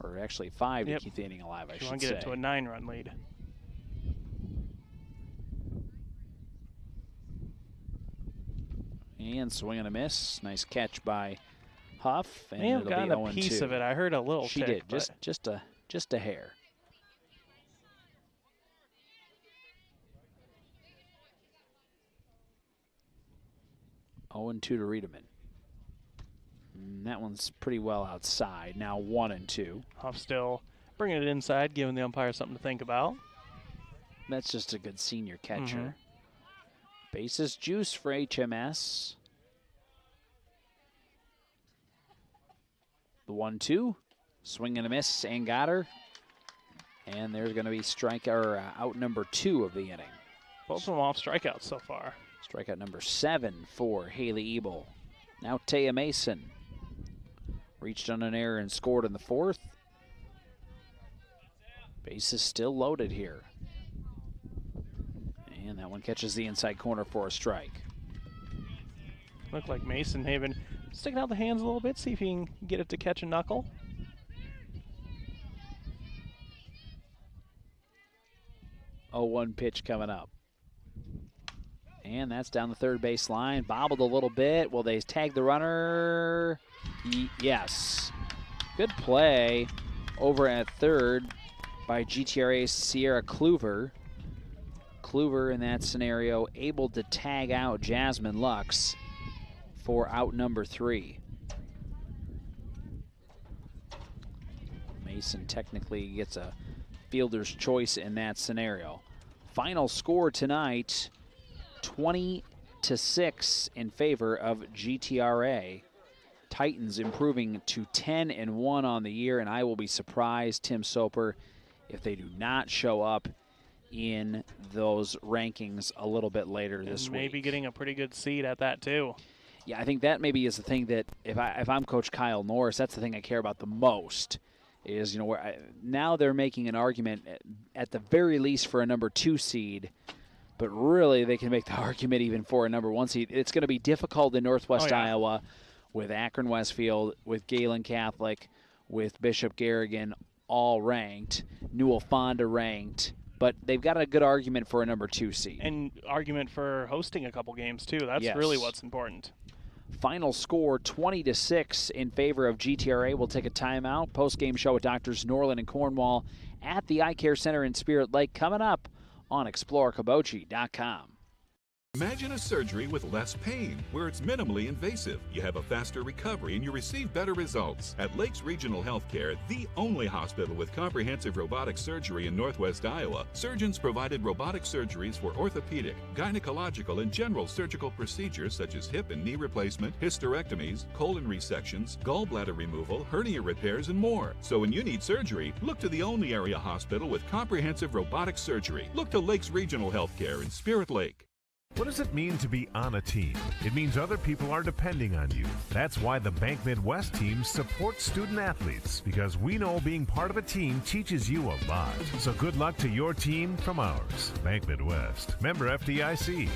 Or actually 5 to keep the inning alive, I should say. You want to get it to a 9-run lead. And swing and a miss. Nice catch by Huff. And may have it'll gotten be a piece of it. I heard a little She tick, did, just a hair. Oh, and 2 to Riedemann. That one's pretty well outside. Now 1-2. Huff still bringing it inside, giving the umpire something to think about. That's just a good senior catcher. Bases juice for HMS. The 1-2. Swing and a miss, and got her. And there's going to be out number 2 of the inning. Both of them off strikeouts so far. Strikeout number 7 for Haley Ebel. Now Taya Mason. Reached on an error and scored in the 4th. Bases still loaded here. And that one catches the inside corner for a strike. Looked like Mason may have been sticking out the hands a little bit, see if he can get it to catch a knuckle. Oh, 1 pitch coming up. And that's down the third base line. Bobbled a little bit. Will they tag the runner? Yes. Good play over at third by GTRA's Sierra Kluver. Kluver in that scenario able to tag out Jasmine Lux for out number 3. Mason technically gets a fielder's choice in that scenario. Final score tonight, 20-6 in favor of GTRA. Titans improving to 10-1 on the year, and I will be surprised, Tim Soper, if they do not show up in those rankings a little bit later this week. Maybe getting a pretty good seed at that too. Yeah, I think that maybe is the thing that if I'm Coach Kyle Norris, that's the thing I care about the most. Is now they're making an argument at the very least for a number 2 seed, but really they can make the argument even for a number 1 seed. It's going to be difficult in Northwest Iowa with Akron Westfield, with Galen Catholic, with Bishop Garrigan all ranked, Newell Fonda ranked. But they've got a good argument for a number 2 seed. And argument for hosting a couple games, too. That's really what's important. Final score, 20-6 in favor of GTRA. We'll take a timeout. Post-game show with Doctors Norland and Cornwall at the Eye Care Center in Spirit Lake coming up on ExploreKabochi.com. Imagine a surgery with less pain, where it's minimally invasive. You have a faster recovery and you receive better results. At Lakes Regional Healthcare, the only hospital with comprehensive robotic surgery in Northwest Iowa, surgeons provided robotic surgeries for orthopedic, gynecological, and general surgical procedures such as hip and knee replacement, hysterectomies, colon resections, gallbladder removal, hernia repairs, and more. So when you need surgery, look to the only area hospital with comprehensive robotic surgery. Look to Lakes Regional Healthcare in Spirit Lake. What does it mean to be on a team? It means other people are depending on you. That's why the Bank Midwest team supports student athletes, because we know being part of a team teaches you a lot. So good luck to your team from ours. Bank Midwest, member FDIC.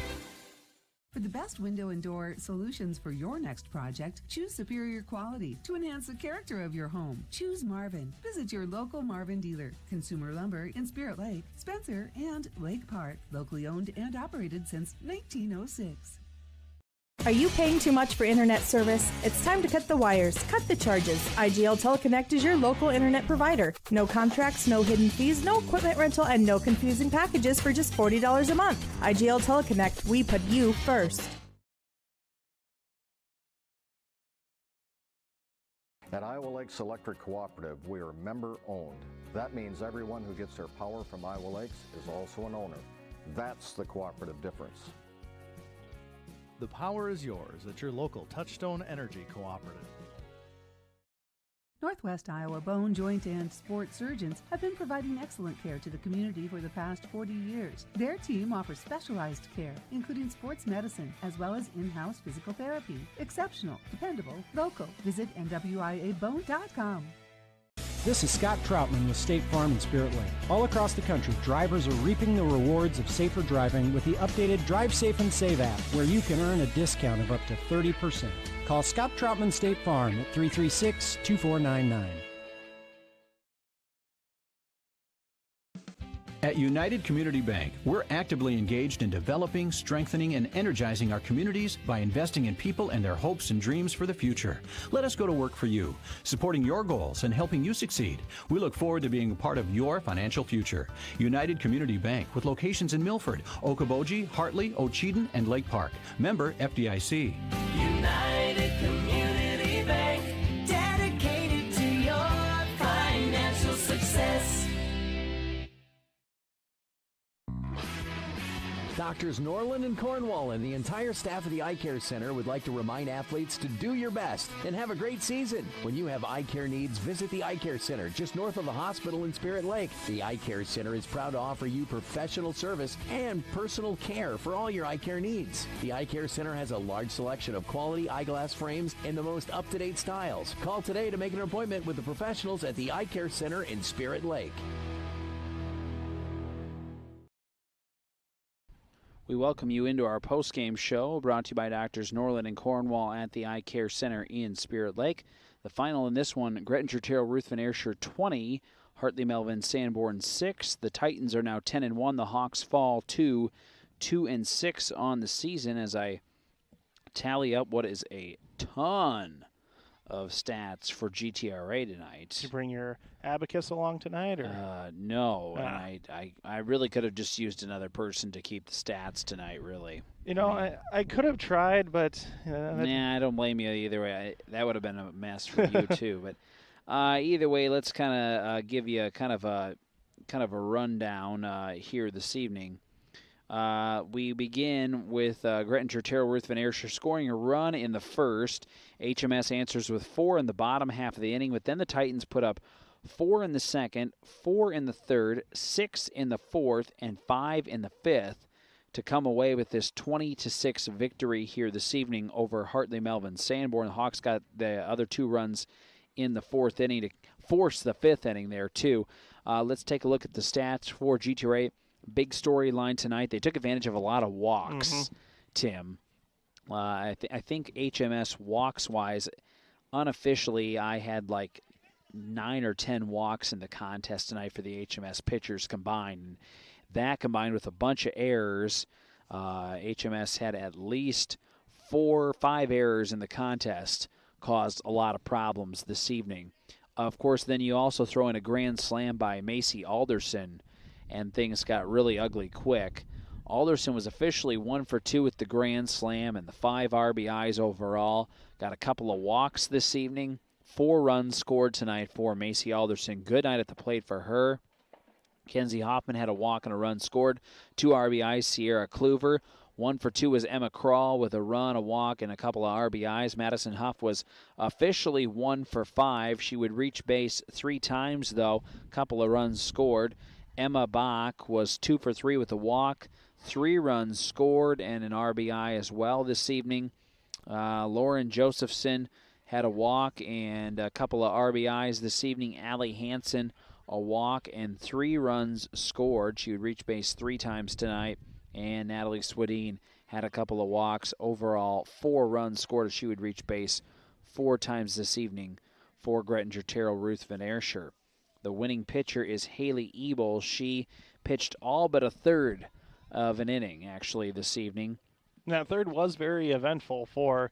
For the best window and door solutions for your next project, choose superior quality to enhance the character of your home. Choose Marvin. Visit your local Marvin dealer. Consumer Lumber in Spirit Lake, Spencer, and Lake Park. Locally owned and operated since 1906. Are you paying too much for internet service? It's time to cut the wires, cut the charges. IGL Teleconnect is your local internet provider. No contracts, no hidden fees, no equipment rental, and no confusing packages for just $40 a month. IGL Teleconnect, we put you first. At Iowa Lakes Electric Cooperative, we are member-owned. That means everyone who gets their power from Iowa Lakes is also an owner. That's the cooperative difference. The power is yours at your local Touchstone Energy Cooperative. Northwest Iowa bone, joint, and sports surgeons have been providing excellent care to the community for the past 40 years. Their team offers specialized care, including sports medicine, as well as in-house physical therapy. Exceptional, dependable, local. Visit NWIAbone.com. This is Scott Troutman with State Farm in Spirit Lake. All across the country, drivers are reaping the rewards of safer driving with the updated Drive Safe and Save app, where you can earn a discount of up to 30%. Call Scott Troutman State Farm at 336-2499. At United Community Bank, we're actively engaged in developing, strengthening, and energizing our communities by investing in people and their hopes and dreams for the future. Let us go to work for you, supporting your goals and helping you succeed. We look forward to being a part of your financial future. United Community Bank, with locations in Milford, Okoboji, Hartley, Ocheyedan, and Lake Park. Member FDIC. United Community Bank, dedicated to your financial success. Doctors Norland and Cornwall and the entire staff of the Eye Care Center would like to remind athletes to do your best and have a great season. When you have eye care needs, visit the Eye Care Center just north of the hospital in Spirit Lake. The Eye Care Center is proud to offer you professional service and personal care for all your eye care needs. The Eye Care Center has a large selection of quality eyeglass frames and the most up-to-date styles. Call today to make an appointment with the professionals at the Eye Care Center in Spirit Lake. We welcome you into our post-game show brought to you by Doctors Norland and Cornwall at the Eye Care Center in Spirit Lake. The final in this one, Graettinger-Terril Ruthven-Ayrshire 20, Hartley-Melvin-Sanborn 6. The Titans are now 10-1. The Hawks fall to 2-6 on the season as I tally up what is a ton of stats for GTRA tonight. Did you bring your abacus along tonight? Or? No, and I really could have just used another person to keep the stats tonight, really. You know, I could have tried, but... Nah, I don't blame you either way. That would have been a mess for you, too. But either way, let's kind of give you kind of a rundown here this evening. We begin with Graettinger-Terril Ruthven-Ayrshire scoring a run in the first. HMS answers with 4 in the bottom half of the inning, but then the Titans put up 4 in the second, 4 in the third, 6 in the fourth, and 5 in the fifth to come away with this 20-6 victory here this evening over Hartley-Melvin-Sanborn. The Hawks got the other 2 runs in the fourth inning to force the fifth inning there, too. Let's take a look at the stats for GTRA. Big storyline tonight. They took advantage of a lot of walks, Tim. I think HMS walks-wise, unofficially, I had like 9 or 10 walks in the contest tonight for the HMS pitchers combined. That combined with a bunch of errors, HMS had at least 4 or 5 errors in the contest, caused a lot of problems this evening. Of course, then you also throw in a grand slam by Macy Alderson, and things got really ugly quick. Alderson was officially 1 for 2 with the grand slam and the 5 RBIs overall. Got a couple of walks this evening. 4 runs scored tonight for Macy Alderson. Good night at the plate for her. Kenzie Hoffman had a walk and a run scored. 2 RBIs, Sierra Kluver. 1 for 2 was Emma Krall with a run, a walk, and a couple of RBIs. Madison Huff was officially 1 for 5. She would reach base 3 times, though. A couple of runs scored. Emma Bach was 2 for 3 with a walk, 3 runs scored, and an RBI as well this evening. Lauren Josephson had a walk and a couple of RBIs this evening. Allie Hanson, a walk and 3 runs scored. She would reach base 3 times tonight. And Natalie Swedeen had a couple of walks. Overall, 4 runs scored. She would reach base 4 times this evening for Graettinger-Terril Ruthven-Ayrshire. The winning pitcher is Haley Ebel. She pitched all but a third of an inning, actually, this evening. And that third was very eventful for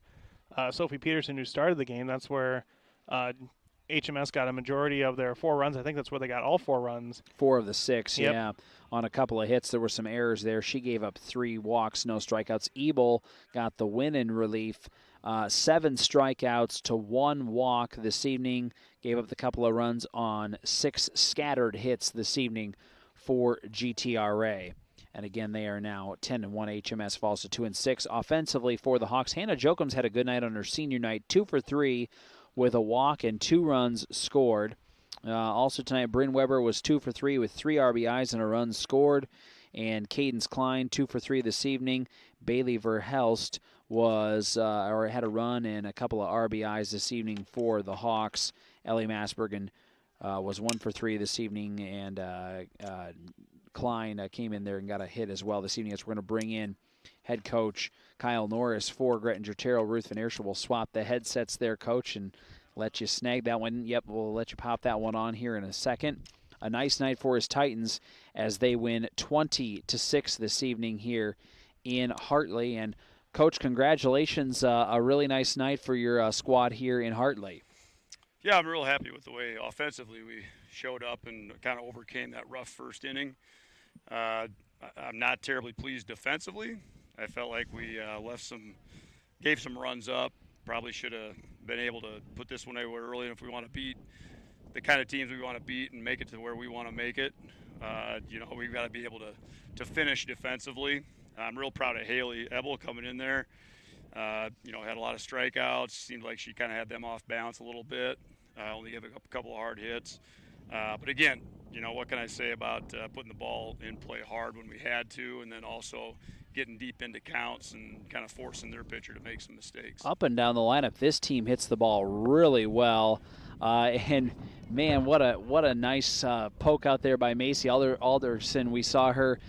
Sophie Peterson, who started the game. That's where HMS got a majority of their 4 runs. I think that's where they got all 4 runs. 4 of the 6, Yep. yeah. On a couple of hits, there were some errors there. She gave up 3 walks, no strikeouts. Ebel got the win in relief. 7 strikeouts to 1 walk this evening. Gave up the couple of runs on 6 scattered hits this evening for GTRA. And again, they are now 10-1. HMS falls to 2-6. Offensively for the Hawks, Hannah Jokums had a good night on her senior night. 2 for 3 with a walk and 2 runs scored. Also tonight, Brynn Webber was 2 for 3 with 3 RBIs and a run scored. And Cadence Klein, 2 for 3 this evening. Bailey Verhelst was had a run and a couple of RBIs this evening for the Hawks. Ellie Masbergen was 1 for 3 this evening, and Klein came in there and got a hit as well this evening. As we're going to bring in head coach Kyle Norris for Graettinger-Terril Ruthven-Ayrshire. We'll swap the headsets there, Coach, and let you snag that one. Yep, we'll let you pop that one on here in a second. A nice night for his Titans as they win 20-6 this evening here in Hartley. And Coach, congratulations! A really nice night for your squad here in Hartley. Yeah, I'm real happy with the way offensively we showed up and kind of overcame that rough first inning. I'm not terribly pleased defensively. I felt like we gave some runs up. Probably should have been able to put this one away early. And if we want to beat the kind of teams we want to beat and make it to where we want to make it, we've got to be able to finish defensively. I'm real proud of Haley Ebel coming in there. Had a lot of strikeouts. Seemed like she kind of had them off balance a little bit. Only gave a couple of hard hits. But again, what can I say about putting the ball in play hard when we had to, and then also getting deep into counts and kind of forcing their pitcher to make some mistakes. Up and down the lineup, this team hits the ball really well. And, man, what a nice poke out there by Macy Alderson. We saw her,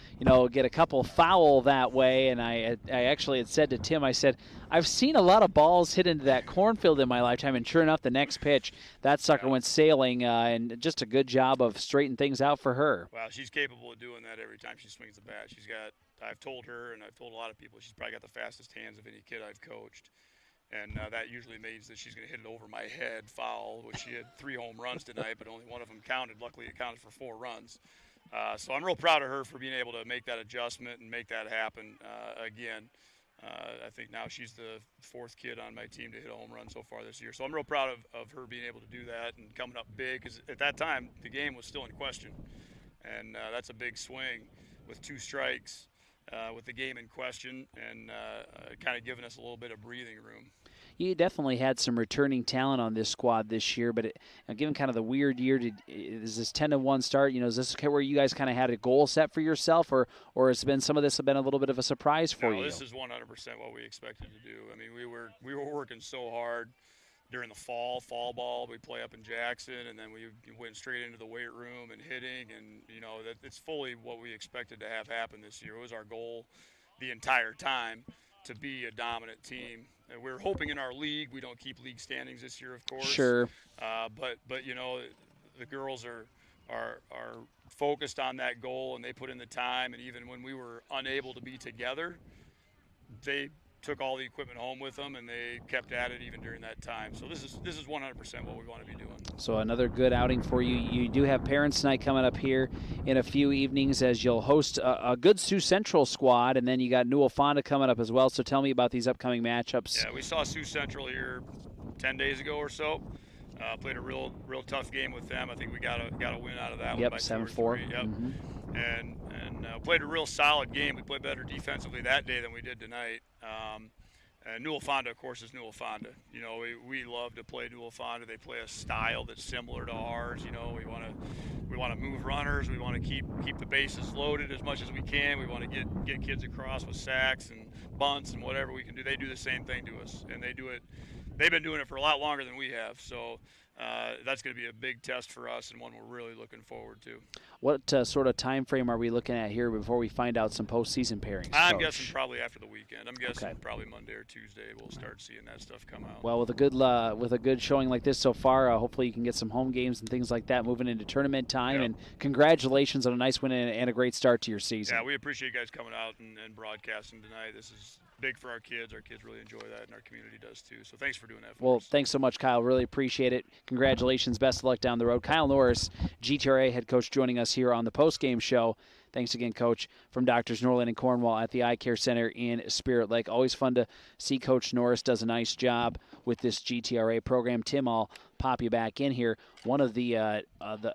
get a couple foul that way, and I actually had said to Tim, I said, I've seen a lot of balls hit into that cornfield in my lifetime, and sure enough, the next pitch, that sucker went sailing, and just a good job of straightening things out for her. Well, she's capable of doing that every time she swings the bat. I've told her, and I've told a lot of people, she's probably got the fastest hands of any kid I've coached. And that usually means that she's going to hit it over my head foul, which she had 3 home runs tonight, but only one of them counted. Luckily, it counted for 4 runs. So I'm real proud of her for being able to make that adjustment and make that happen again. I think now she's the 4th kid on my team to hit a home run so far this year. So I'm real proud of her being able to do that and coming up big, because at that time the game was still in question. And that's a big swing with 2 strikes with the game in question and kind of giving us a little bit of breathing room. You definitely had some returning talent on this squad this year, but given kind of the weird year, is this 10-1 start? Is this where you guys kind of had a goal set for yourself, or has been some of this have been a little bit of a surprise for you? No, this is 100% what we expected to do. I mean, we were working so hard during the fall ball. We play up in Jackson, and then we went straight into the weight room and hitting, and that it's fully what we expected to have happen this year. It was our goal the entire time to be a dominant team. And we're hoping in our league we don't keep league standings this year, of course. Sure. But the girls are focused on that goal, and they put in the time. And even when we were unable to be together, they took all the equipment home with them, and they kept at it even during that time. So this is 100% what we want to be doing. So another good outing for you. You do have Parents Night coming up here in a few evenings as you'll host a good Sioux Central squad, and then you got Newell Fonda coming up as well. So tell me about these upcoming matchups. Yeah, we saw Sioux Central here 10 days ago or so. Played a real tough game with them. I think we got a win out of that one by 7-4. Yep. Mm-hmm. And played a real solid game. We played better defensively that day than we did tonight. And Newell Fonda, of course, is Newell Fonda. We love to play Newell Fonda. They play a style that's similar to ours. We want to move runners. We want to keep the bases loaded as much as we can. We want to get kids across with sacks and bunts and whatever we can do. They do the same thing to us, and they do it. They've been doing it for a lot longer than we have. So that's going to be a big test for us and one we're really looking forward to. What sort of time frame are we looking at here before we find out some postseason pairings? I'm guessing probably after the weekend. I'm guessing probably Monday or Tuesday we'll start seeing that stuff come out. Well, with a good showing like this so far, hopefully you can get some home games and things like that moving into tournament time. Yep. And congratulations on a nice win and a great start to your season. Yeah, we appreciate you guys coming out and broadcasting tonight. This is big for our kids. Our kids really enjoy that, and our community does too. So thanks for doing that for us. Thanks so much, Kyle. Really appreciate it. Congratulations. Best of luck down the road. Kyle Norris, GTRA head coach, joining us here on the postgame show. Thanks again, Coach, from Doctors Norland and Cornwall at the Eye Care Center in Spirit Lake. Always fun to see Coach Norris does a nice job with this GTRA program. Tim, I'll pop you back in here. One of the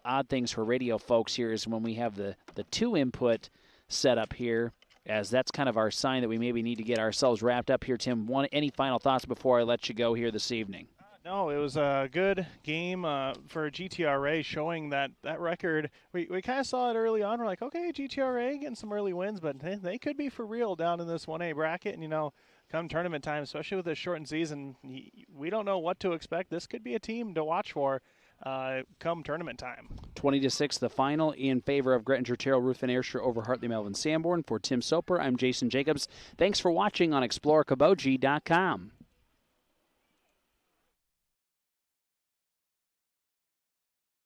odd things for radio folks here is when we have the two input set up here, as that's kind of our sign that we maybe need to get ourselves wrapped up here. Tim, any final thoughts before I let you go here this evening? No, it was a good game for GTRA, showing that record. We kind of saw it early on. We're like, okay, GTRA getting some early wins, but they could be for real down in this 1A bracket. And, come tournament time, especially with this shortened season, we don't know what to expect. This could be a team to watch for come tournament time. 20-6, the final in favor of Graettinger-Terril Ruthven-Ayrshire over Hartley-Melvin-Sanborn. For Tim Soper, I'm Jason Jacobs. Thanks for watching on ExploreKaboji.com.